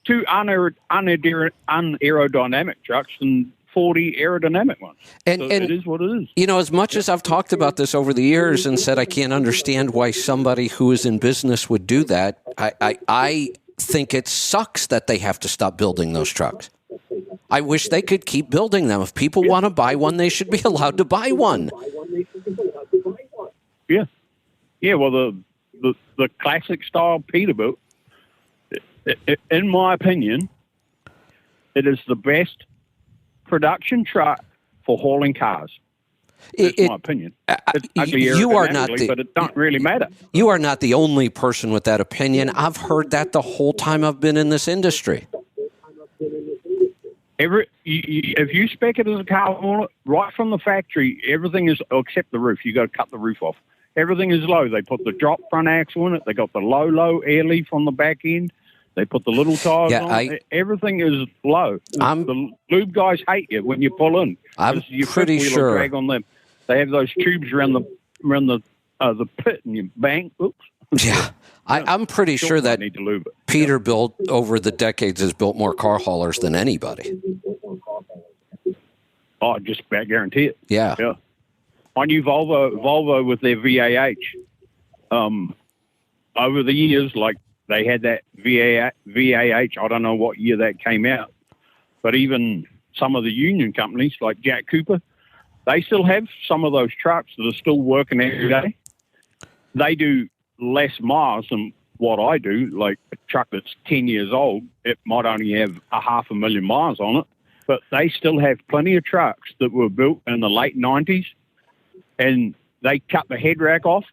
unaerodynamic trucks and 40 aerodynamic ones. And it is what it is. You know, as much as I've talked about this over the years and said I can't understand why somebody who is in business would do that, I think it sucks that they have to stop building those trucks. I wish they could keep building them. If people want to buy one, they should be allowed to buy one. Yeah. Yeah, well, the classic style Peterbilt, in my opinion, it is the best production truck for hauling cars. That's my opinion. It's ugly aerodynamically, but it don't really matter. You are not the only person with that opinion. I've heard that the whole time I've been in this industry. If you spec it as a car hauler, right from the factory, everything is, except the roof. You got to cut the roof off. Everything is low. They put the drop front axle in it. They got the low air leaf on the back end. They put the little tires on. Everything is low. The lube guys hate you when you pull in. I'm pretty sure. Drag on them. They have those tubes around the pit, and you bang. Oops. Yeah, I'm pretty sure that Peterbilt over the decades has built more car haulers than anybody. Oh, just about guarantee it. Yeah. Yeah. I knew Volvo with their VAH. Over the years, like they had that VAH. I don't know what year that came out, but even some of the union companies like Jack Cooper, they still have some of those trucks that are still working every day. They do less miles than what I do. Like a truck that's 10 years old, it might only have 500,000 miles on it, but they still have plenty of trucks that were built in the late 90s, and they cut the head rack off,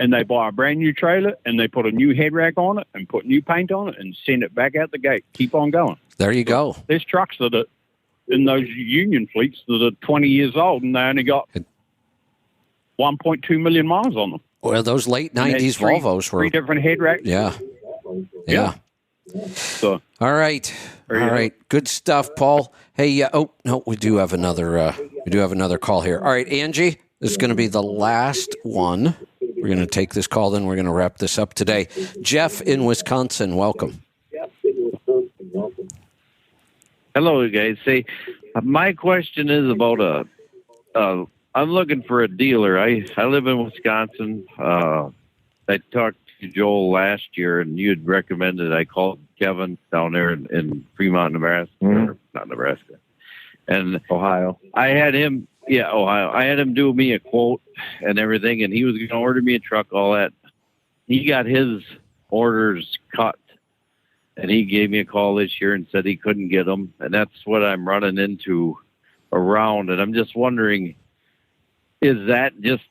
and they buy a brand new trailer, and they put a new head rack on it, and put new paint on it, and send it back out the gate. Keep on going. There you go. There's trucks that are in those union fleets that are 20 years old, and they only got 1.2 million miles on them. Well, those late 90s Volvos were... Three different head racks. Yeah. So, all right. Good stuff, Paul. Hey, we do have another call here. All right, Angie, this is going to be the last one. We're going to take this call, then we're going to wrap this up today. Jeff in Wisconsin, welcome. Hello, guys. Say, my question is about I'm looking for a dealer. I live in Wisconsin. I talked to Joel last year, and you had recommended I called Kevin down there in Fremont, Nebraska. Not Nebraska. And Ohio. I had him, Ohio. I had him do me a quote and everything, and he was going to order me a truck, all that. He got his orders cut, and he gave me a call this year and said he couldn't get them, and that's what I'm running into around. And I'm just wondering, is that just,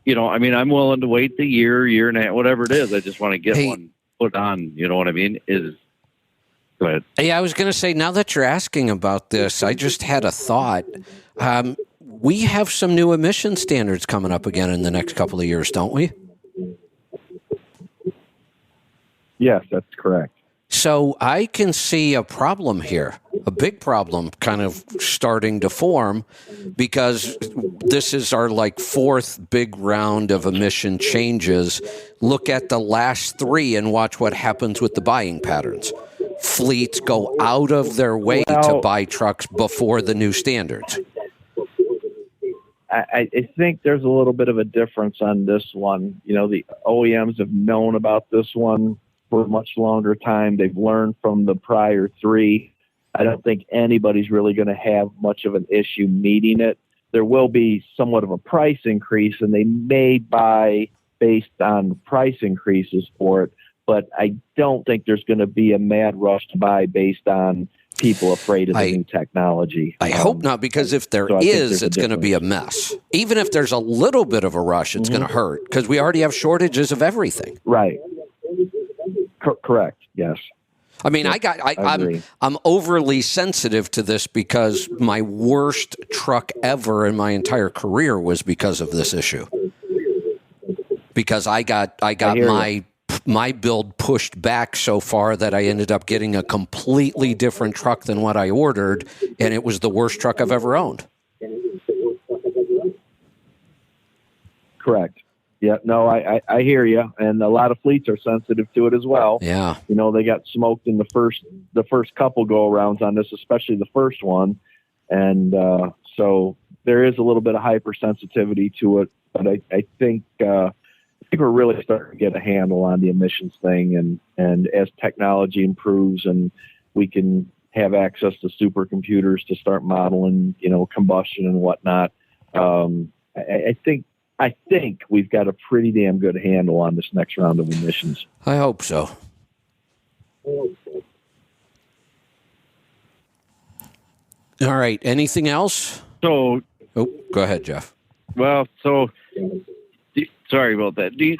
I'm willing to wait the year and a half, whatever it is. I just want to get one put on, you know what I mean? Go ahead. Yeah, I was going to say, now that you're asking about this, I just had a thought. We have some new emission standards coming up again in the next couple of years, don't we? Yes, that's correct. So I can see a problem here, a big problem kind of starting to form, because this is our fourth big round of emission changes. Look at the last three and watch what happens with the buying patterns. Fleets go out of their way to buy trucks before the new standards. I think there's a little bit of a difference on this one. The OEMs have known about this one for a much longer time. They've learned from the prior three. I don't think anybody's really going to have much of an issue meeting it. There will be somewhat of a price increase, and they may buy based on price increases for it, but I don't think there's going to be a mad rush to buy based on people afraid of the new technology. I hope not, because if there is, it's going to be a mess. Even if there's a little bit of a rush, it's going to hurt, because we already have shortages of everything. Right. Correct. Yes. I mean, I'm overly sensitive to this because my worst truck ever in my entire career was because of this issue. Because I got my build pushed back so far that I ended up getting a completely different truck than what I ordered, and it was the worst truck I've ever owned. Correct. Yeah, no, I hear you, and a lot of fleets are sensitive to it as well. Yeah, they got smoked in the first couple go arounds on this, especially the first one, and so there is a little bit of hypersensitivity to it. But I think we're really starting to get a handle on the emissions thing, and as technology improves and we can have access to supercomputers to start modeling, combustion and whatnot, I think we've got a pretty damn good handle on this next round of emissions. I hope so. All right. Anything else? So, go ahead, Jeff. Well, sorry about that. Do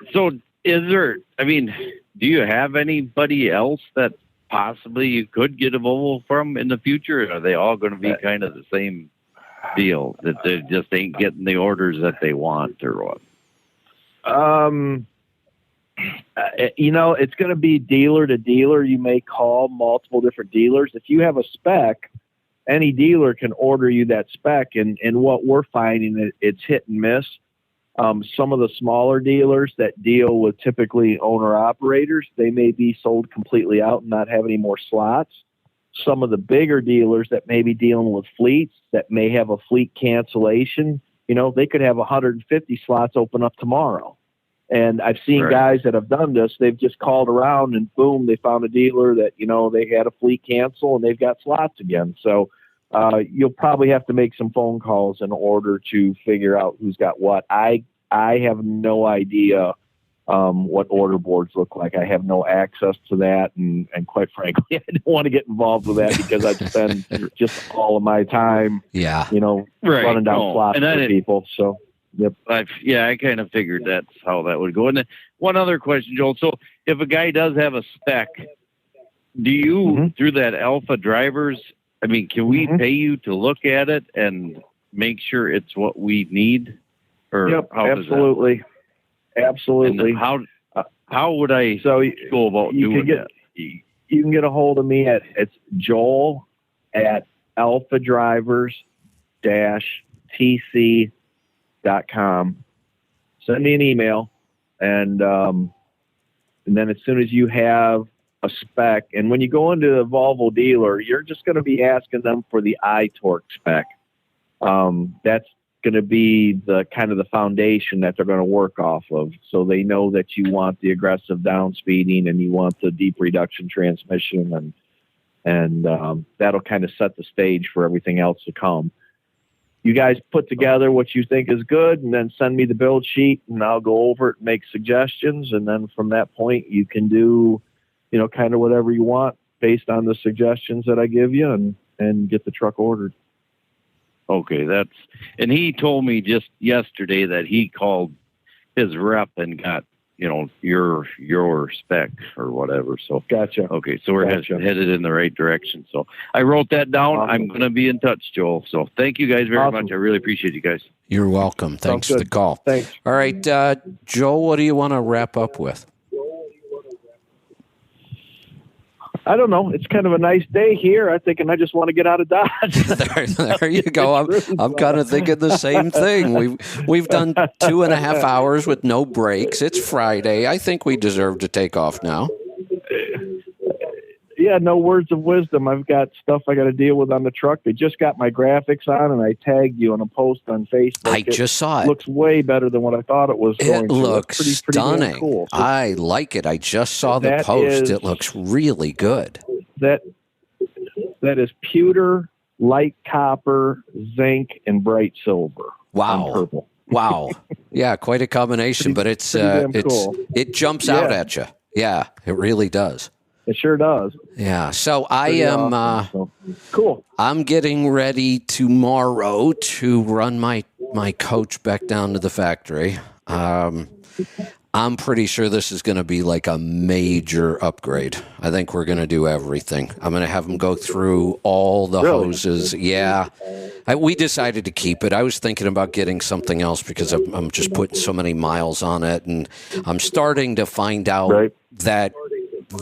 you have anybody else that possibly you could get a Volvo from in the future? Or are they all going to be kind of the same deal, that they just ain't getting the orders that they want, or what? It's going to be dealer to dealer. You may call multiple different dealers. If you have a spec, any dealer can order you that spec, and what we're finding, it's hit and miss. Some of the smaller dealers that deal with typically owner operators, they may be sold completely out and not have any more slots. Some of the bigger dealers that may be dealing with fleets that may have a fleet cancellation, they could have 150 slots open up tomorrow. And I've seen guys that have done this. They've just called around and boom, they found a dealer that, they had a fleet cancel and they've got slots again. So you'll probably have to make some phone calls in order to figure out who's got what. I have no idea what order boards look like. I have no access to that, and quite frankly, I don't want to get involved with that because I'd spend just all of my time, running down slots for people. So, yep. I kind of figured that's how that would go. And then one other question, Joel. So if a guy does have a spec, do you, through that Alpha Drivers, I mean, can we pay you to look at it and make sure it's what we need? Or yep, how absolutely. Does that? Absolutely. And how would I go about doing that? You can get a hold of me it's Joel at alphadrivers-tc.com. Send me an email, and then as soon as you have a spec, and when you go into a Volvo dealer, you're just going to be asking them for the iTorque spec. That's going to be the kind of the foundation that they're going to work off of. So they know that you want the aggressive down speeding and you want the deep reduction transmission, and that'll kind of set the stage for everything else to come. You guys put together what you think is good, and then send me the build sheet, and I'll go over it and make suggestions. And then from that point, you can do, kind of whatever you want based on the suggestions that I give you, and get the truck ordered. Okay, and he told me just yesterday that he called his rep and got, your spec or whatever. So gotcha. Okay, so we're headed in the right direction. So I wrote that down. Awesome. I'm going to be in touch, Joel. So thank you guys very much. I really appreciate you guys. You're welcome. Thanks for the call. Thanks. All right, Joel, what do you want to wrap up with? I don't know. It's kind of a nice day here. I just want to get out of Dodge. there you go. I'm kind of thinking the same thing. We've done 2.5 hours with no breaks. It's Friday. I think we deserve to take off now. Yeah, no words of wisdom. I've got stuff I got to deal with on the truck. They just got my graphics on, and I tagged you on a post on Facebook. I just saw it. Looks way better than what I thought it was going to. It looks pretty stunning. Cool. So I like it. I just saw the post. It looks really good. That is pewter, light copper, zinc, and bright silver. Wow. Purple. Wow. Yeah, quite a combination, but it's cool. It jumps out at you. Yeah, it really does. It sure does. Yeah. So I am cool. I'm getting ready tomorrow to run my coach back down to the factory. I'm pretty sure this is going to be like a major upgrade. I think we're going to do everything. I'm going to have them go through all the hoses. Yeah. We decided to keep it. I was thinking about getting something else because I'm just putting so many miles on it, and I'm starting to find out that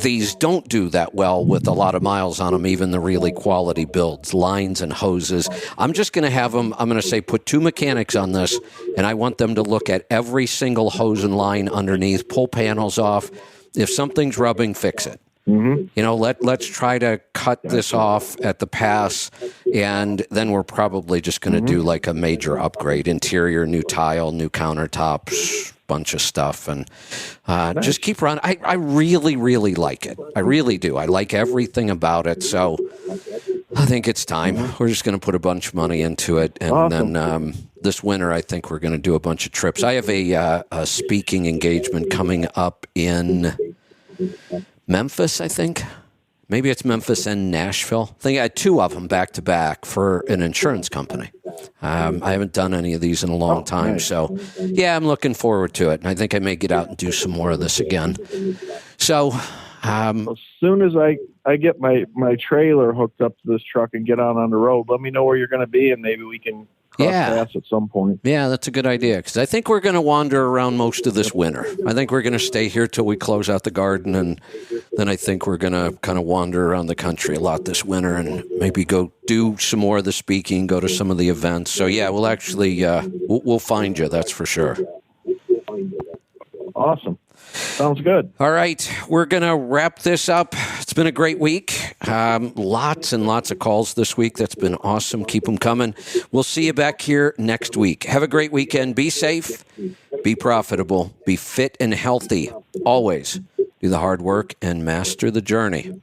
these don't do that well with a lot of miles on them, even the really quality builds, lines and hoses. I'm just going to have them, I'm going to say, put 2 mechanics on this, and I want them to look at every single hose and line underneath, pull panels off. If something's rubbing, fix it. Let's try to cut this off at the pass, and then we're probably just going to do like a major upgrade, interior, new tile, new countertops, bunch of stuff, and just keep running. I really, really like it. I really do. I like everything about it. So I think it's time. We're just going to put a bunch of money into it, and then this winter, I think we're going to do a bunch of trips. I have a speaking engagement coming up in Memphis, I think. Maybe it's Memphis and Nashville. I think I had 2 of them back to back for an insurance company. I haven't done any of these in a long time. Nice. So, yeah, I'm looking forward to it. And I think I may get out and do some more of this again. So, as soon as I get my trailer hooked up to this truck and get out on the road, let me know where you're going to be, and maybe we can cross paths at some point. Yeah, that's a good idea, because I think we're going to wander around most of this winter. I think we're going to stay here till we close out the garden, and then I think we're going to kind of wander around the country a lot this winter and maybe go do some more of the speaking, go to some of the events. So, yeah, we'll actually we'll find you, that's for sure. Awesome. Sounds good. All right, we're going to wrap this up. It's been a great week. Lots and lots of calls this week. That's been awesome. Keep them coming. We'll see you back here next week. Have a great weekend. Be safe, be profitable, be fit and healthy. Always do the hard work and master the journey.